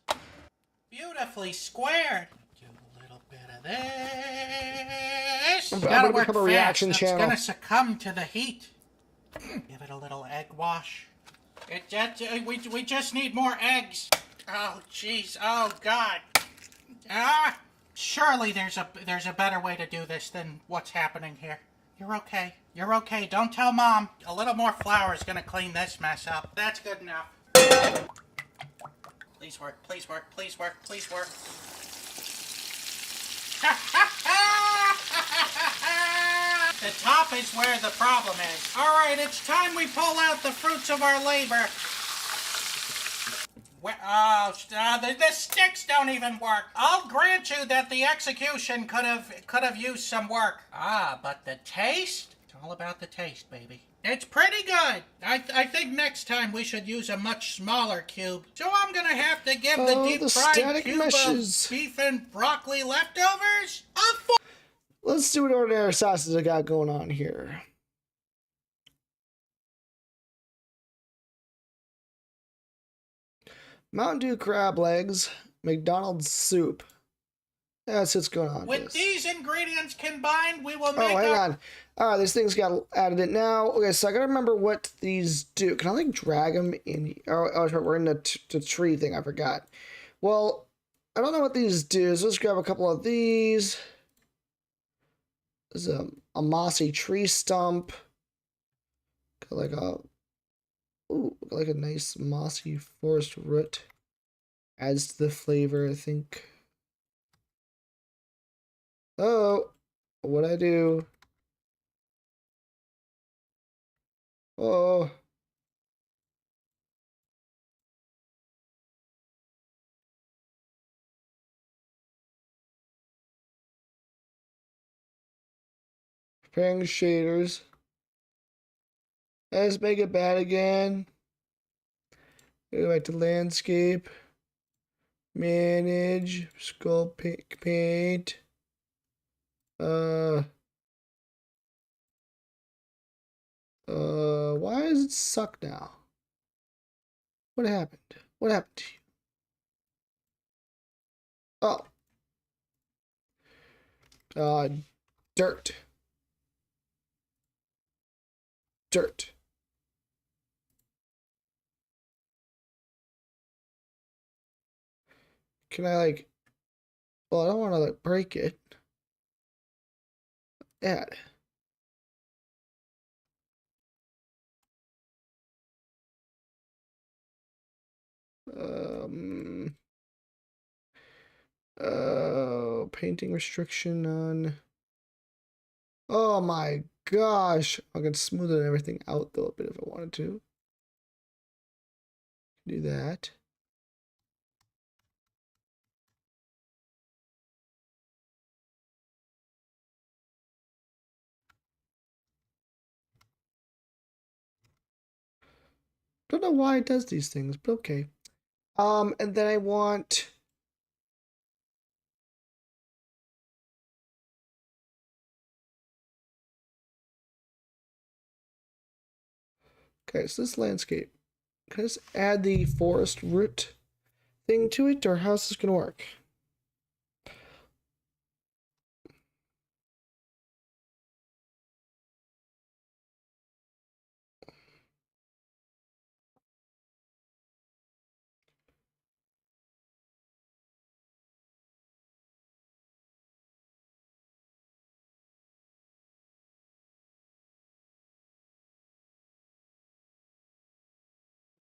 beautifully squared. Do a little bit of this. I'm Gotta gonna work become a fast. reaction It's channel. gonna succumb to the heat. Give it a little egg wash. We just need more eggs. Oh jeez. Oh God. Surely there's a better way to do this than what's happening here. You're okay. You're okay. Don't tell Mom. A little more flour is gonna clean this mess up. That's good enough. Please work. Please work. Please work. Please work. The top is where the problem is. All right, it's time we pull out the fruits of our labor. The sticks don't even work. I'll grant you that the execution could have used some work. But the taste? It's all about the taste, baby. It's pretty good. I think next time we should use a much smaller cube. So I'm gonna have to give the deep fried cube of beef and broccoli leftovers a 4. Let's see what ordinary sauces I got going on here. Mountain Dew crab legs, McDonald's soup. That's what's going on. With these ingredients combined, we will make. Oh, hang on. All right, these things got added in now. Okay, so I gotta remember what these do. Can I like drag them in? Oh, we're in the tree thing. I forgot. Well, I don't know what these do. So let's grab a couple of these. There's a mossy tree stump. Got like a like a nice mossy forest root. Adds to the flavor, I think. Oh, what'd I do? Oh. Preparing shaders. Let's make it bad again. Go back to landscape. Manage. Sculpt paint. Why does it suck now? What happened? What happened to you? Oh. Dirt. Dirt. Can I like, well, I don't want to like break it. Add. Painting restriction on. Oh my gosh. I can smoothen everything out though a bit if I wanted to. Do that. Don't know why it does these things, but okay. And then I want. Okay, so this landscape. Can I just add the forest root thing to it, or how's this gonna work?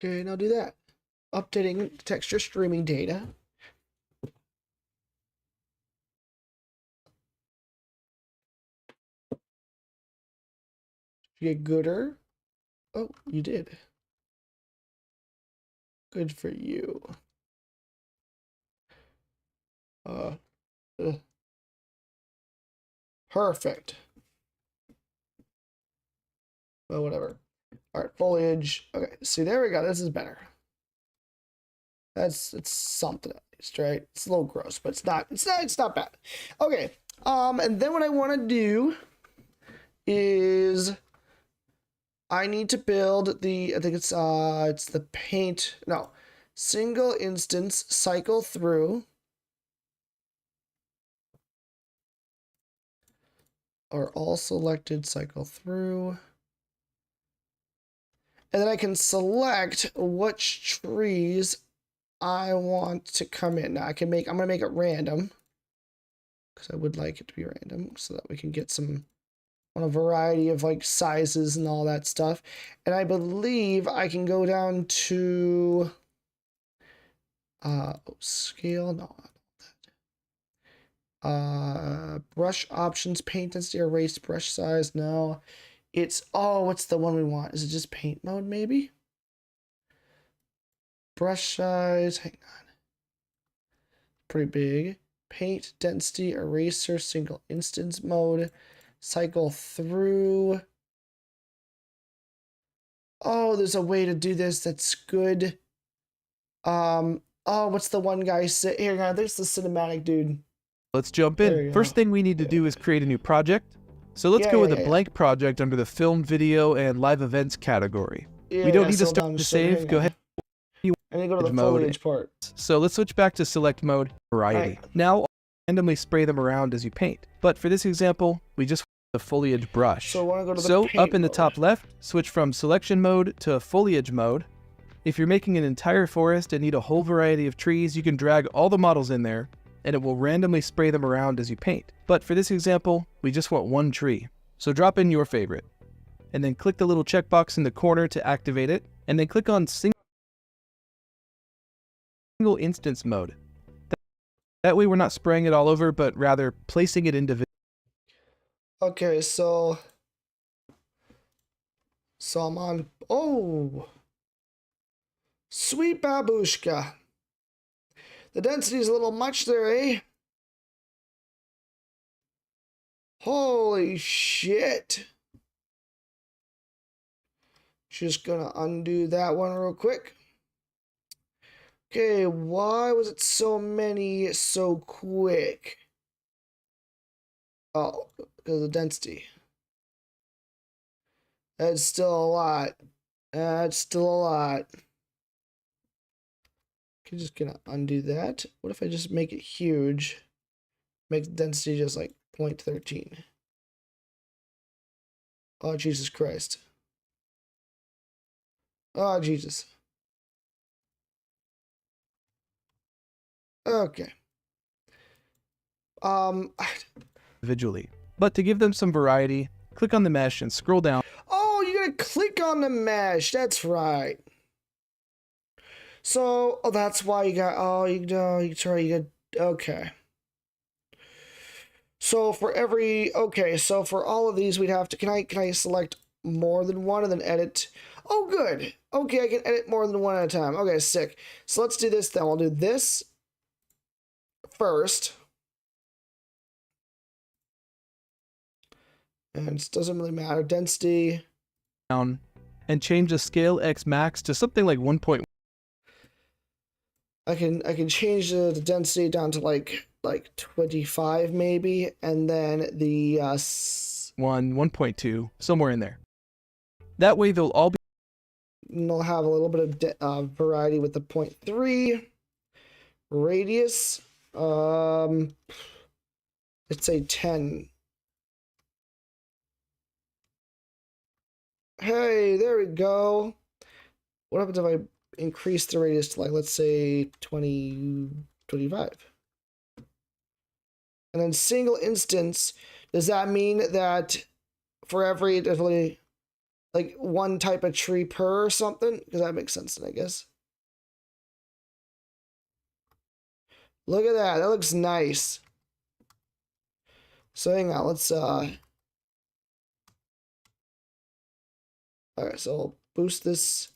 Okay, now do that. Updating texture streaming data. You get gooder. Oh, you did. Good for you. Perfect. Well, whatever. All right, foliage. Okay, see, there we go. This is better. It's something at least, right? It's a little gross, but it's not bad. Okay. And then what I want to do is I need to build the, I think it's the paint, no, single instance cycle through. Or all selected cycle through. And then I can select which trees I want to come in. Now I'm gonna make it random. Because I would like it to be random so that we can get some on a variety of like sizes and all that stuff. And I believe I can go down to scale, no, brush options, paint density, erase brush size. No, it's, oh, what's the one we want? Is it just paint mode maybe? Brush size, hang on, pretty big. Paint density, eraser, single instance mode, cycle through. Oh, there's a way to do this that's good. Oh, what's the one guy say? Here, there's the cinematic dude. Let's jump in. First thing we need to do is create a new project. So let's go with a blank project under the film, video, and live events category. We don't need to start to save. Go ahead. And then go to the foliage part. So let's switch back to select mode, variety. Now randomly spray them around as you paint. But for this example, we just want the foliage brush. So I want to go to the paint up in the mode. top left, switch from selection mode to foliage mode. If you're making an entire forest and need a whole variety of trees, you can drag all the models in there and it will randomly spray them around as you paint. But for this example, we just want one tree. So drop in your favorite and then click the little checkbox in the corner to activate it, and then click on single instance mode. That way we're not spraying it all over, but rather placing it individually. Okay, so I'm on, oh, sweet babushka. The density's a little much there, eh? Holy shit. Just gonna undo that one real quick. Okay, why was it so many so quick? Oh, because of the density. That's still a lot. That's still a lot. I'm just gonna undo that. What if I just make it huge? Make the density just like 0.13. Oh, Jesus Christ. Oh, Jesus. Okay. Individually. But to give them some variety, click on the mesh and scroll down. Oh, you gotta click on the mesh. That's right. So, oh, that's why you got, okay. So for every, okay, so for all of these, we'd have to, can I select more than one and then edit? Oh, good. Okay, I can edit more than one at a time. Okay, sick. So let's do this then. We'll do this first. And it doesn't really matter. Density. Down and change the scale X max to something like 1.1. I can change the density down to like 25 maybe, and then the 1.2, somewhere in there. That way they'll all be. They'll have a little bit of variety with the 0.3 radius. Let's say 10. Hey, there we go. What happens if I increase the radius to, like, let's say 20, 25? And then single instance, does that mean that for every, definitely, like, one type of tree per or something? Because that makes sense then, I guess. Look at that. That looks nice. So hang on, let's alright, so I'll boost this.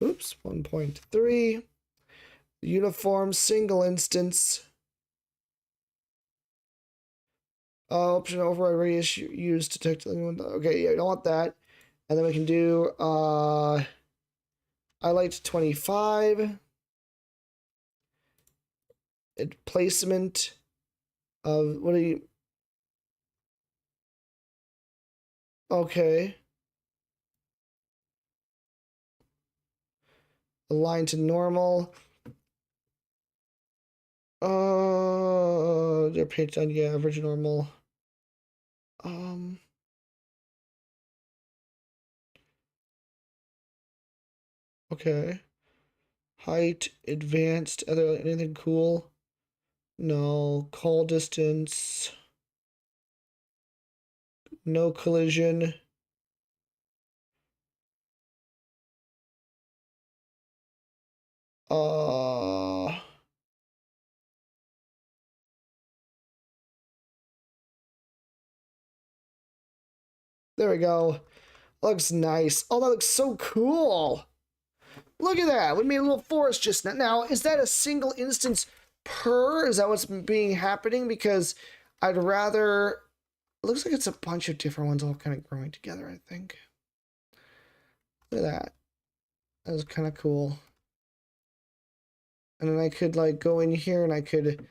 Oops, 1.3. Uniform single instance. Option override radius used to detect anyone. Okay, yeah, we don't want that. And then we can do highlight 25. Placement of, what are you? Okay. Align to normal. They're painted on, yeah, average normal. Okay. Height, advanced, other anything cool? No. Call distance. No collision. There we go. Looks nice. Oh, that looks so cool. Look at that. We made a little forest just now. Now, is that a single instance per? Is that what's being happening? Because I'd rather... It looks like it's a bunch of different ones all kind of growing together, I think. Look at that. That was kind of cool. And then I could, like, go in here and I could...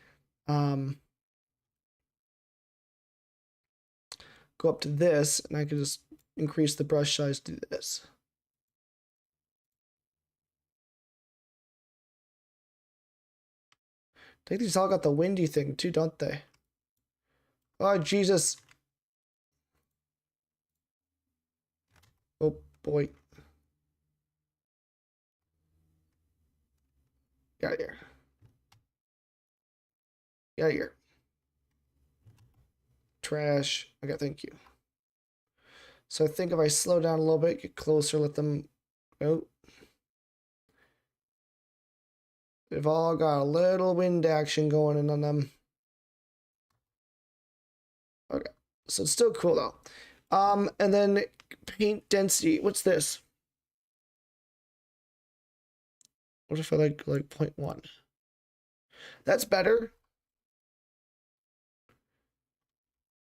go up to this, and I could just increase the brush size to this. I think these all got the windy thing too, don't they? Oh, Jesus. Oh, boy. Get out of here. Get out of here. Trash. Okay, thank you. So I think if I slow down a little bit, get closer, let them... Oh. They've all got a little wind action going in on them. Okay. So it's still cool, though. And then paint density. What's this? What if I like 0.1? That's better.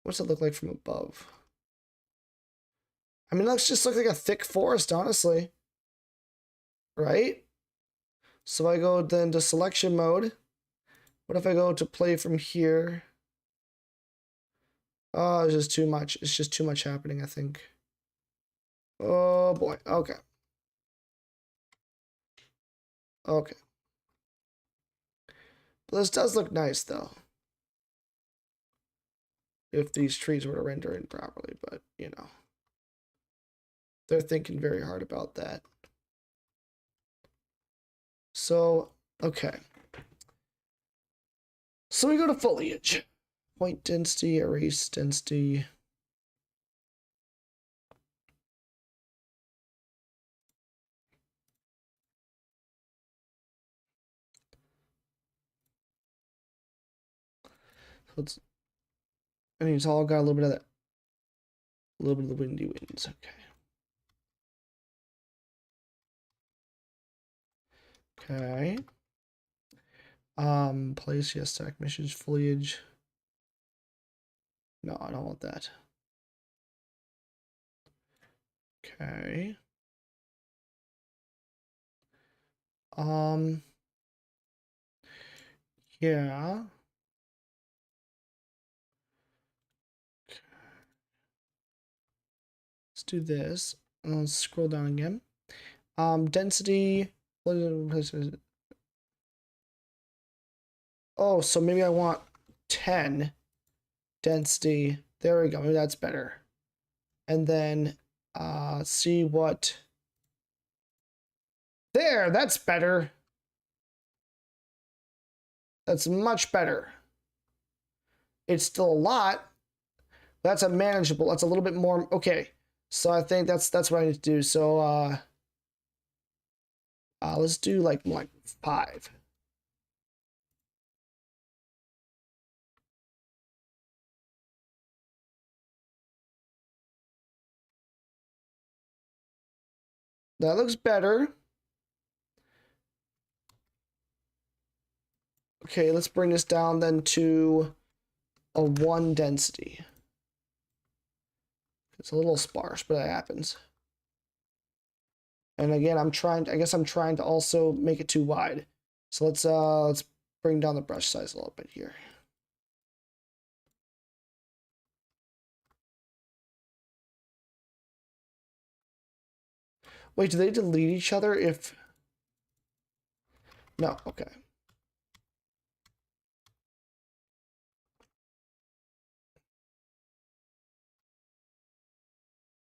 What's it look like from above? I mean, it looks just look like a thick forest, honestly. Right? So I go then to selection mode. What if I go to play from here? Oh, it's just too much. It's just too much happening, I think. Oh boy. Okay. Okay. But this does look nice, though. If these trees were to render in properly, but, you know. They're thinking very hard about that. So, okay. So we go to foliage. Point density, erase density. So it's, I mean, it's all got a little bit of that. A little bit of the windy winds, okay. Okay. Place, yes, stack missions, foliage. No, I don't want that. Okay. Yeah. Let's do this. And let's scroll down again. Density. Oh, so maybe I want 10 density. There we go. Maybe that's better. And then see what. There, that's better. That's much better. It's still a lot. That's a manageable. That's a little bit more. Okay. So I think that's what I need to do. So let's do like 5. That looks better. Okay, let's bring this down then to a 1 density. It's a little sparse, but that happens. And again, I guess I'm trying to also make it too wide. So let's bring down the brush size a little bit here. Wait, do they delete each other if... No, okay.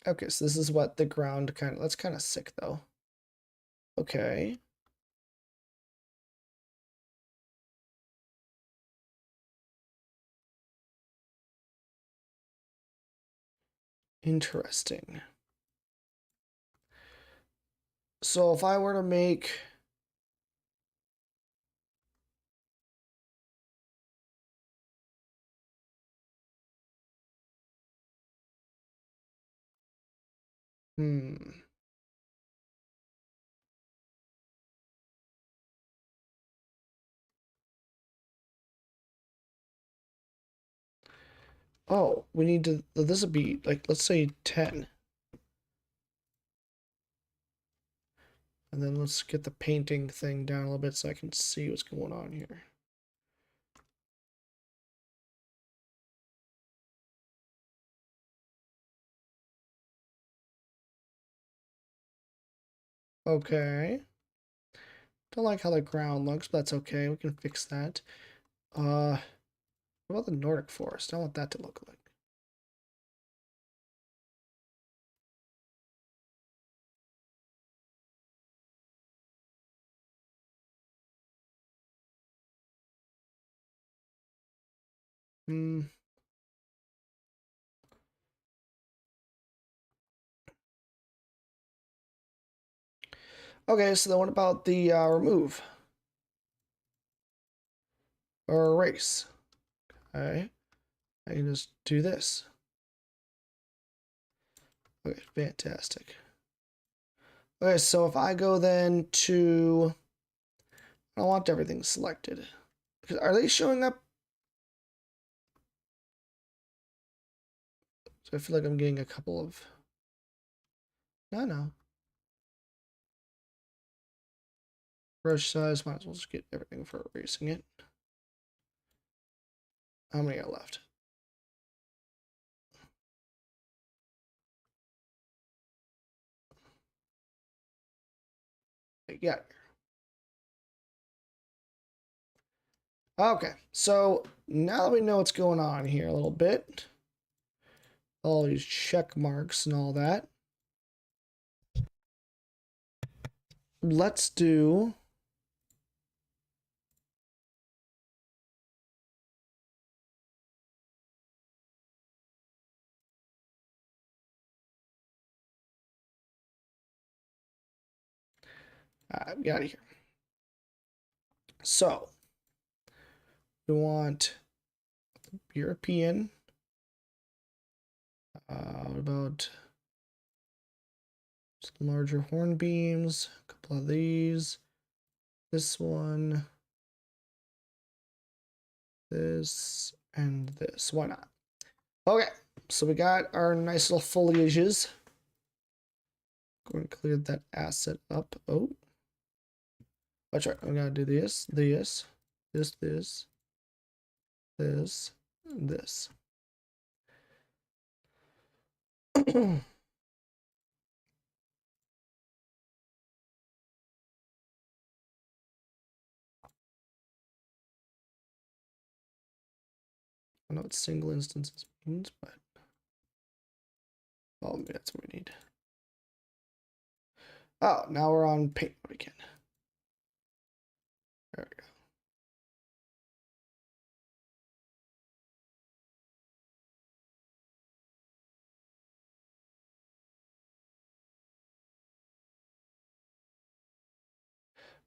Okay, so this is what the ground kind of, that's kind of sick though. Okay. Interesting. So if I were to make oh, we need to, this would be like, let's say 10. And then let's get the painting thing down a little bit so I can see what's going on here. Okay. Don't like how the ground looks, but that's okay. We can fix that. What about the Nordic forest? I want that to look like. Okay, so then what about the remove? Or erase? Okay. I can just do this. Okay, fantastic. Okay, so if I go then to, I don't want everything selected. Because are they showing up? So I feel like I'm getting a couple of, no. Brush size, might as well just get everything for erasing it. How many got left? Yeah. Okay, so now that we know what's going on here a little bit, all these check marks and all that, let's do get out of here. So we want European. What about some larger horn beams? A couple of these. This one. This and this. Why not? Okay, so we got our nice little foliages. Go and clear that asset up. Oh. That's right. I'm gonna do this, this, this, and this. I know what single instances means, but oh, maybe that's what we need. Oh, now we're on paint mode again. There we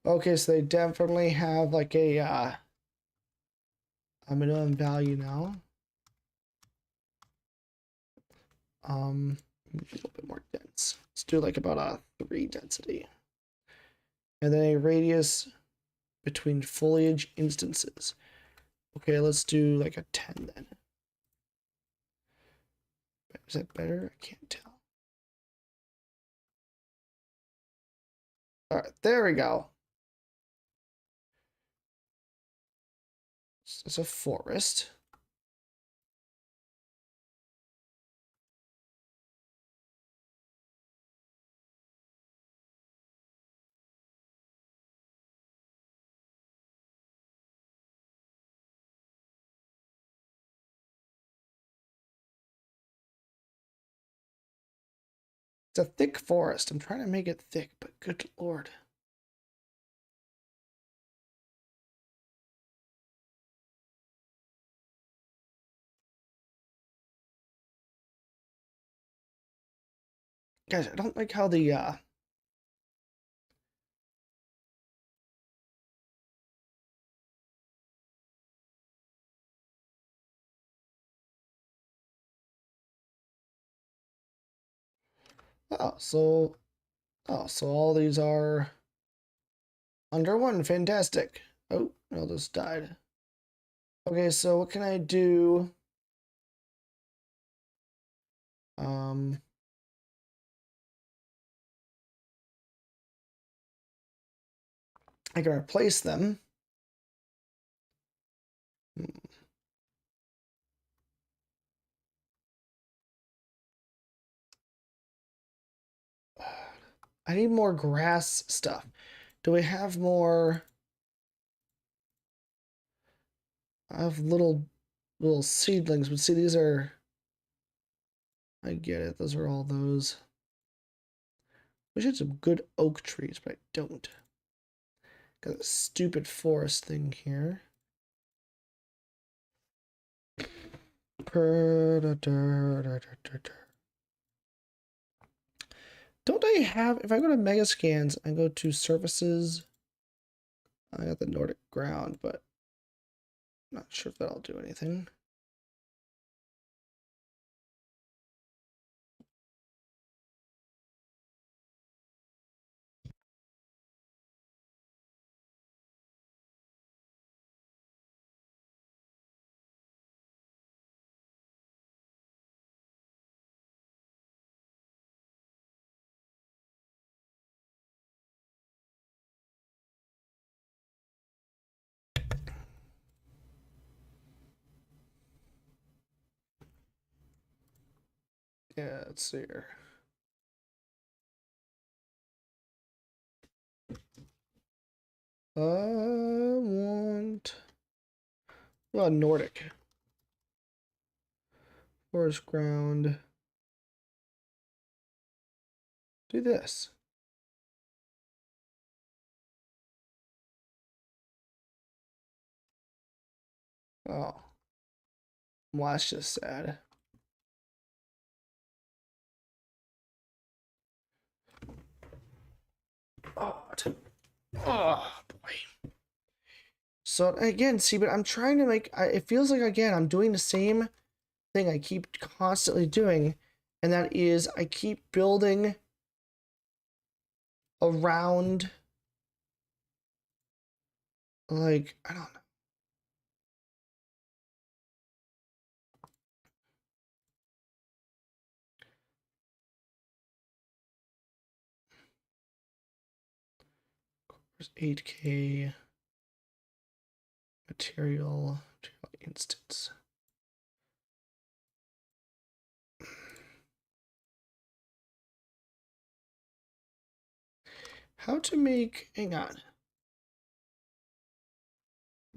go. Okay, so they definitely have like a minimum value now. A little bit more dense. Let's do like about a 3 density. And then a radius between foliage instances. Okay, let's do like a 10 then. Is that better? I can't tell. All right, there we go. It's a forest. It's a thick forest. I'm trying to make it thick, but good lord. Guys, I don't like how the so all these are under one. Fantastic. Oh, no, those died. Okay, so what can I do? I can replace them. I need more grass stuff. Do we have more? I have little seedlings, but see, these are. I get it. Those are all those. Wish I had some good oak trees, but I don't. Got a stupid forest thing here. Don't I have, if I go to Mega Scans and go to Surfaces, I got the Nordic ground, but I'm not sure if that'll do anything. Yeah, let's see here. I want Nordic. Forest ground. Do this. Oh. Well, that's just sad. Oh boy. So again, see, but I'm trying to make, it feels like, again, I'm doing the same thing I keep constantly doing, and that is I keep building around, like, I don't know. There's 8K material instance. How to make, hang on.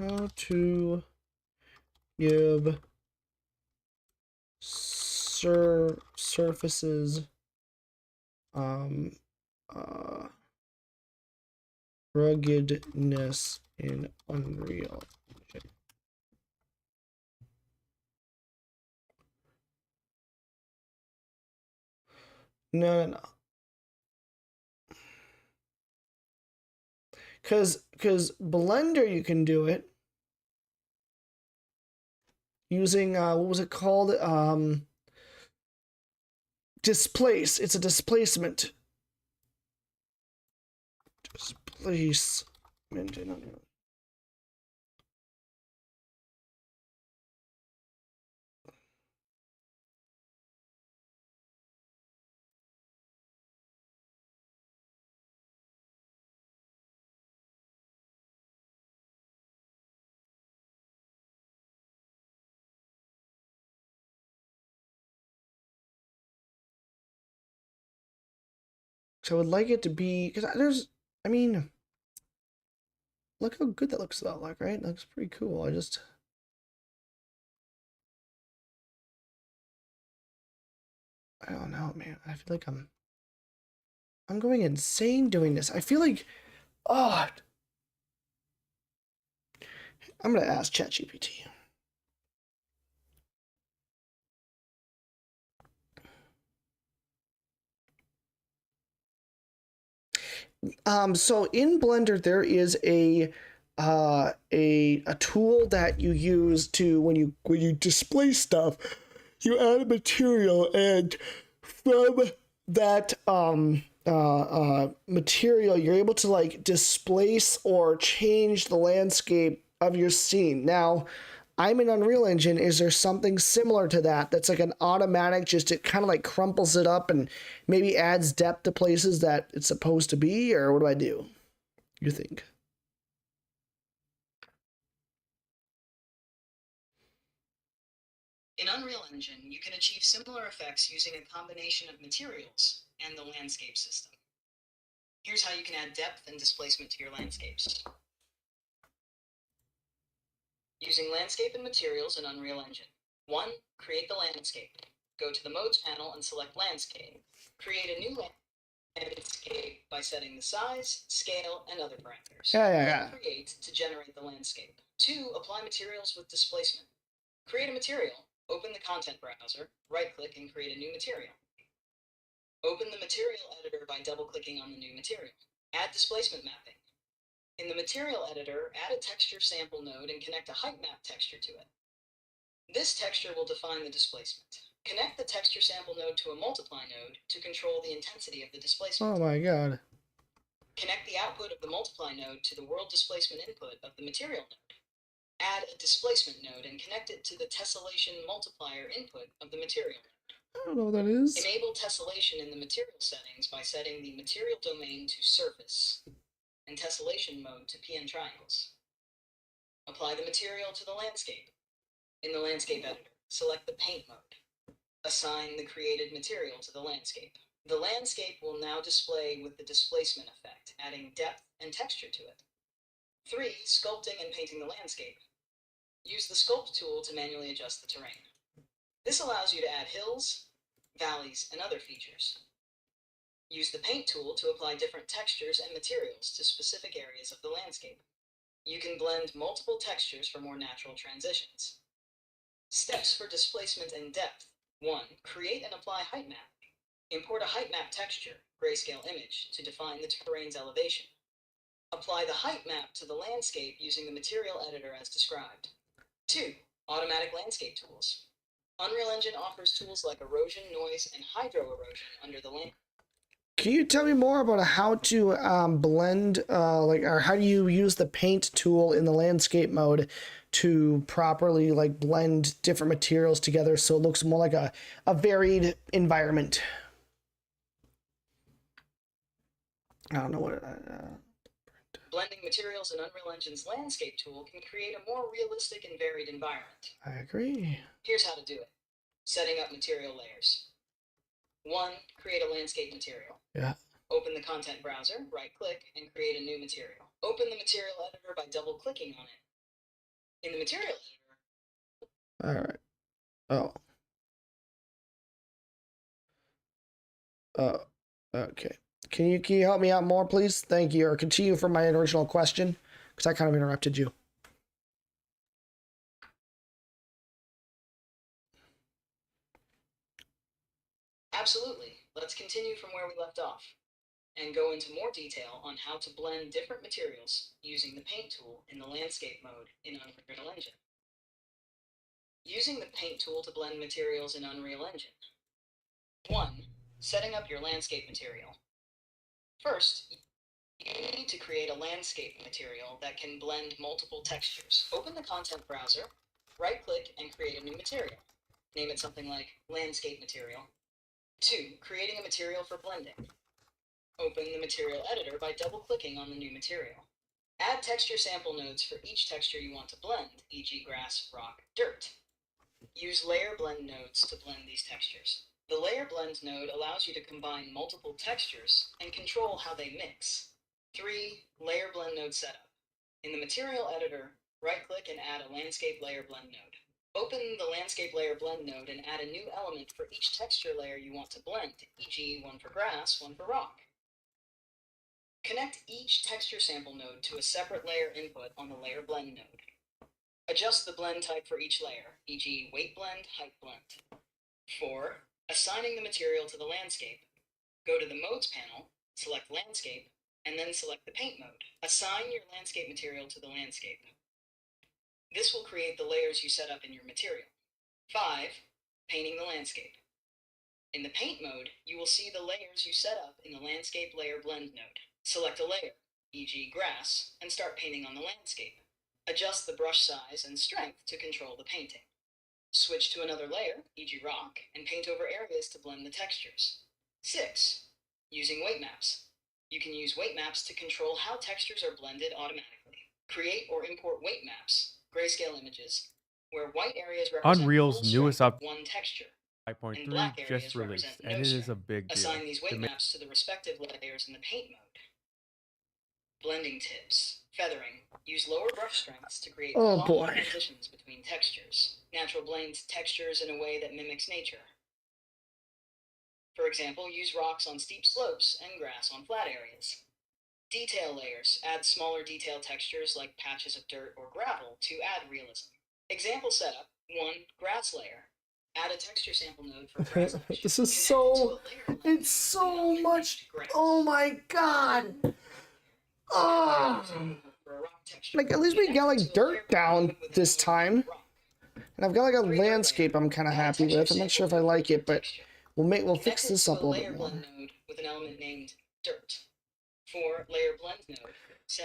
How to give surfaces ruggedness in Unreal. No. Because Blender, you can do it using, what was it called? Displace. It's a displacement. Displacement in Unreal. So I would like it to be, because there's, I mean, look how good that looks though, like, right? That looks pretty cool. I don't know, man. I feel like I'm I'm going insane doing this. I feel like, oh, I'm gonna ask ChatGPT. So in Blender there is a tool that you use to when you display stuff, you add a material, and from that material you're able to like displace or change the landscape of your scene. Now, I'm in Unreal Engine. Is there something similar to that that's like an automatic, just it kind of like crumples it up and maybe adds depth to places that it's supposed to be? Or what do I do, you think? In Unreal Engine, you can achieve similar effects using a combination of materials and the landscape system. Here's how you can add depth and displacement to your landscapes. Using landscape and materials in Unreal Engine. 1. Create the landscape. Go to the Modes panel and select Landscape. Create a new landscape by setting the size, scale, and other parameters. Yeah. Create to generate the landscape. 2. Apply materials with displacement. Create a material. Open the content browser, right-click, and create a new material. Open the material editor by double-clicking on the new material. Add displacement mapping. In the material editor, add a texture sample node and connect a height map texture to it. This texture will define the displacement. Connect the texture sample node to a multiply node to control the intensity of the displacement. Oh my god. Connect the output of the multiply node to the world displacement input of the material node. Add a displacement node and connect it to the tessellation multiplier input of the material node. I don't know what that is. Enable tessellation in the material settings by setting the material domain to surface and tessellation mode to PN triangles. Apply the material to the landscape. In the landscape editor, select the paint mode. Assign the created material to the landscape. The landscape will now display with the displacement effect, adding depth and texture to it. 3. Sculpting and painting the landscape. Use the Sculpt tool to manually adjust the terrain. This allows you to add hills, valleys, and other features. Use the Paint tool to apply different textures and materials to specific areas of the landscape. You can blend multiple textures for more natural transitions. Steps for displacement and depth. 1. Create and apply height map. Import a height map texture, grayscale image, to define the terrain's elevation. Apply the height map to the landscape using the material editor as described. 2. Automatic landscape tools. Unreal Engine offers tools like erosion, noise, and hydro erosion under the landscape. Can you tell me more about how to blend, or how do you use the paint tool in the landscape mode to properly like blend different materials together so it looks more like a varied environment? I don't know what. Blending materials in Unreal Engine's landscape tool can create a more realistic and varied environment. I agree. Here's how to do it. Setting up material layers. 1. Create a landscape material. Yeah. Open the content browser, right-click, and create a new material. Open the material editor by double-clicking on it. In the material editor... All right. Oh. Okay. Can you help me out more, please? Thank you. Or continue from my original question, because I kind of interrupted you. Absolutely. Let's continue from where we left off and go into more detail on how to blend different materials using the Paint tool in the landscape mode in Unreal Engine. Using the Paint tool to blend materials in Unreal Engine. 1. Setting up your landscape material. First, you need to create a landscape material that can blend multiple textures. Open the content browser, right-click, and create a new material. Name it something like Landscape Material. 2. Creating a material for blending. Open the material editor by double-clicking on the new material. Add texture sample nodes for each texture you want to blend, e.g. grass, rock, dirt. Use layer blend nodes to blend these textures. The layer blend node allows you to combine multiple textures and control how they mix. 3. Layer blend node setup. In the material editor, right-click and add a landscape layer blend node. Open the landscape layer blend node and add a new element for each texture layer you want to blend, e.g. one for grass, one for rock. Connect each texture sample node to a separate layer input on the layer blend node. Adjust the blend type for each layer, e.g. weight blend, height blend. 4. Assigning the material to the landscape. Go to the Modes panel, select Landscape, and then select the Paint mode. Assign your landscape material to the landscape. This will create the layers you set up in your material. 5. Painting the landscape. In the Paint mode, you will see the layers you set up in the Landscape Layer Blend node. Select a layer, e.g. grass, and start painting on the landscape. Adjust the brush size and strength to control the painting. Switch to another layer, e.g. rock, and paint over areas to blend the textures. 6. Using weight maps. You can use weight maps to control how textures are blended automatically. Create or import weight maps, grayscale images, where white areas represent Unreal's full newest strength of one texture, and 5.3 black areas just released, represent and no it is strength. a big deal. Assign these weight To make- maps to the respective layers in the paint mode. Blending tips. Feathering. Use lower brush strengths to create soft transitions between textures. Natural blends textures in a way that mimics nature. For example, use rocks on steep slopes and grass on flat areas. Detail layers. Add smaller detail textures like patches of dirt or gravel to add realism. Example setup. 1. Grass layer. Add a texture sample node for grass mesh. This is so... It's so much... Oh my god! Oh! Like, at least we got, like, dirt down this time. And I've got, like, a landscape I'm kind of happy with. I'm not sure if I like it, but we'll fix this up a little bit more. With an element named dirt. 4. Layer blend node.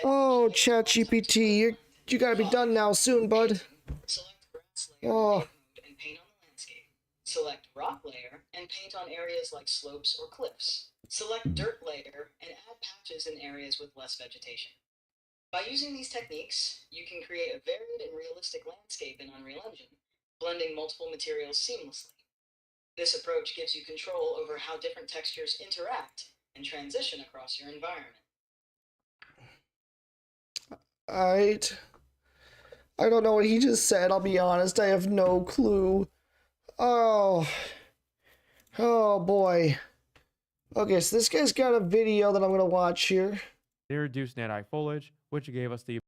Oh, ChatGPT, you gotta be done now soon, bud. Select grass layer Oh. and paint on the landscape. Select rock layer and paint on areas like slopes or cliffs. Select dirt layer and add patches in areas with less vegetation. By using these techniques, you can create a varied and realistic landscape in Unreal Engine, blending multiple materials seamlessly. This approach gives you control over how different textures interact and transition across your environment. I don't know what he just said, I'll be honest. I have no clue. Oh boy. Okay, so this guy's got a video that I'm gonna watch here. They reduced nanite foliage, which gave us the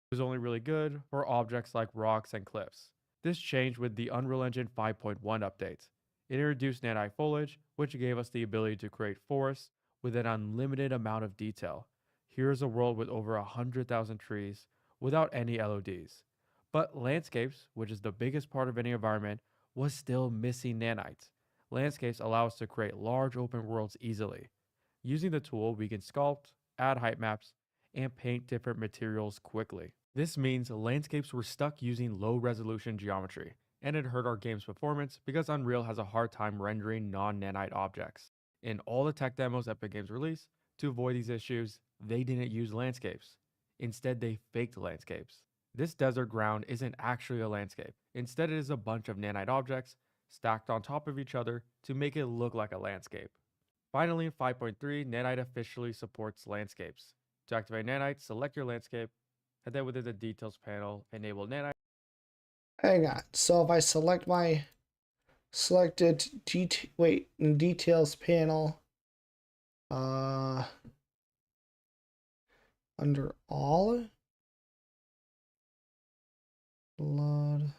was only really good for objects like rocks and cliffs. This changed with the Unreal Engine 5.1 update. It introduced nanite foliage, which gave us the ability to create forests with an unlimited amount of detail. Here's a world with over 100,000 trees without any LODs. But landscapes, which is the biggest part of any environment, was still missing nanites. Landscapes allow us to create large open worlds easily. Using the tool, we can sculpt, add height maps, and paint different materials quickly. This means landscapes were stuck using low resolution geometry, and it hurt our game's performance because Unreal has a hard time rendering non-nanite objects. In all the tech demos Epic Games released, to avoid these issues, they didn't use landscapes. Instead, they faked landscapes. This desert ground isn't actually a landscape. Instead, it is a bunch of nanite objects stacked on top of each other to make it look like a landscape. Finally, in 5.3, nanite officially supports landscapes. To activate nanite, select your landscape, and then within the details panel, enable nanite. Hang on. So if I select my selected in details panel, under all, blood.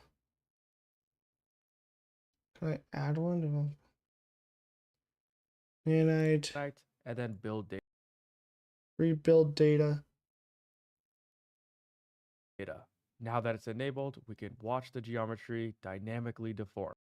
Can I add one to nanite? And then build data. Rebuild data. Now that it's enabled, we can watch the geometry dynamically deform.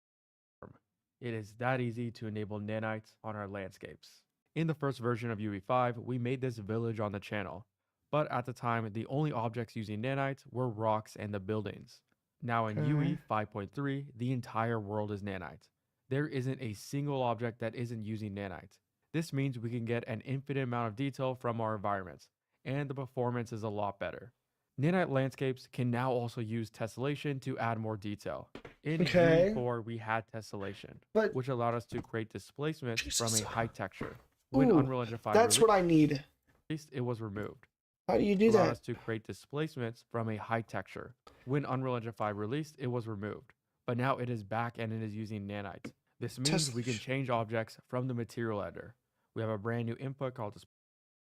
It is that easy to enable nanites on our landscapes. In the first version of UE5, we made this village on the channel, but at the time, the only objects using nanites were rocks and the buildings. Now in UE 5.3, the entire world is nanite. There isn't a single object that isn't using nanite. This means we can get an infinite amount of detail from our environments, and the performance is a lot better. Nanite landscapes can now also use tessellation to add more detail. In UE4, we had tessellation, which allowed us to create displacement from a high texture. When Unreal Engine 5 that's what I need. It was removed. How do you do that? Allowed us to create displacements from a high texture. When Unreal Engine 5 released, it was removed, but now it is back and it is using nanites. This means we can change objects from the material editor. We have a brand new input called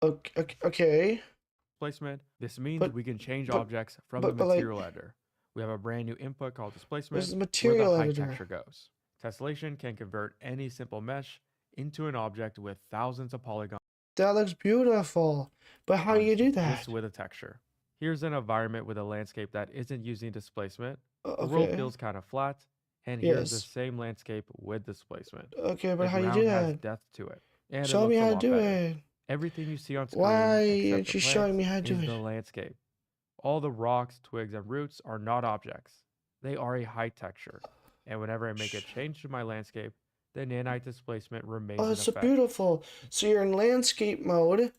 Okay. Displacement. This means But- we can change but- objects from but the like- material editor. We have a brand new input called displacement, Where's the where material the height editor? texture goes. Tessellation can convert any simple mesh into an object with thousands of polygons. That looks beautiful. But how do you do that? Just with a texture. Here's an environment with a landscape that isn't using displacement. The Okay. world feels kind of flat, and here's the Yes. same landscape with displacement. Okay, but The how do you ground do has that? depth to it, and Show it me looks a how to lot do better. it. Everything you see on screen, Why except aren't the you showing me how to plants, do is it? the landscape. All the rocks, twigs, and roots are not objects. They are a height texture, and whenever I make a change to my landscape, the nanite displacement remains Oh, in it's so effect. beautiful. So you're in landscape mode.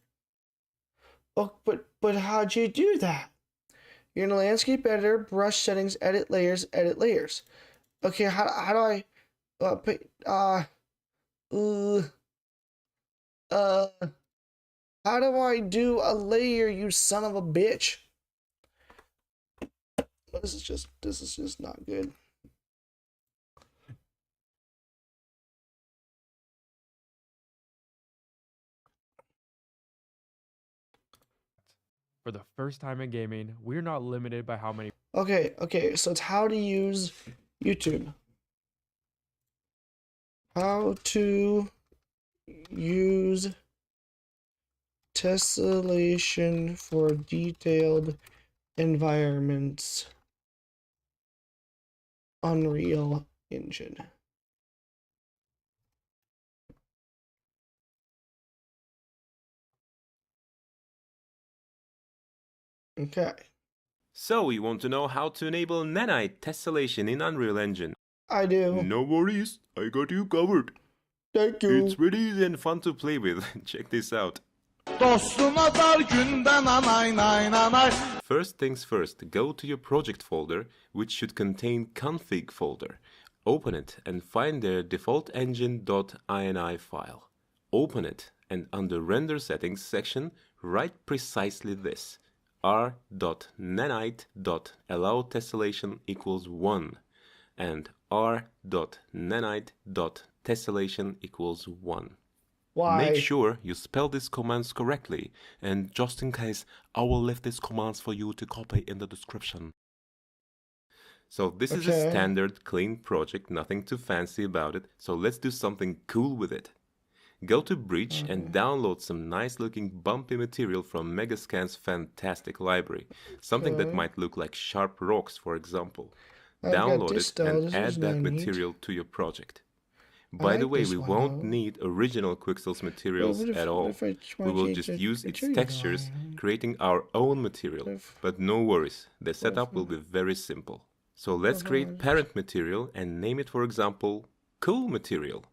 Oh, but how'd you do that? You're in a landscape editor, brush settings, edit layers, edit layers. Okay, how do I how do I do a layer, you son of a bitch? This is just not good. For the first time in gaming, we're not limited by how many Okay, so it's how to use YouTube. How to use tessellation for detailed environments. Unreal Engine. Okay. So you want to know how to enable nanite tessellation in Unreal Engine? I do. No worries, I got you covered. Thank you. It's really easy and fun to play with. Check this out. First things first, go to your project folder, which should contain config folder. Open it and find the default engine.ini file. Open it and under render settings section, write precisely this. r.nanite.allow tessellation equals 1 and r.nanite.tessellation equals 1. Why? Make sure you spell these commands correctly, and just in case, I will leave these commands for you to copy in the description. So this is a Okay. standard clean project, nothing too fancy about it, so let's do something cool with it. Go to Breach and download some nice looking bumpy material from Megascan's fantastic library. Something that Okay. might look like sharp rocks, for example. I've got Download this it though, and this add is that not neat. material to your project. I By the like way, this we one, won't though. need original Quixels materials what if- at what all. if I We wanna will change just the use its material textures, line? creating our own material. if- But no worries, the setup will be very simple. So let's if I create just- parent material and name it, for example, Cool Material.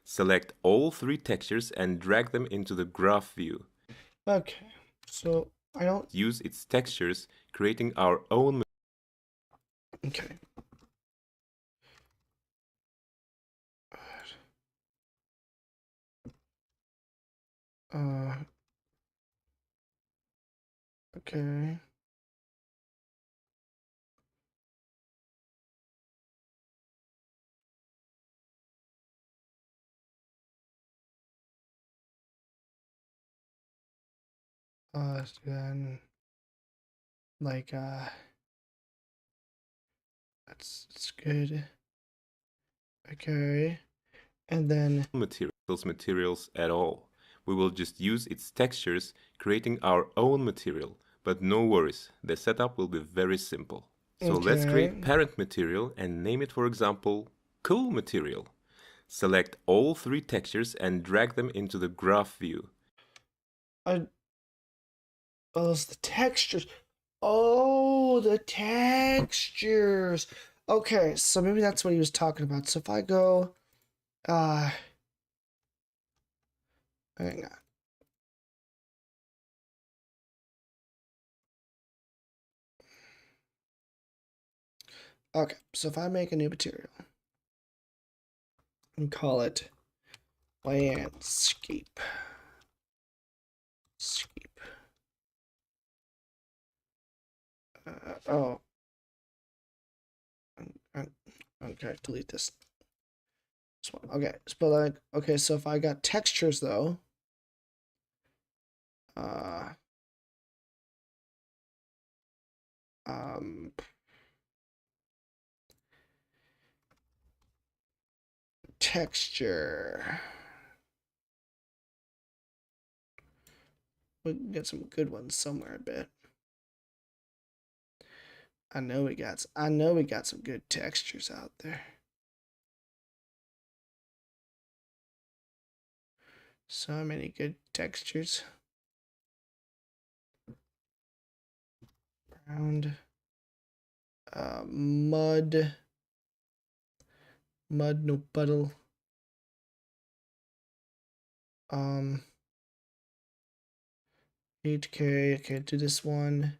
Select all three textures and drag them into the graph view. Okay, so I don't. Use its textures, creating our own. Okay. Okay. Then like that's good. Okay. And then materials at all. We will just use its textures, creating our own material. But no worries, the setup will be very simple. So let's create Okay. parent material and name it, for example, Cool Material. Select all three textures and drag them into the graph view. oh, it's the textures. Oh, the textures. Okay, so maybe that's what he was talking about. So if I go hang on. Okay, so if I make a new material and call it landscape. Oh. Okay, delete this. This one. Okay, but like, okay, so if I got textures though, Texture. We can get some good ones somewhere, I bet. I know we got some good textures out there. So many good textures. Ground. Mud. Mud, no puddle. 8K. Okay, do this one.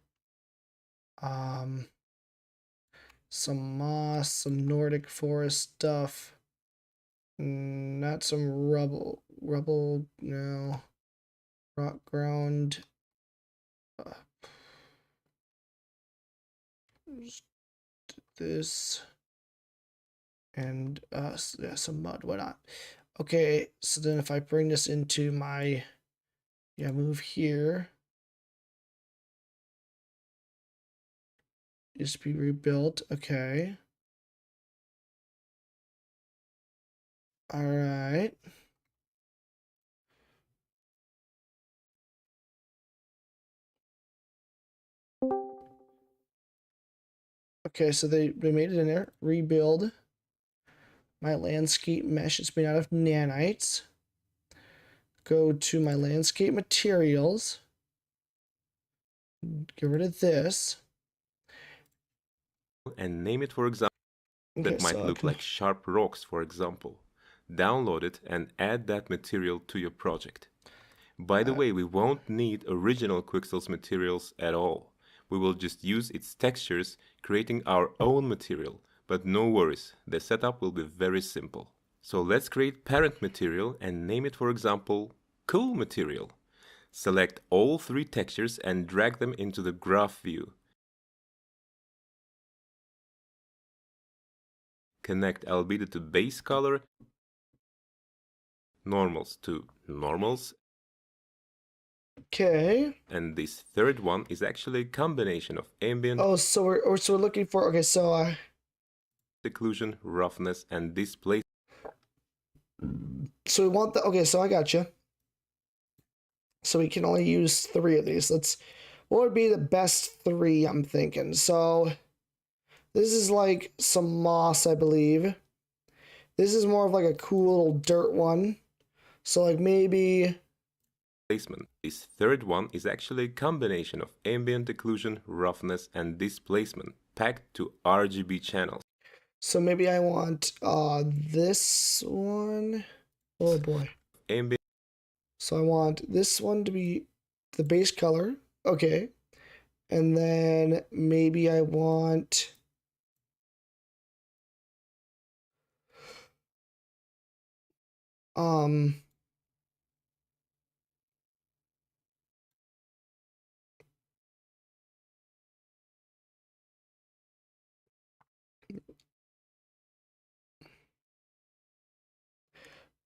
Some moss, some Nordic forest stuff. Not some rubble. Rubble, no. Rock ground. This. And yeah, some mud, why not? Okay, so then if I bring this into my, yeah, move here. Needs to be rebuilt, okay. All right. Okay, so they made it in there. Rebuild. My landscape mesh is made out of nanites. Go to my landscape materials. Get rid of this. And name it, for example, that might look like sharp rocks, for example. Download it and add that material to your project. By the way, we won't need original Quixel's materials at all. We will just use its textures, creating our own material. But no worries, the setup will be very simple. So let's create parent material and name it, for example, Cool Material. Select all 3 textures and drag them into the graph view. Connect albedo to base color, normals to normals. Okay. And this third one is actually a combination of ambient. Oh, so we're looking for, okay, so occlusion, roughness, and displacement. So we want the, okay, so I got you. So we can only use 3 of these. What would be the best 3, I'm thinking? So this is like some moss, I believe. This is more of like a cool little dirt one. So like maybe Placement. This third one is actually a combination of ambient occlusion, roughness, and displacement packed to RGB channels. So maybe I want this one. Oh boy. Ambient. So I want this one to be the base color. Okay. And then maybe I want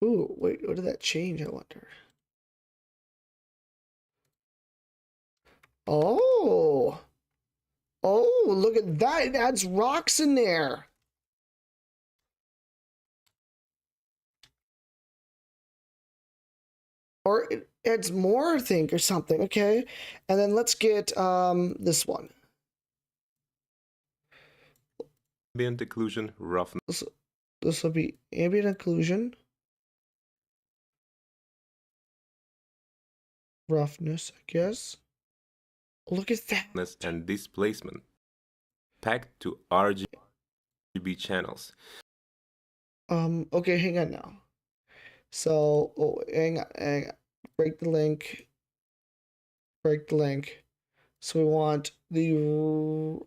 ooh, wait, what did that change, I wonder? Oh. Oh, look at that. It adds rocks in there. Or it adds more, I think, or something. Okay. And then let's get this one. Ambient occlusion, roughness. This will be ambient occlusion. Roughness, I guess. Look at that. And displacement packed to RGB channels. Okay, hang on now. So, oh, hang on. Break the link. So we want the.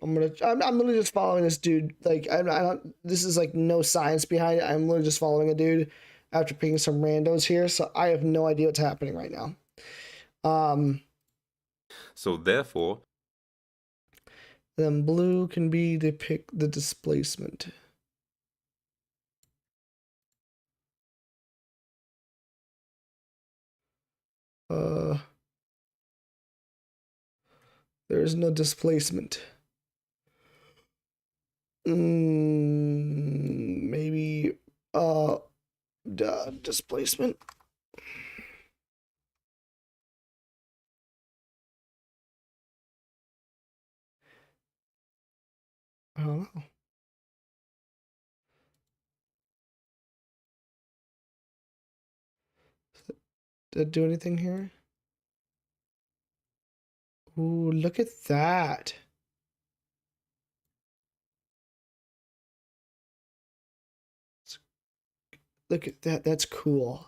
I'm literally just following this dude. Like I don't. This is like no science behind it. I'm literally just following a dude after picking some randos here. So I have no idea what's happening right now. So therefore, then blue can be the displacement. There's no displacement. Maybe displacement. I don't know. Did it do anything here? Ooh, look at that. Look at that. That's cool.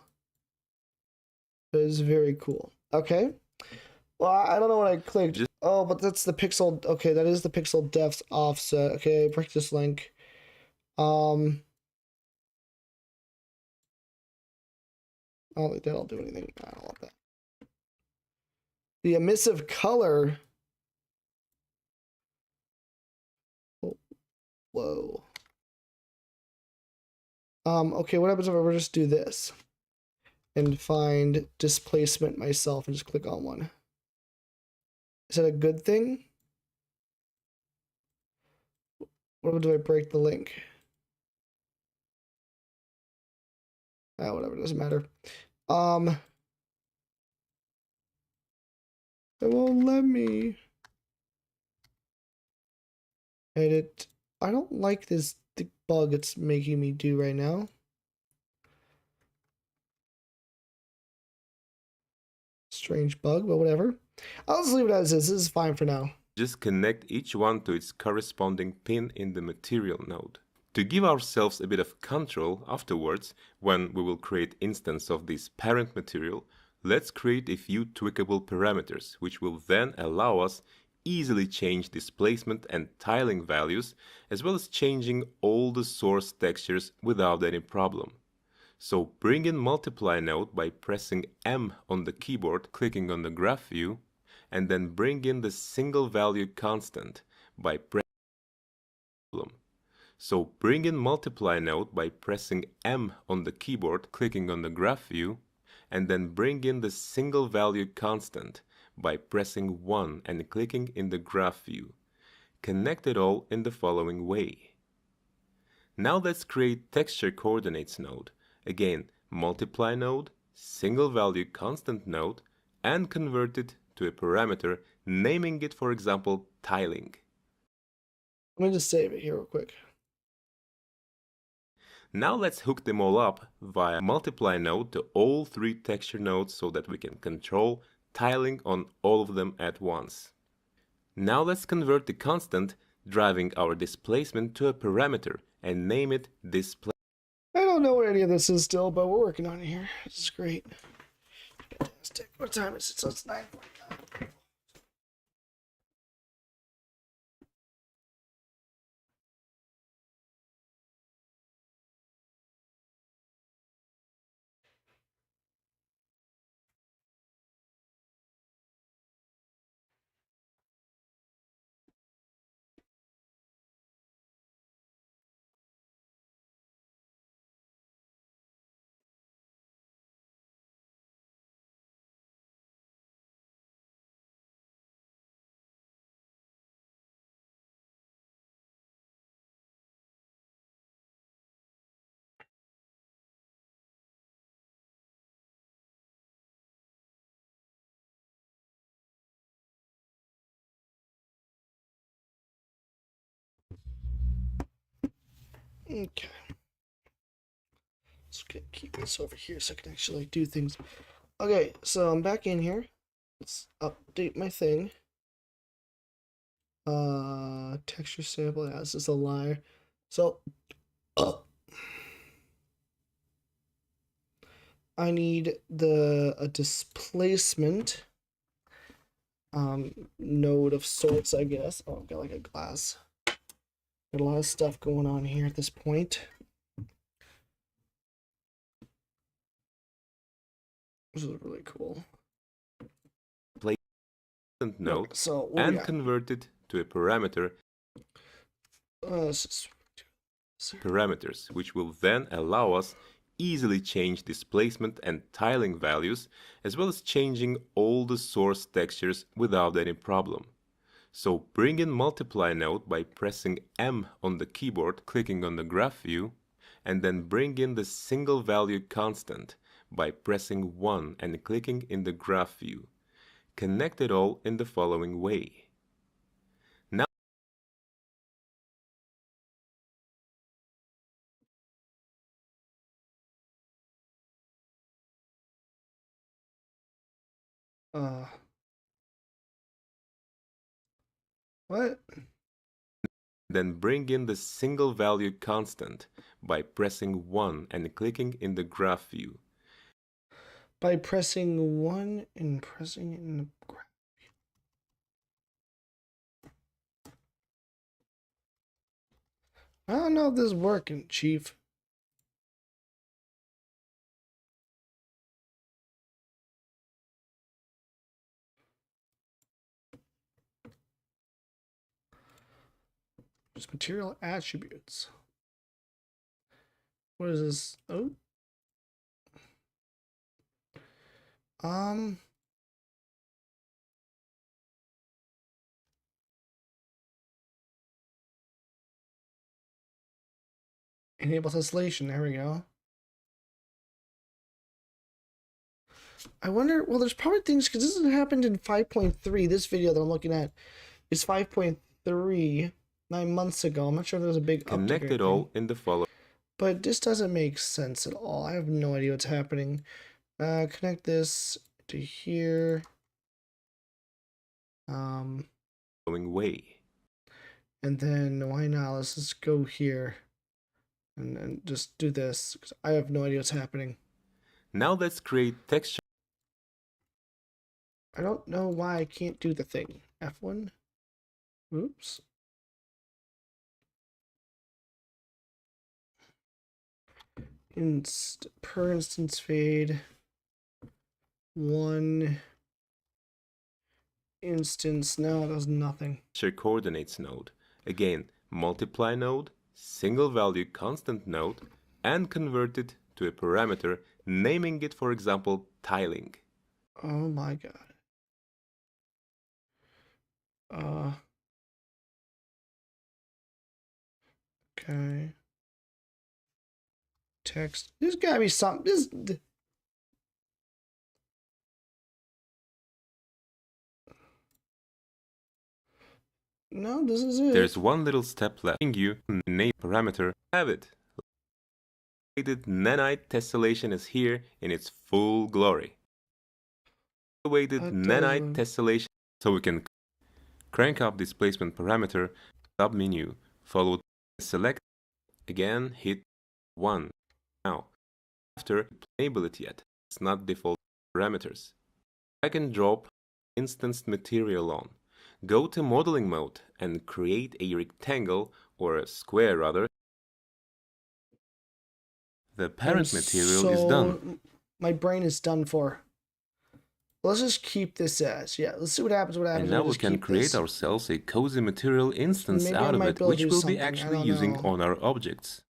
That is very cool. Okay. Well, I don't know what I clicked. Oh, but that's the pixel. Okay, that is the pixel depth offset. Okay, break this link. I don't think that'll do anything. I don't want that. The emissive color. Oh, whoa. Okay, what happens if I were to just do this and find displacement myself and just click on one? Is that a good thing? What if I break the link? Whatever, doesn't matter. It won't let me edit. I don't like this bug it's making me do right now. Strange bug, but whatever. I'll just leave it as is. This is fine for now. Just connect each one to its corresponding pin in the material node. To give ourselves a bit of control afterwards, when we will create instance of this parent material, let's create a few tweakable parameters, which will then allow us easily change displacement and tiling values, as well as changing all the source textures without any problem. So bring in multiply node by pressing M on the keyboard, clicking on the graph view, and then bring in the single value constant by pressing problem. So bring in multiply node by pressing M on the keyboard, clicking on the graph view, and then bring in the single value constant by pressing 1 and clicking in the graph view. Connect it all in the following way. Now let's create texture coordinates node. Again, multiply node, single value constant node, and convert it to a parameter, naming it, for example, tiling. Let me just save it here real quick. Now let's hook them all up via multiply node to all 3 texture nodes so that we can control tiling on all of them at once. Now let's convert the constant driving our displacement to a parameter and name it displacement. I don't know what any of this is still, but we're working on it here. This is great. Fantastic. What time is it? So it's 9:49. Okay. Let's keep this over here so I can actually do things. Okay, so I'm back in here. Let's update my thing. Texture sample, yeah, this is a liar. So, I need a displacement node of sorts, I guess. Oh, I've got like a glass. Got a lot of stuff going on here at this point. This is really cool. Node so and convert it to a parameter. Parameters, which will then allow us easily change displacement and tiling values, as well as changing all the source textures without any problem. So bring in multiply node by pressing M on the keyboard, clicking on the graph view, and then bring in the single value constant by pressing 1 and clicking in the graph view. Connect it all in the following way. Now What? then bring in the single value constant by pressing 1 and clicking in the graph view. By pressing 1 and pressing it in the graph. I don't know if this is working, Chief. Just material attributes. What is this? Oh. Enable tessellation. There we go. I wonder, well, there's probably things, because this has happened in 5.3. This video that I'm looking at is 5.3, 9 months ago. I'm not sure if there was a big update. Connect it all in the following. But this doesn't make sense at all. I have no idea what's happening. Connect this to here. Following way. And then why not? Let's just go here and just do this, because I have no idea what's happening. Now let's create texture. I don't know why I can't do the thing. F1. Oops. Per instance fade. 1 instance. No, it does nothing. Coordinates node. Again, multiply node, single value constant node, and convert it to a parameter, naming it, for example, tiling. Oh my god. Okay. Text. There's gotta be something. No, this is it. There's one little step left. You name parameter. Have it. Nanite tessellation is here in its full glory. Weighted nanite tessellation, so we can crank up displacement parameter, submenu, followed select, again hit 1. Now, after enable it yet, it's not default parameters. Drag and drop instanced material on. Go to modeling mode and create a rectangle, or a square rather. The parent material is done. My brain is done for. Let's just keep this as. Yeah, let's see what happens. And now we can create ourselves a cozy material instance out of it, which we'll be actually using on our objects.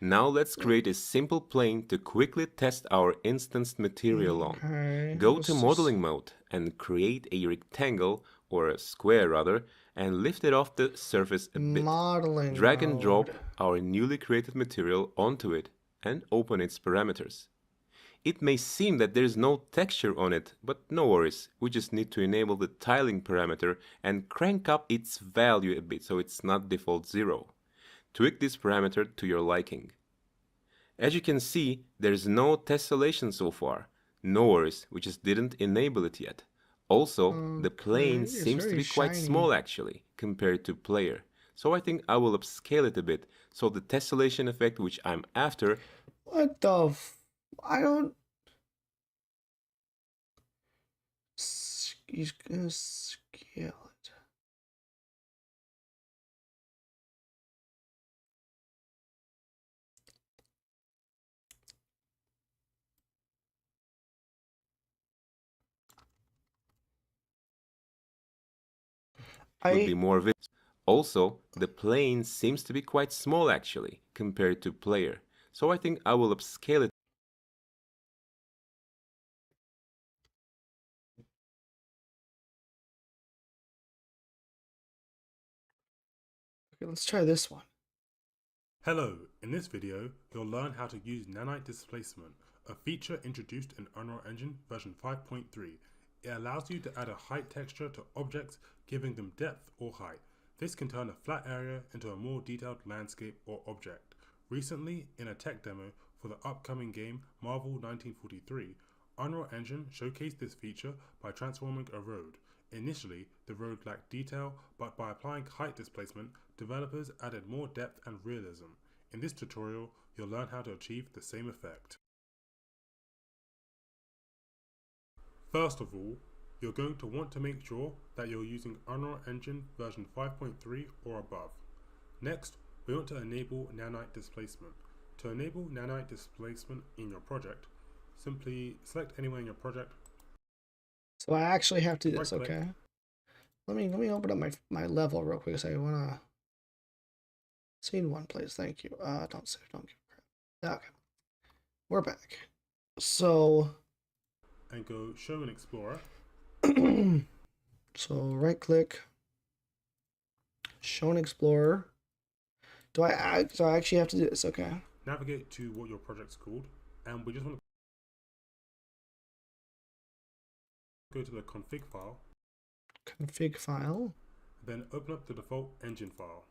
Now let's create a simple plane to quickly test our instanced material on. Go to modeling mode and create a rectangle, or a square rather, and lift it off the surface a bit. Drag and drop our newly created material onto it and open its parameters. It may seem that there's no texture on it, but no worries, we just need to enable the tiling parameter and crank up its value a bit so it's not default 0. Tweak this parameter to your liking. As you can see, there's no tessellation so far. No worries, we just didn't enable it yet. Also, the plane seems to be quite small actually, compared to player. So I think I will upscale it a bit, so the tessellation effect which I'm after... What the I don't... He's gonna scale it. Would be more visible. Also, the plane seems to be quite small actually, compared to player. So I think I will upscale it. let's try this one. Hello, in this video, you'll learn how to use nanite displacement, a feature introduced in Unreal Engine version 5.3. It allows you to add a height texture to objects, giving them depth or height. This can turn a flat area into a more detailed landscape or object. Recently, in a tech demo for the upcoming game Marvel 1943, Unreal Engine showcased this feature by transforming a road. Initially, the road lacked detail, but by applying height displacement, developers added more depth and realism. In this tutorial, you'll learn how to achieve the same effect. First of all, you're going to want to make sure that you're using Unreal Engine version 5.3 or above. Next, we want to enable nanite displacement. To enable nanite displacement in your project, simply select anywhere in your project. So I actually have to do this, Right-click. okay? Let me open up my level real quick, so I wanna scene one, please. Thank you. Don't save, don't give a crap. Okay. We're back. So And go Show in Explorer. so right click, Show in Explorer. Do I actually have to do this? Okay. Navigate to what your project's called, and we just want to go to the config file. Config file. Then open up the default engine file.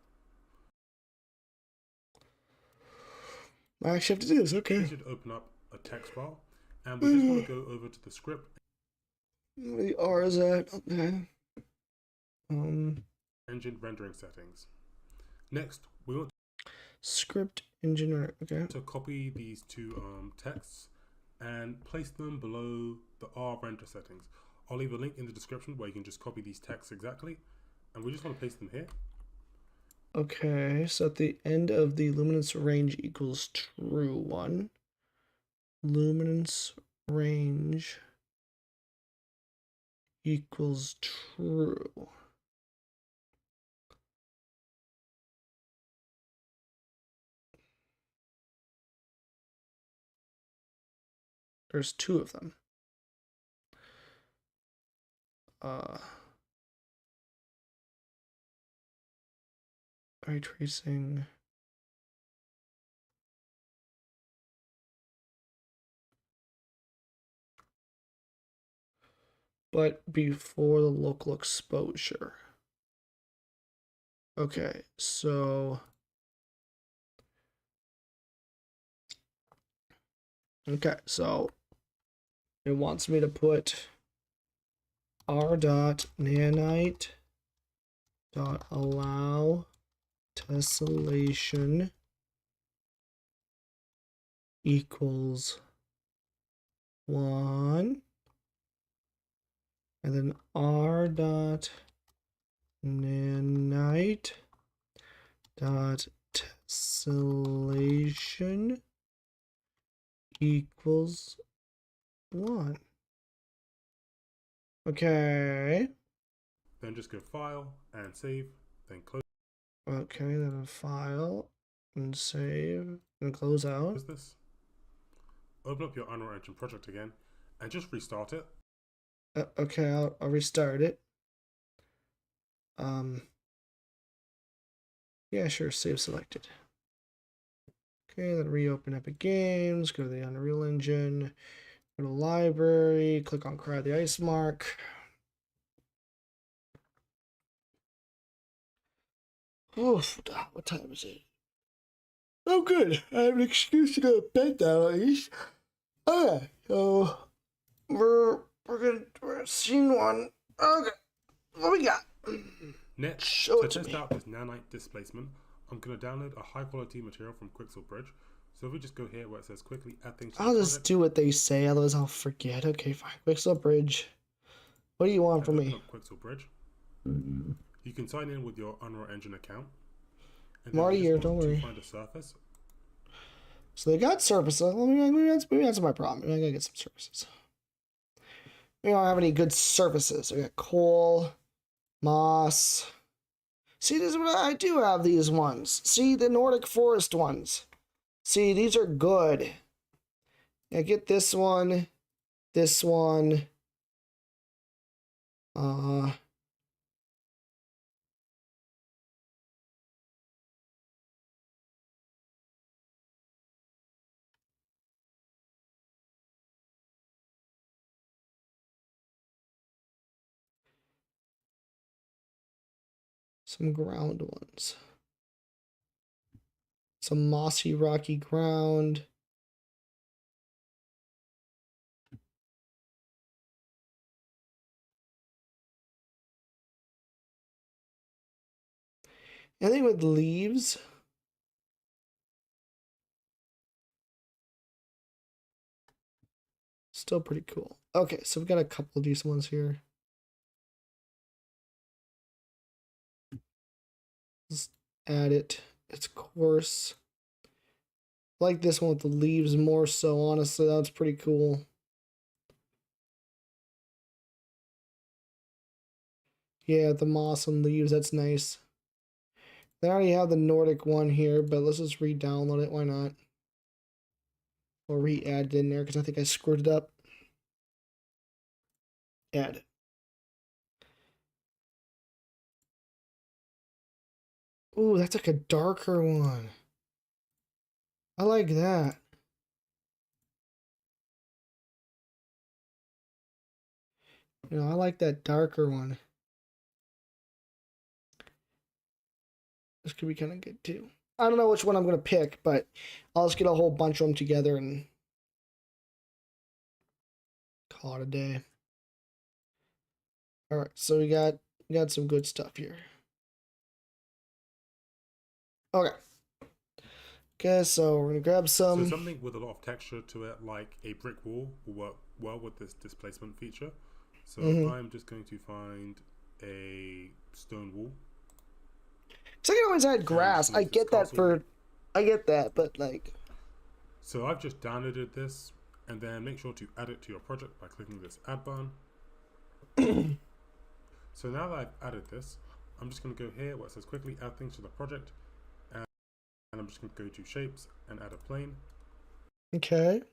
I actually have to do this, okay. This should open up a text file, and we just want to go over to the script. Where the R is at? Okay. Engine rendering settings. Next, we want Script engineer. Okay. to copy these two texts and place them below the R render settings. I'll leave a link in the description where you can just copy these texts exactly, and we just want to paste them here. Okay, so at the end of the luminance range equals true one. Luminance range equals true. There's two of them. Ray tracing. But before the local exposure. Okay, so it wants me to put r.nanite.allow tessellation equals 1, and then r.nanite.tessellation equals 1. Okay. Then just go File and Save, then close. Okay, then file and save and close out. Close this. Open up your Unreal Engine project again and just restart it. Okay, I'll restart it. Yeah, sure, save selected. Okay, then reopen Epic Games, go to the Unreal Engine, go to library, click on Cry the Icemark. Oof, what time is it? Oh, good. I have an excuse to go to bed now, at least. Okay, so we're scene one. Okay, what we got? Next, Show to it to test me. out this nanite displacement, I'm going to download a high quality material from Quixel Bridge. So if we just go here where it says quickly add things to I'll the just project, do what they say, otherwise I'll forget. Okay, fine. Quixel Bridge. What do you want and from open me? up Quixel Bridge. You can sign in with your Unreal Engine account. And then already we just here, want don't to worry. find a surface. So they got surfaces. Maybe that's my problem. Maybe I gotta get some surfaces. We don't have any good surfaces. We got coal, moss. See, this is what I do have these ones. See, the Nordic forest ones. See, these are good. I get this one, this one. some ground ones. Some mossy, rocky ground. Anything with leaves? Still pretty cool. Okay, so we've got a couple of decent ones here. Let's add it. It's coarse. I like this one with the leaves more so, honestly. That's pretty cool. Yeah, the moss and leaves, that's nice. They already have the Nordic one here, but let's just re-download it. Why not? Or re-add it in there, because I think I screwed it up. Add. Ooh, that's like a darker one. I like that. You know, I like that darker one. This could be kind of good too. I don't know which one I'm going to pick, but I'll just get a whole bunch of them together and call it a day. All right, so we got some good stuff here. Okay. Okay, so we're gonna grab some. So something with a lot of texture to it, like a brick wall, will work well with this displacement feature. So I'm just going to find a stone wall. So I always had grass. I get that I get that, but like. So I've just downloaded this, and then make sure to add it to your project by clicking this add button. So now that I've added this, I'm just going to go here where it says quickly add things to the project, and I'm just going to go to shapes and add a plane. Okay.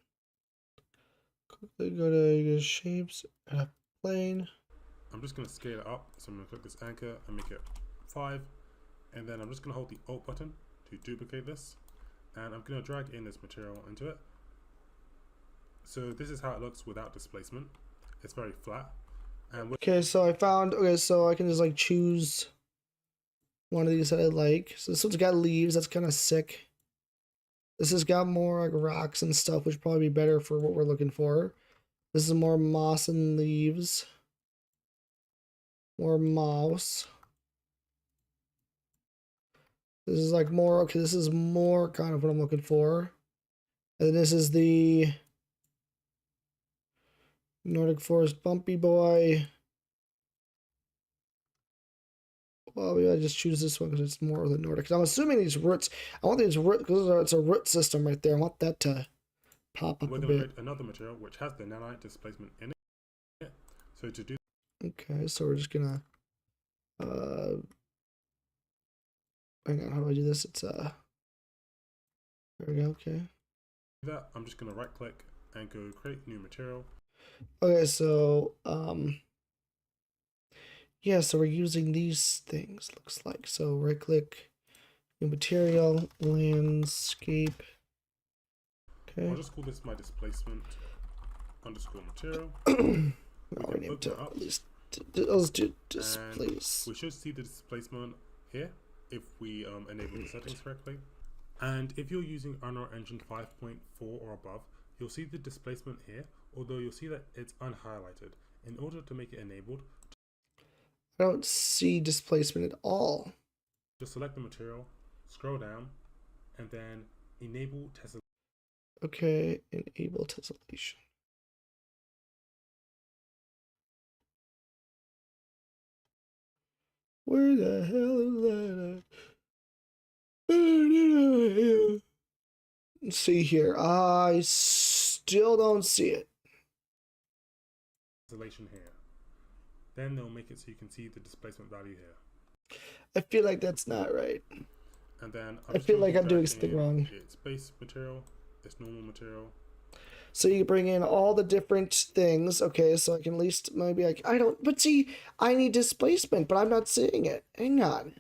Quickly go to shapes, add a plane. I'm just going to scale it up, so I'm going to click this anchor and make it 5, and then I'm just going to hold the Alt button to duplicate this, and I'm going to drag in this material into it. So this is how it looks without displacement. It's very flat. And okay, so I found, okay, so I can just like choose one of these that I like. So this one's got leaves, that's kind of sick. This has got more like rocks and stuff, which would probably be better for what we're looking for. This is more moss and leaves. More moss. This is like more, okay, this is more kind of what I'm looking for. And then this is the Nordic Forest Bumpy Boy. Well, maybe I just choose this one because it's more of the Nordic. I'm assuming these roots, I want these roots, because it's a root system right there. I want that to pop up a bit. Another material which has the nanite displacement in it. So to do. Okay, so we're just gonna, hang on, how do I do this? It's, there we go, okay. That, I'm just gonna right click and go create new material. Okay, so, yeah, so we're using these things, looks like. So right click, new material, landscape. Okay. I'll just call this my displacement underscore material. I'll rename it to at least, let's do displace. We should see the displacement here if we enable the settings correctly. And if you're using Unreal Engine 5.4 or above, you'll see the displacement here, although you'll see that it's unhighlighted. In order to make it enabled, I don't see displacement at all. just select the material, scroll down, and then enable tessellation. Okay, enable tessellation. Where the hell is that? Let's see here. I still don't see it. Tessellation here. Then they'll make it so you can see the displacement value here. I feel like that's not right. And then I feel like I'm doing something wrong. It's base material, it's normal material. So you bring in all the different things. Okay, so I can at least maybe I don't, but see, I need displacement, but I'm not seeing it. Hang on.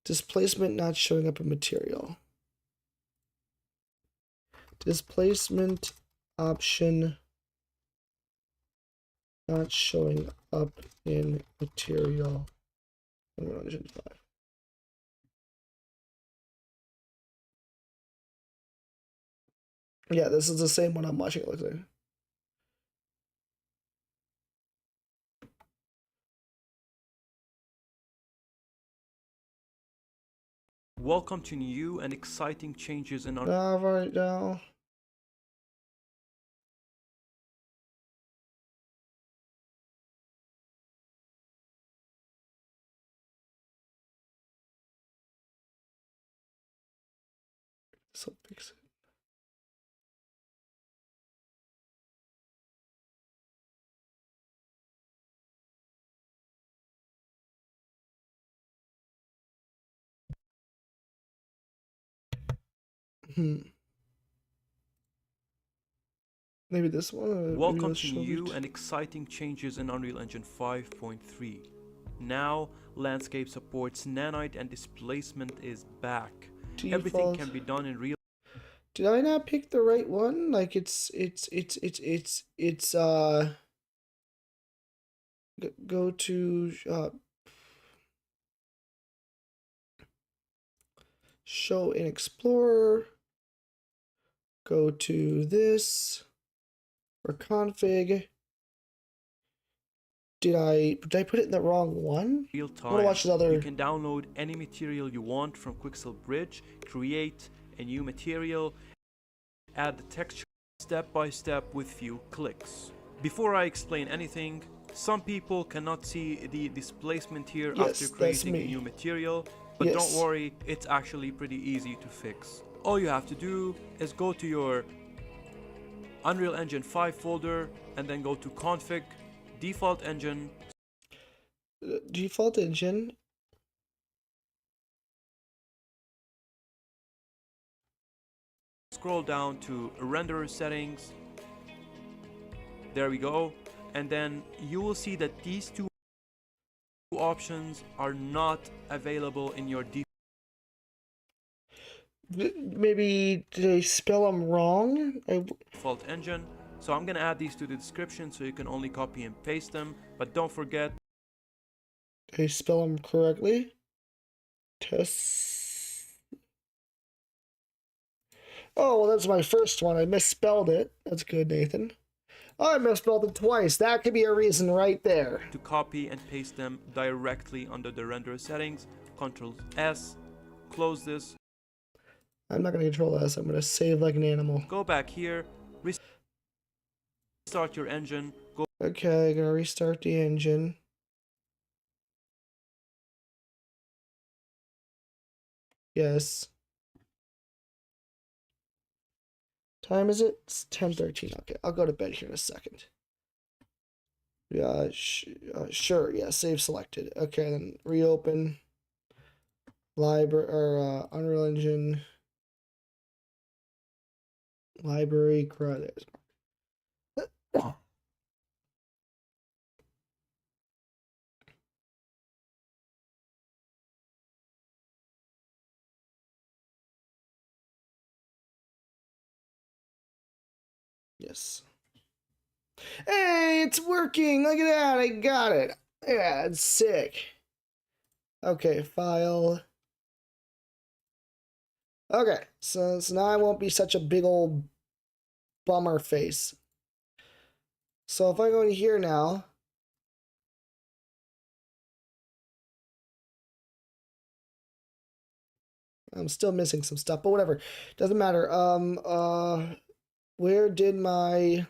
Displacement not showing up in material. Displacement option not showing up in material. Unreal Engine 5. Yeah, this is the same one I'm watching, it looks like. Welcome to new and exciting changes in our... Right now. So fix it. Maybe this one? Welcome to new and exciting changes in Unreal Engine 5.3. Now, landscape supports nanite and displacement is back. Everything can be done in real... Did I not pick the right one? Like go to show in Explorer. Go to this or config. Did I put it in the wrong one? Real time. I want to watch the other. You can download any material you want from Quixel Bridge, create a new material, add the texture step by step with few clicks. Before I explain anything, some people cannot see the displacement here after creating a new material, but don't worry, it's actually pretty easy to fix. All you have to do is go to your Unreal Engine 5 folder and then go to config, default engine. Default engine. Scroll down to renderer settings. There we go. And then you will see that these two options are not available in your Maybe did I spell them wrong? Default engine. So I'm gonna add these to the description so you can only copy and paste them, but don't forget. Did I spell them correctly? Test. Oh, well, that's my first one. I misspelled it. That's good, Nathan. Oh, I misspelled it twice. That could be a reason right there. To copy and paste them directly under the renderer settings. Control S. Close this. I'm not going to control S. I'm going to save like an animal. Go back here. Restart your engine. Okay, going to restart the engine. Yes. Time is it? It's 10:13. Okay, I'll go to bed here in a second. Yeah, sure. Yeah, save selected. Okay, then reopen. Library or Unreal Engine. Library. Yes. Hey, it's working. Look at that. I got it. Yeah, it's sick. Okay, file. Okay, so now I won't be such a big old bummer face. So if I go in here now, I'm still missing some stuff, but whatever. Doesn't matter. Where did my...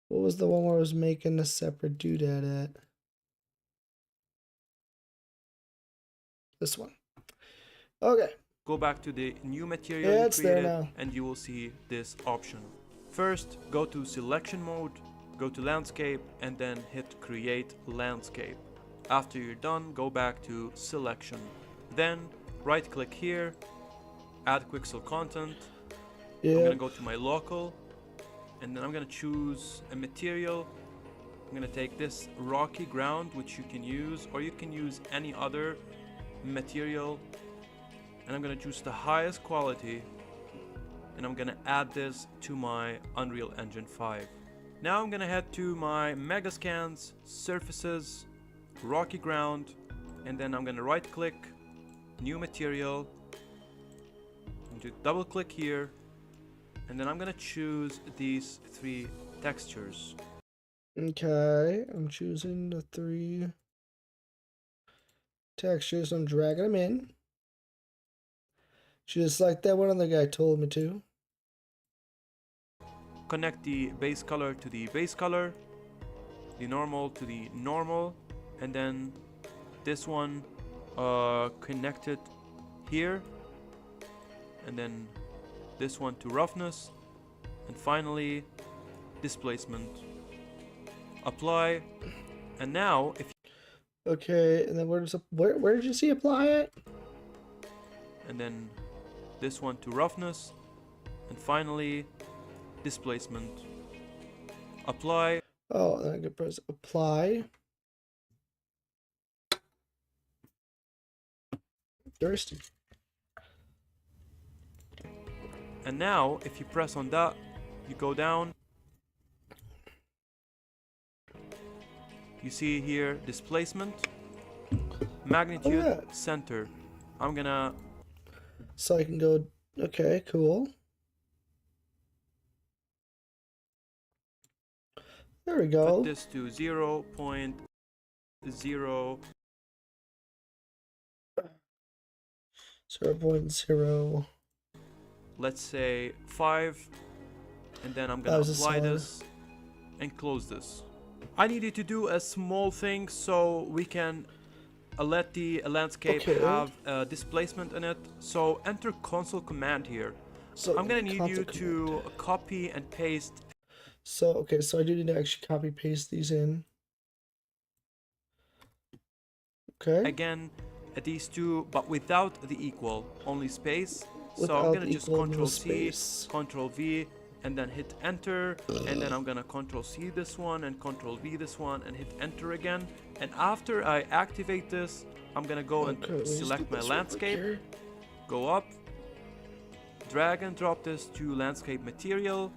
what was the one where I was making a separate doodad at? This one. Okay. Go back to the new material you created, there now. and you will see this option. First, go to selection mode, go to landscape, and then hit create landscape. After you're done, go back to selection. Then right click here, add Quixel content, Yeah. I'm gonna go to my local, and then I'm gonna choose a material. I'm gonna take this rocky ground, which you can use, or you can use any other material, and I'm gonna choose the highest quality, and I'm gonna add this to my Unreal Engine 5. Now I'm gonna head to my Megascans, Surfaces, Rocky Ground, and then I'm gonna right click, New Material, and double click here, and then I'm gonna choose these 3 textures. Okay, I'm choosing the 3 textures. I'm dragging them in. Just like that one other guy told me to. Connect the base color to the base color, the normal to the normal, and then this one connect it here, and then this one to roughness, and finally displacement. Apply, and now if Okay, and then where did you see apply it? And then this one to roughness, and finally displacement. Apply. Oh, then I can press apply. Thirsty. And now if you press on that, you go down. You see here displacement, magnitude, center. I'm gonna. So I can go. Okay, cool. There we go. Put this to 0.0. 0.0. Let's say 5, and then I'm gonna apply this and close this. I needed to do a small thing so we can let the landscape have displacement in it. So enter console command here. So I'm gonna need you to copy and paste. So okay, so I do need to actually copy paste these in. Okay. Again, these 2, but without the equal, only space. So Without I'm gonna just equal, no Control C, space. Control V, and then hit enter, and then I'm gonna Control C this one and Control V this one and hit enter again. And after I activate this, I'm gonna go and select my landscape, go up, drag and drop this to landscape material.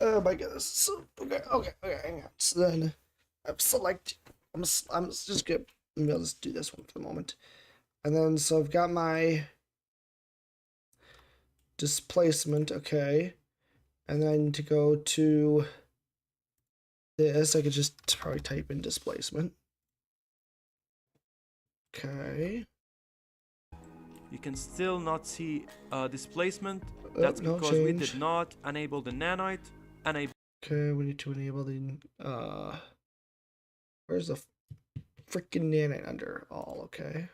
Oh my goodness. So, okay, hang on. So then I'm just gonna, maybe I'll just do this one for the moment. And then, so I've got my displacement, okay. And then I need to go to this. I could just probably type in displacement. Okay. You can still not see displacement. That's no because we change. did not enable the nanite. Okay, we need to enable the where's the freaking nanite under all? Okay.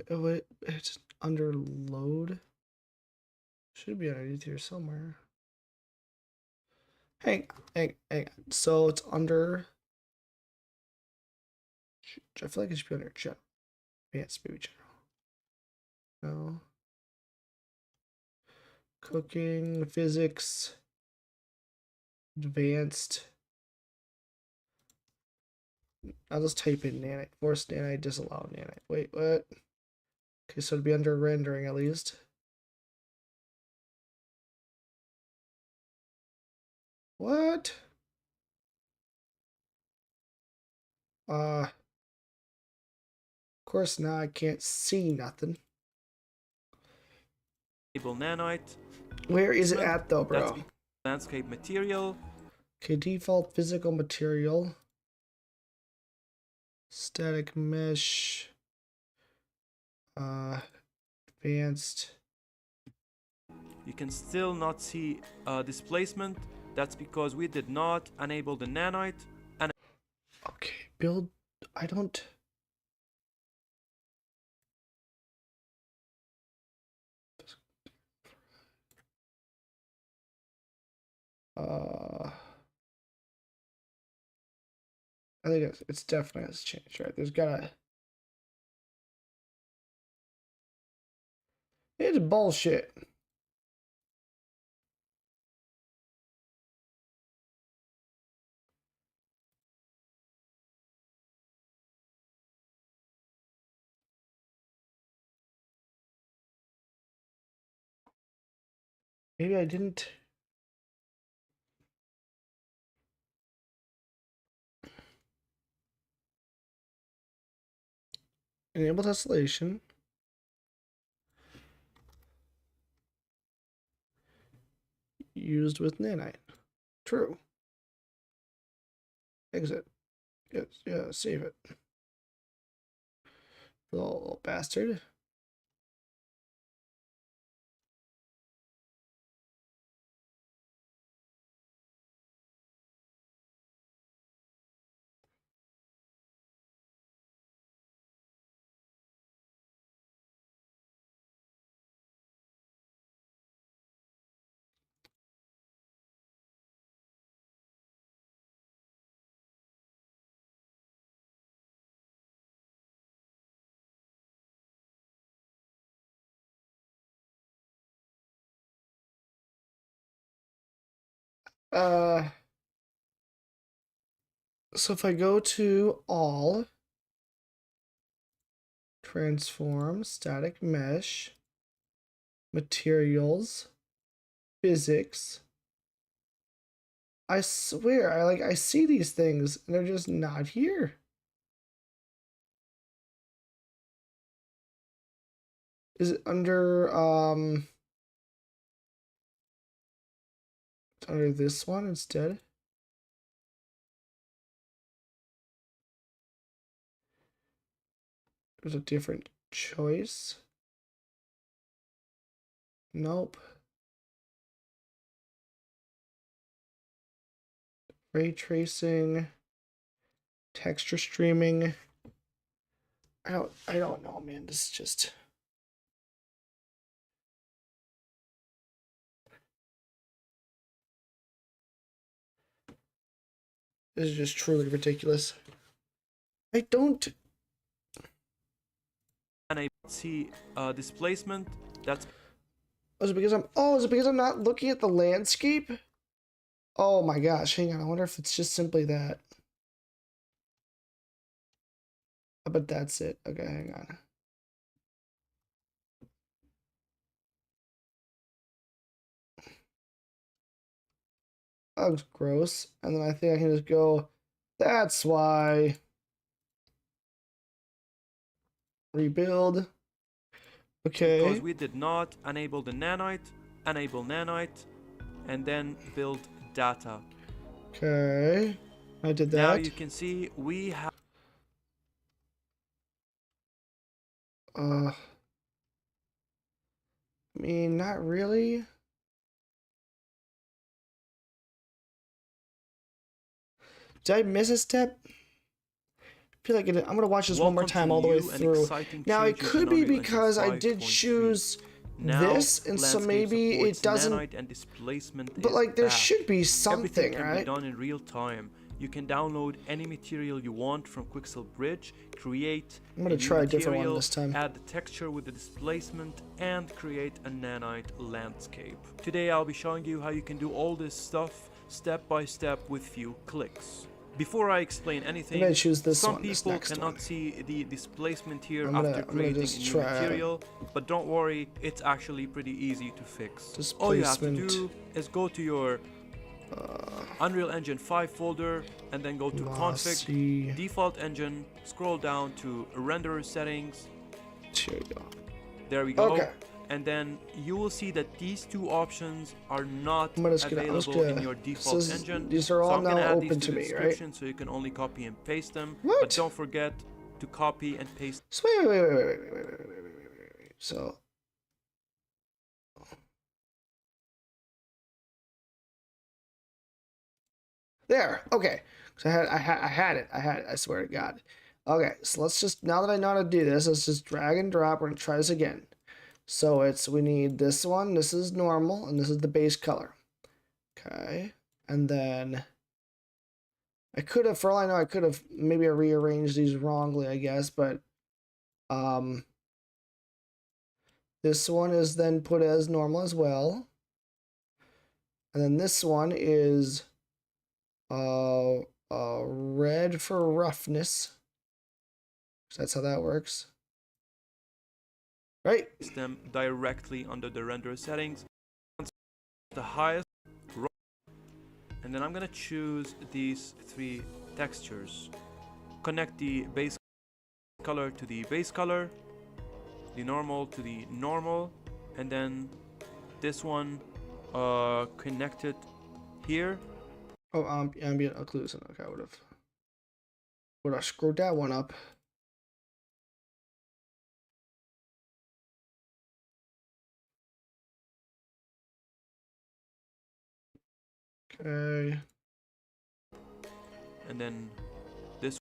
Wait, it's under load. Should be underneath here somewhere. Hang on. So it's under. I feel like it should be under general. Advanced, maybe general. No. Cooking, physics, advanced. I'll just type in nanite. Force nanite, disallow nanite. Wait, what? Okay, so it'd be under rendering at least. What? Of course now I can't see nothing. Enable nanite. Where is it at though, bro? That's landscape material. Okay, default physical material. Static mesh. Advanced. You can still not see displacement. That's because we did not enable the nanite. And okay, build. I don't. I think it's definitely has changed, right? There's gotta. It's bullshit. Maybe I didn't. Enable tessellation. Used with nanite. True. Exit. Yes, yeah, save it. Little bastard. So if I go to all, transform, static mesh, materials, physics, I swear, I see these things and they're just not here. Is it under it's under this one instead? There's a different choice. Nope. Ray tracing, texture streaming. I don't know, man. This is just truly ridiculous. I don't. And I see displacement. That's. Is it because I'm? Oh, is it because I'm not looking at the landscape? Oh my gosh! Hang on. I wonder if it's just simply that. But that's it. Okay, hang on. That looks gross. And then I think I can just go. That's why. Rebuild. Okay. Because we did not enable the nanite, enable nanite, and then build data. Okay. I did that. Now you can see we have. I mean, not really. Did I miss a step? I feel like I'm gonna watch this one more time all the way through. Now it could be because I did choose this, and so maybe it doesn't. But like, there should be something, Everything can right? be done in real time. You can download any material you want from Quixel Bridge, create I'm gonna try a different one this time. add the texture with the displacement, and create a nanite landscape. Today I'll be showing you how you can do all this stuff step by step with few clicks. Before I explain anything, I'm gonna choose this some one, this people next cannot one. see the displacement here I'm gonna after creating a just new try material, but don't worry, it's actually pretty easy to fix. All you have to do is go to your Unreal Engine 5 folder and then go to config, default engine, scroll down to renderer settings. There we go. Okay. And then you will see that these two options are not I'm just available in gonna- your default so engine. these are all so I'm gonna now add these open to to the me, right? description so you can only copy and paste them. What? But don't forget to copy and paste. So wait. So. There. Okay. So I had it. I swear to God. Okay. So let's just, now that I know how to do this, let's just drag and drop. We're gonna try this again. So we need this one. This is normal, and this is the base color. Okay. And then I could have, for all I know, I could have maybe rearranged these wrongly, I guess, but this one is then put as normal as well. And then this one is red for roughness. So that's how that works. Right? Them directly under the render settings. The highest, and then I'm gonna choose these 3 textures. Connect the base color to the base color, the normal to the normal, and then this one connected here. Oh, ambient occlusion. Okay, I would have screwed that one up. Okay. And then this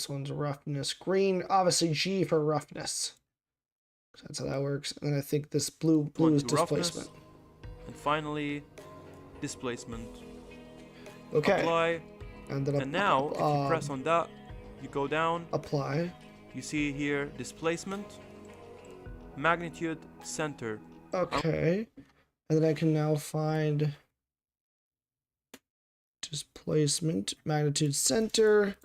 one's roughness. Green, obviously G for roughness. That's how that works. And then I think this blue is displacement. And finally, displacement. Okay. Apply. And then now, if you press on that, you go down. Apply. You see here displacement, magnitude, center. Okay. And then I can now find displacement, magnitude, center.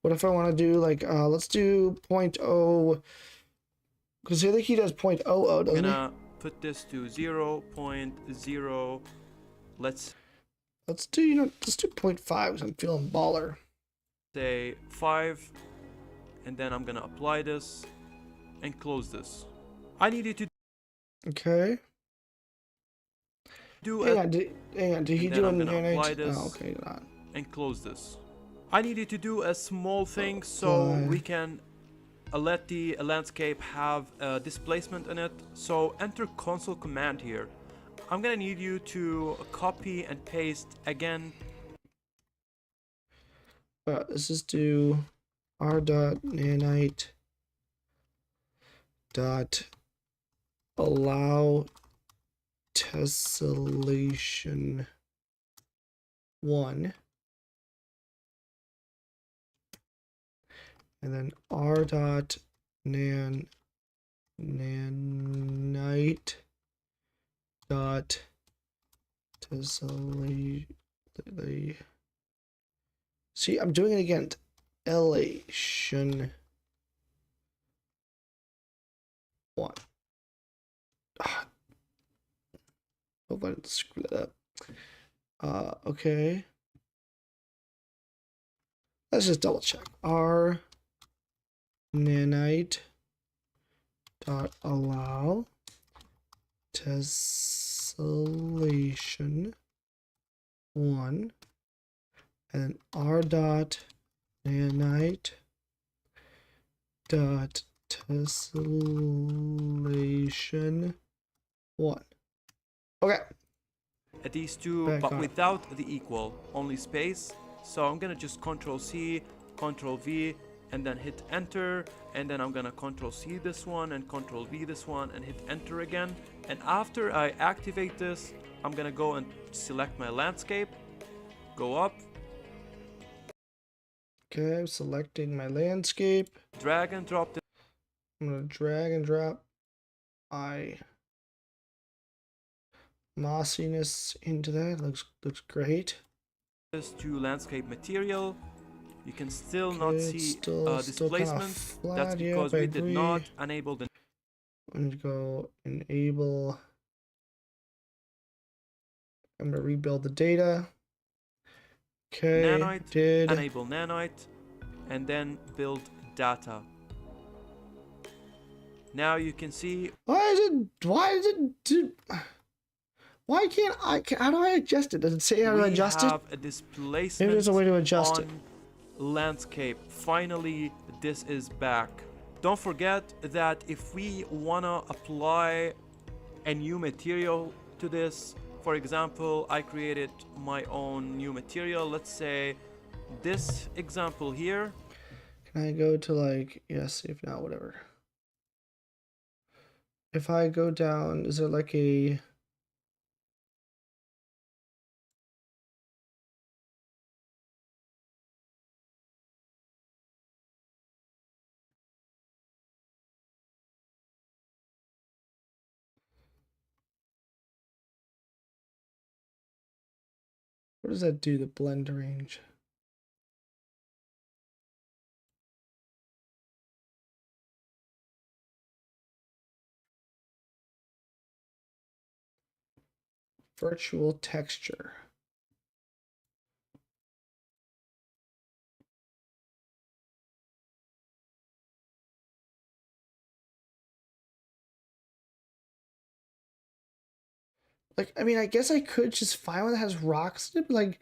What if I want to do like, let's do 0.0, because I think he does 0.00, doesn't I'm gonna put this to 0.0. Let's do, let's do 0.5 because I'm feeling baller. Say 5, and then I'm gonna apply this and close this. I need you to. Okay. Hang on, did he do a nanite? Oh, okay, not. And close this. I need you to do a small thing so we can let the landscape have displacement in it. So enter console command here. I'm gonna need you to copy and paste again. Let's just do r.nanite dot allow tessellation 1, and then r dot nanite dot tessellation. See, I'm doing it again. Elation 1. Hope I didn't screw that up. Okay. Let's just double check. R nanite dot allow tessellation 1, and r dot nanite dot tessellation 1. Okay. At these two, Back but on. without the equal, only space. So I'm gonna just Control C, Control V, and then hit enter, and then I'm gonna Control C this one and Control V this one and hit enter again. And after I activate this, I'm gonna go and select my landscape, go up. Okay, I'm selecting my landscape. Drag and drop this. I'm gonna drag and drop my mossiness into that. Looks great. This to landscape material. You can still not see still displacement. flat. That's because Yep, I we did agree. not enable the. I'm gonna go enable. I'm gonna rebuild the data. Okay, Nanite, enable nanite, and then build data. Now you can see. Why can't I? How do I adjust it? Does it say how to adjust it? We have a displacement. Maybe there's a way to adjust it. Landscape. Finally, this is back. Don't forget that if we wanna apply a new material to this, for example, I created my own new material. Let's say this example here. Can I go to like, yes, if not, whatever. If I go down, is there like a What does that do, the blend range? Virtual texture. Like, I mean, I guess I could just find one that has rocks in it, but like,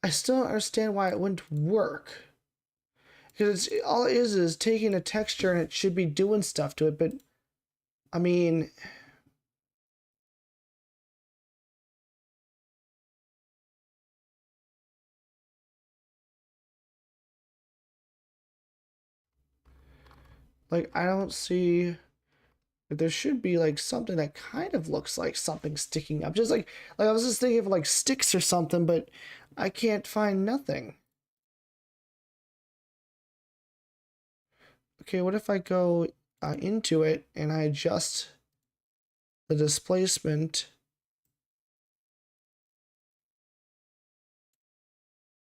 I still don't understand why it wouldn't work. Because all it is taking a texture and it should be doing stuff to it, but I mean, like, I don't see. There should be like something that kind of looks like something sticking up. Just like I was just thinking of like sticks or something, but I can't find nothing. Okay, what if I go into it and I adjust the displacement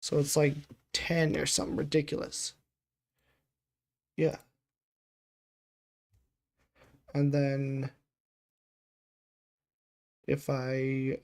so it's like 10 or something ridiculous? Yeah. And then if I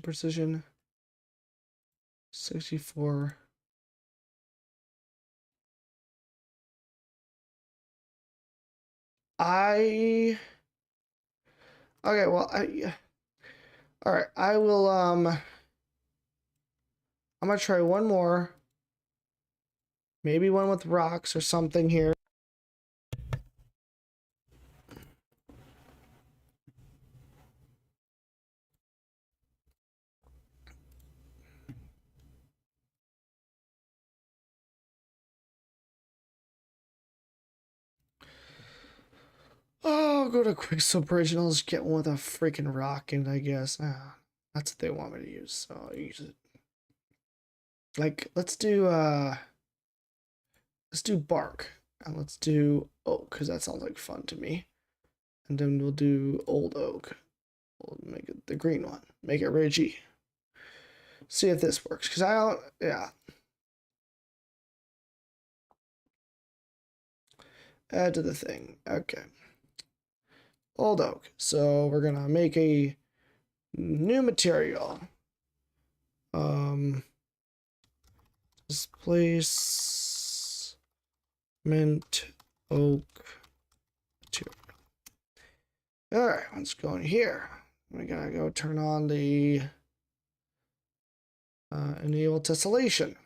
precision 64. Okay, well, all right, I will I'm gonna try one more, maybe one with rocks or something here. Oh, I'll go to Quicksilver Bridge and I'll just get one with a freaking rock in, I guess. That's what they want me to use, so I'll use it. Like, let's do bark, and let's do oak, because that sounds like fun to me. And then we'll do old oak. We'll make it the green one. Make it ridgy. See if this works, because I don't, yeah. Add to the thing, okay. Old oak. So we're gonna make a new material. Displacement oak material. All right, let's go in here. We gotta go turn on the enable tessellation.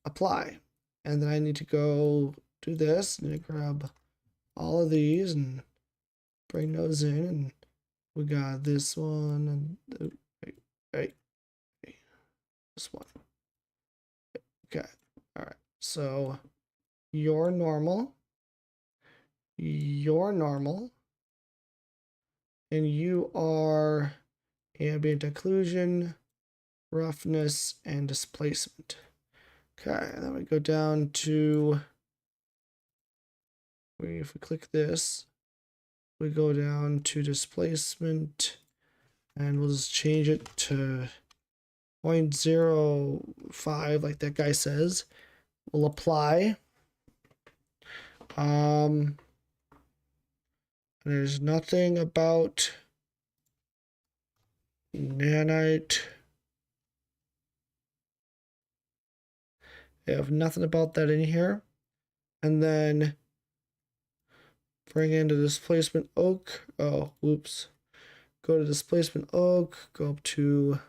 Apply, and then I need to go do this. I need to grab all of these and bring those in, and we got this one and this one. Okay, all right. So you're normal, and you are ambient occlusion, roughness, and displacement. Okay, and then we go down to, if we click this, we go down to displacement, and we'll just change it to 0.05, like that guy says. We'll apply. There's nothing about nanite. They have nothing about that in here. And then bring in the displacement oak. Oh, whoops. Go to displacement oak, go up to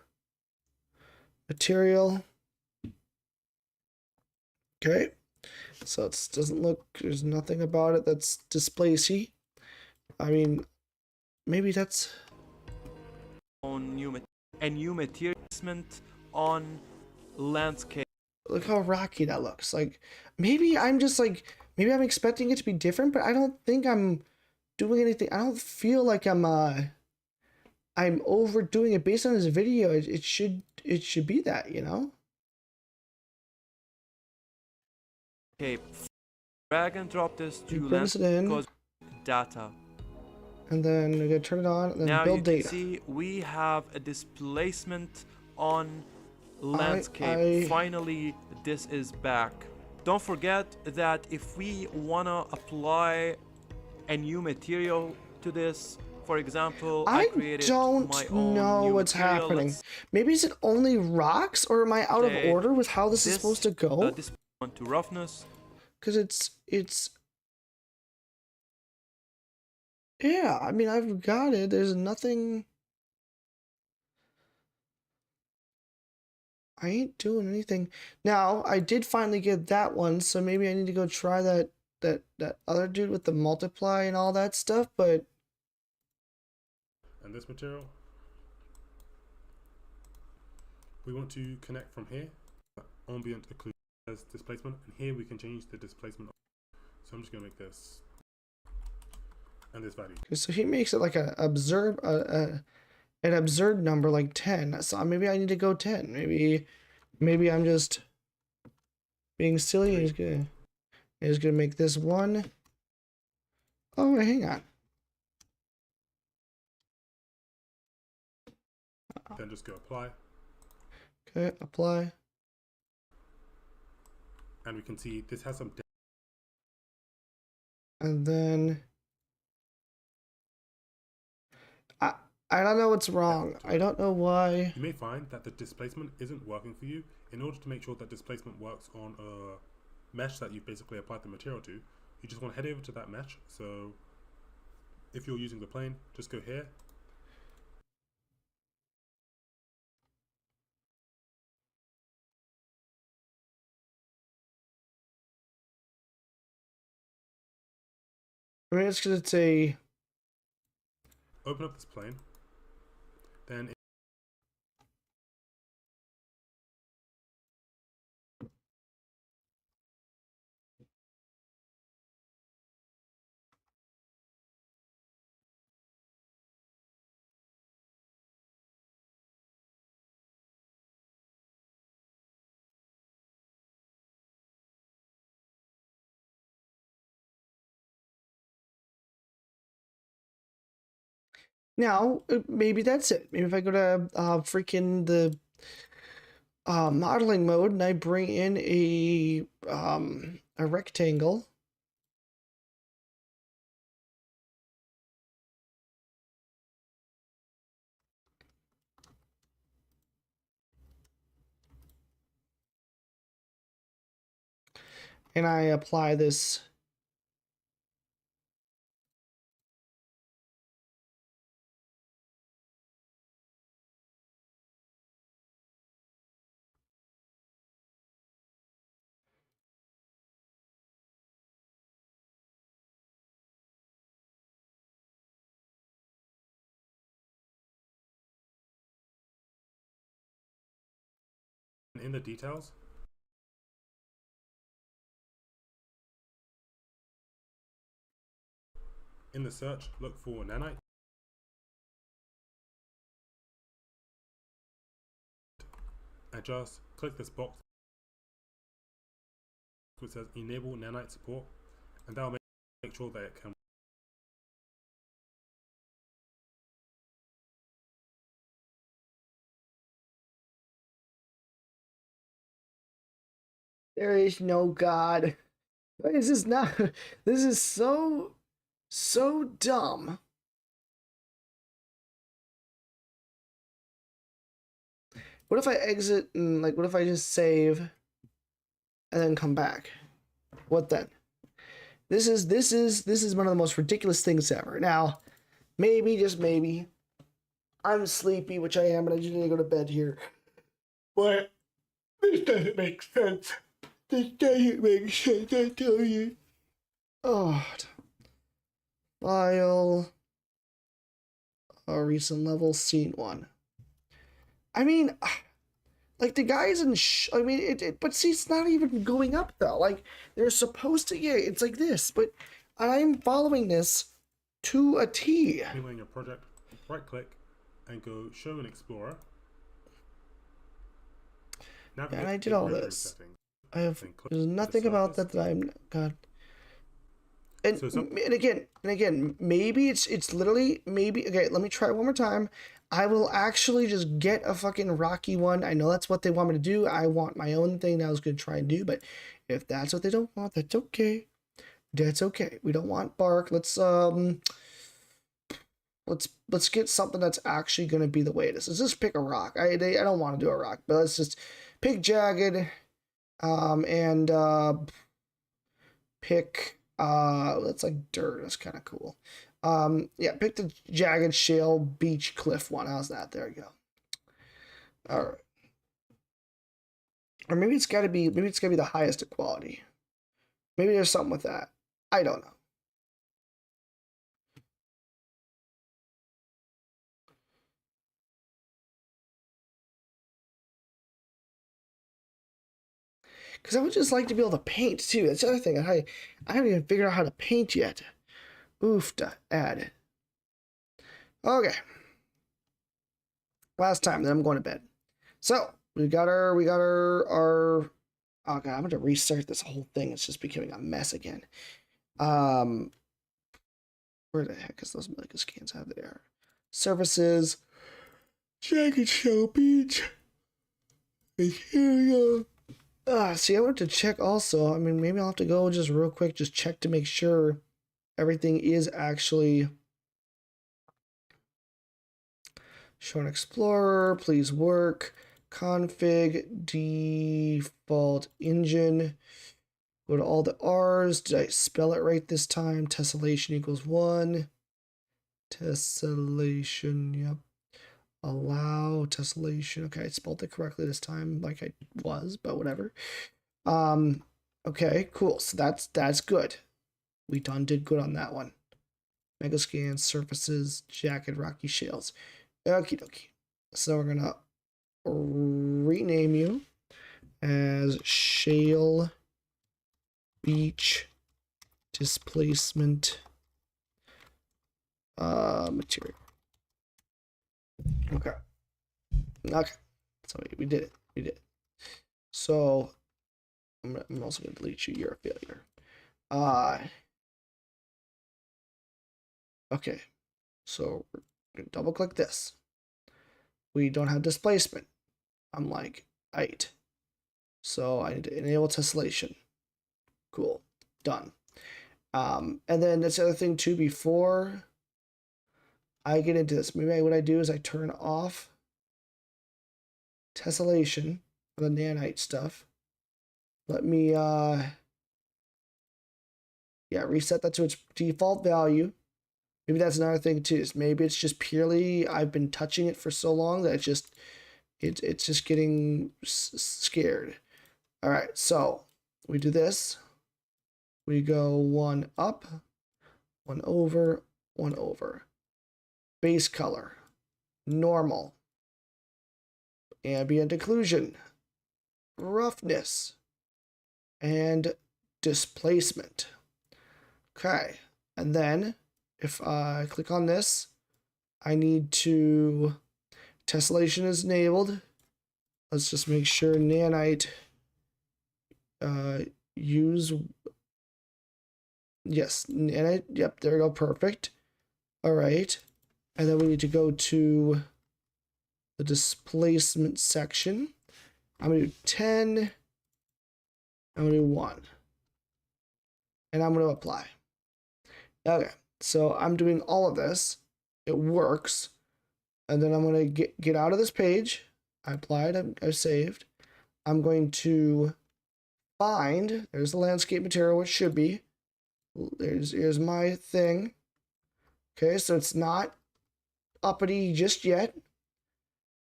material. Okay. So it doesn't look, there's nothing about it that's displacey. I mean, maybe that's on new material on landscape. Look how rocky that looks. Like, maybe I'm just like maybe I'm expecting it to be different, but I don't think I'm doing anything. I don't feel like I'm overdoing it based on this video. It should be that, you know? Okay, drag and drop this to Brings it in. landscape data. And then we're gonna turn it on and then Now build you data. can see we have a displacement on landscape. Finally, this is back. Don't forget that if we wanna apply a new material to this, for example, I created my own know new what's material. happening. Maybe is it only rocks, or am I out of say order with how this is supposed to go? This to roughness. Because it's yeah, I mean, I've got it. There's nothing. I ain't doing anything. Now, I did finally get that one, so maybe I need to go try that other dude with the multiply and all that stuff, but And this material, we want to connect from here, ambient occlusion as displacement, and here we can change the displacement. So I'm just gonna make this and this value. so he makes it like an absurd number like 10. So maybe I need to go 10. Maybe I'm just being silly. He's gonna make this one. Oh, wait, hang on. Then just go apply. Okay, apply. And we can see this has some. And then I don't know what's wrong. I don't know why. You may find that the displacement isn't working for you. In order to make sure that displacement works on a mesh that you've basically applied the material to, you just want to head over to that mesh. So if you're using the plane, just go here. I mean, it's because it's a... Open up this plane. Then Now, maybe that's it. Maybe if I go to freaking the modeling mode and I bring in a rectangle. And I apply this. in the details, in the search, look for nanite. And just click this box which says enable nanite support, and that'll make sure that it can. There is no God. This is not. This is so dumb. What if I exit and like? What if I just save and then come back? What then? This is one of the most ridiculous things ever. Now, maybe, just maybe, I'm sleepy, which I am, but I just need to go to bed here. But this doesn't make sense. This doesn't make sense, I tell you. Oh. File. Recent level, scene 1. I mean, Like, the guys in I mean, but see, it's not even going up, though. Like, they're supposed to, yeah, it's like this, but I'm following this to a T. Anyway, in your project, right click and go Show and Explorer. Yeah, and I did all this. I have, there's nothing about that I'm, God. And, and again, maybe it's literally, maybe, okay, let me try it one more time. I will actually just get a fucking rocky one. I know that's what they want me to do. I want my own thing that I was going to try and do, but if that's what they don't want, that's okay. That's okay. We don't want bark. Let's get something that's actually going to be the way it is. Let's just pick a rock. I don't want to do a rock, but let's just pick jagged, and pick that's like dirt. That's kind of cool. Yeah, pick the jagged shale beach cliff one. How's that? There we go. All right. Or maybe it's got to be the highest quality. Maybe there's something with that. I don't know. Because I would just like to be able to paint too. That's the other thing. I haven't even figured out how to paint yet. Oofta, add. Okay. Last time, then I'm going to bed. So we got our oh god, I'm gonna restart this whole thing. It's just becoming a mess again. Where the heck is those Mega scans have there? Services, Jagged Shell Beach, material. See, I want to check also. I mean, maybe I'll have to go just real quick, just check to make sure everything is actually show an explorer. Please work. Config default engine. Go to all the R's. Did I spell it right this time? Tessellation equals 1. Tessellation, yep. Allow tessellation. Okay, I spelled it correctly this time, like I was, but whatever. Okay, cool. So that's good. We did good on that one. Mega scan, surfaces, jagged rocky shales. Okie dokie. So we're gonna rename you as shale beach displacement material. Okay. So we did it. We did it. So I'm also gonna delete you. You're a failure. Okay. So we're gonna double click this. We don't have displacement. I'm like, right. So I need to enable tessellation. Cool. Done. And then that's the other thing too, before I get into this, maybe what I do is I turn off tessellation for the nanite stuff. Let me reset that to its default value. Maybe that's another thing too. Is maybe it's just purely I've been touching it for so long that it's just getting scared. All right, so we do this. We go 1 up, 1 over, 1 over. Base color, normal, ambient occlusion, roughness, and displacement. Okay, and then if I click on this, I need to, tessellation is enabled. Let's just make sure nanite use, yes, nanite, yep, there we go, perfect. All right. And then we need to go to the displacement section. I'm going to do 10. I'm going to do 1. And I'm going to apply. Okay, so I'm doing all of this. It works. And then I'm going to get out of this page. I applied, I saved. I'm going to find, there's the landscape material, which should be. Here's my thing. Okay, so it's not uppity just yet.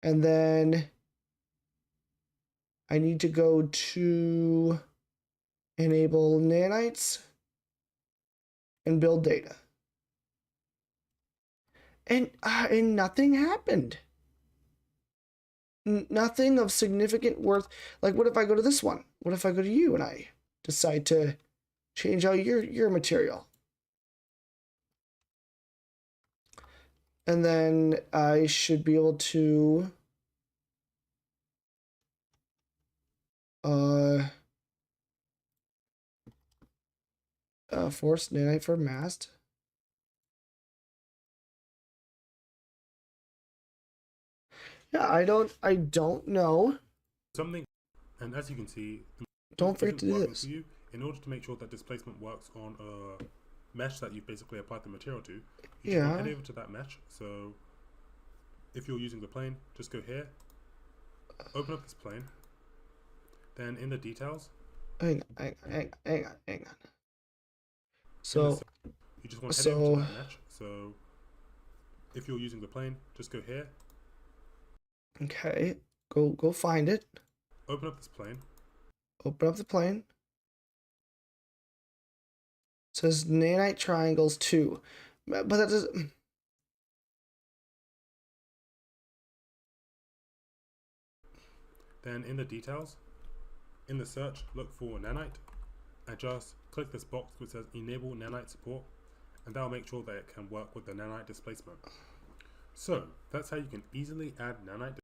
And then I need to go to enable nanites and build data. And nothing happened. nothing of significant worth. Like, what if I go to this one? What if I go to you and I decide to change out your material? And then I should be able to force nanite for mast. Yeah, I don't know. Something, and as you can see, Don't forget to do working this. for you. In order to make sure that displacement works on a mesh that you've basically applied the material to, you just want to head over to that mesh. So if you're using the plane, just go here, open up this plane, then in the details, hang on. So you just want to head over to that mesh. So if you're using the plane, just go here. Okay, go find it. Open up this plane. Open up the plane. It says nanite triangles 2, but that doesn't. Then in the details, in the search, look for nanite, and just click this box which says enable nanite support, and that will make sure that it can work with the nanite displacement. So that's how you can easily add nanite.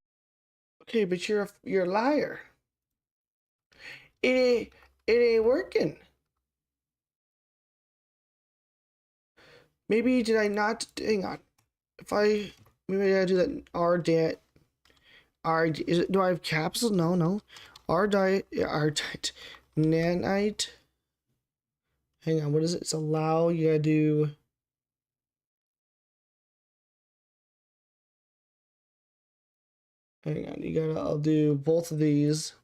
Okay, but you're a liar. It ain't working. Maybe did I not? Hang on. If I maybe I do that do I have capsules? No. R diet nanite. Hang on, what is it? It's allow, you gotta do hang on, I'll do both of these.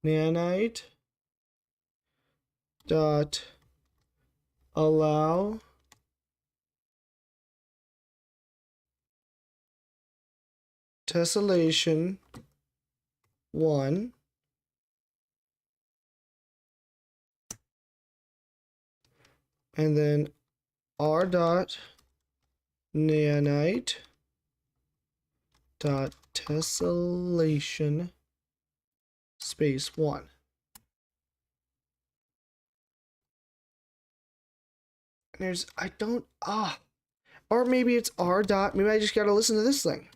Nanite dot allow tessellation 1 and then r dot nanite dot tessellation space 1. And there's or maybe it's r dot, maybe I just gotta listen to this thing.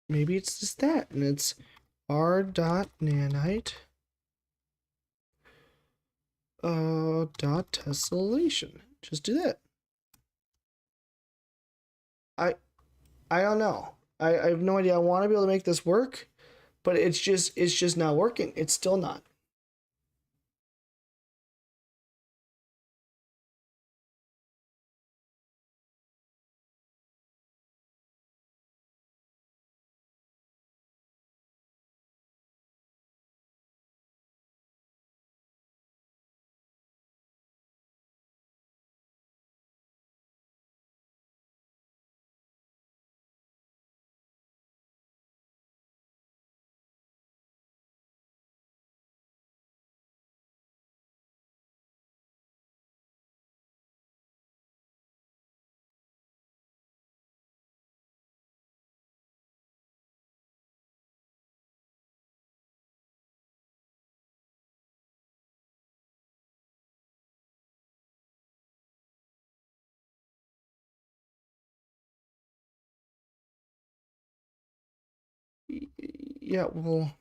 Maybe it's just that, and it's r dot nanite dot tessellation. Just do that. I don't know. I have no idea. I want to be able to make this work, but it's just not working. It's still not. Yeah, well,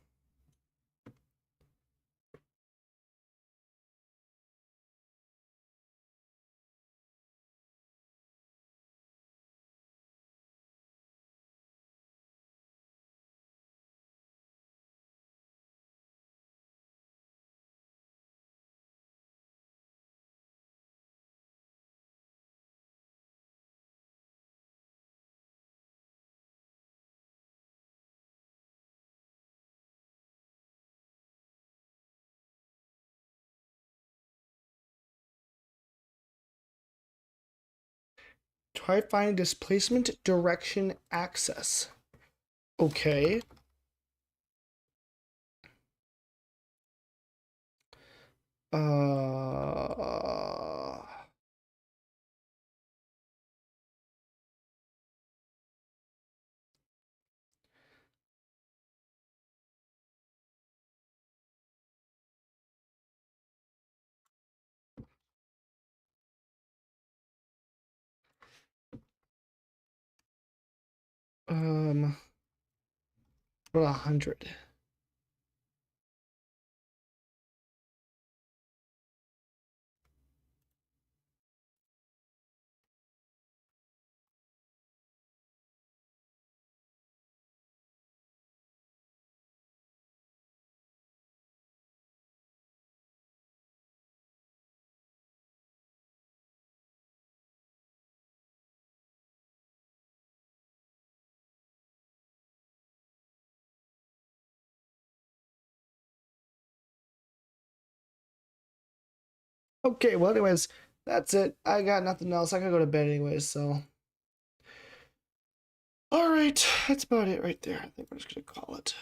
Try finding displacement direction axis. Okay. For 100. Okay, well, anyways, that's it. I got nothing else. I gotta go to bed anyways, so. Alright, that's about it right there. I think we're just gonna call it.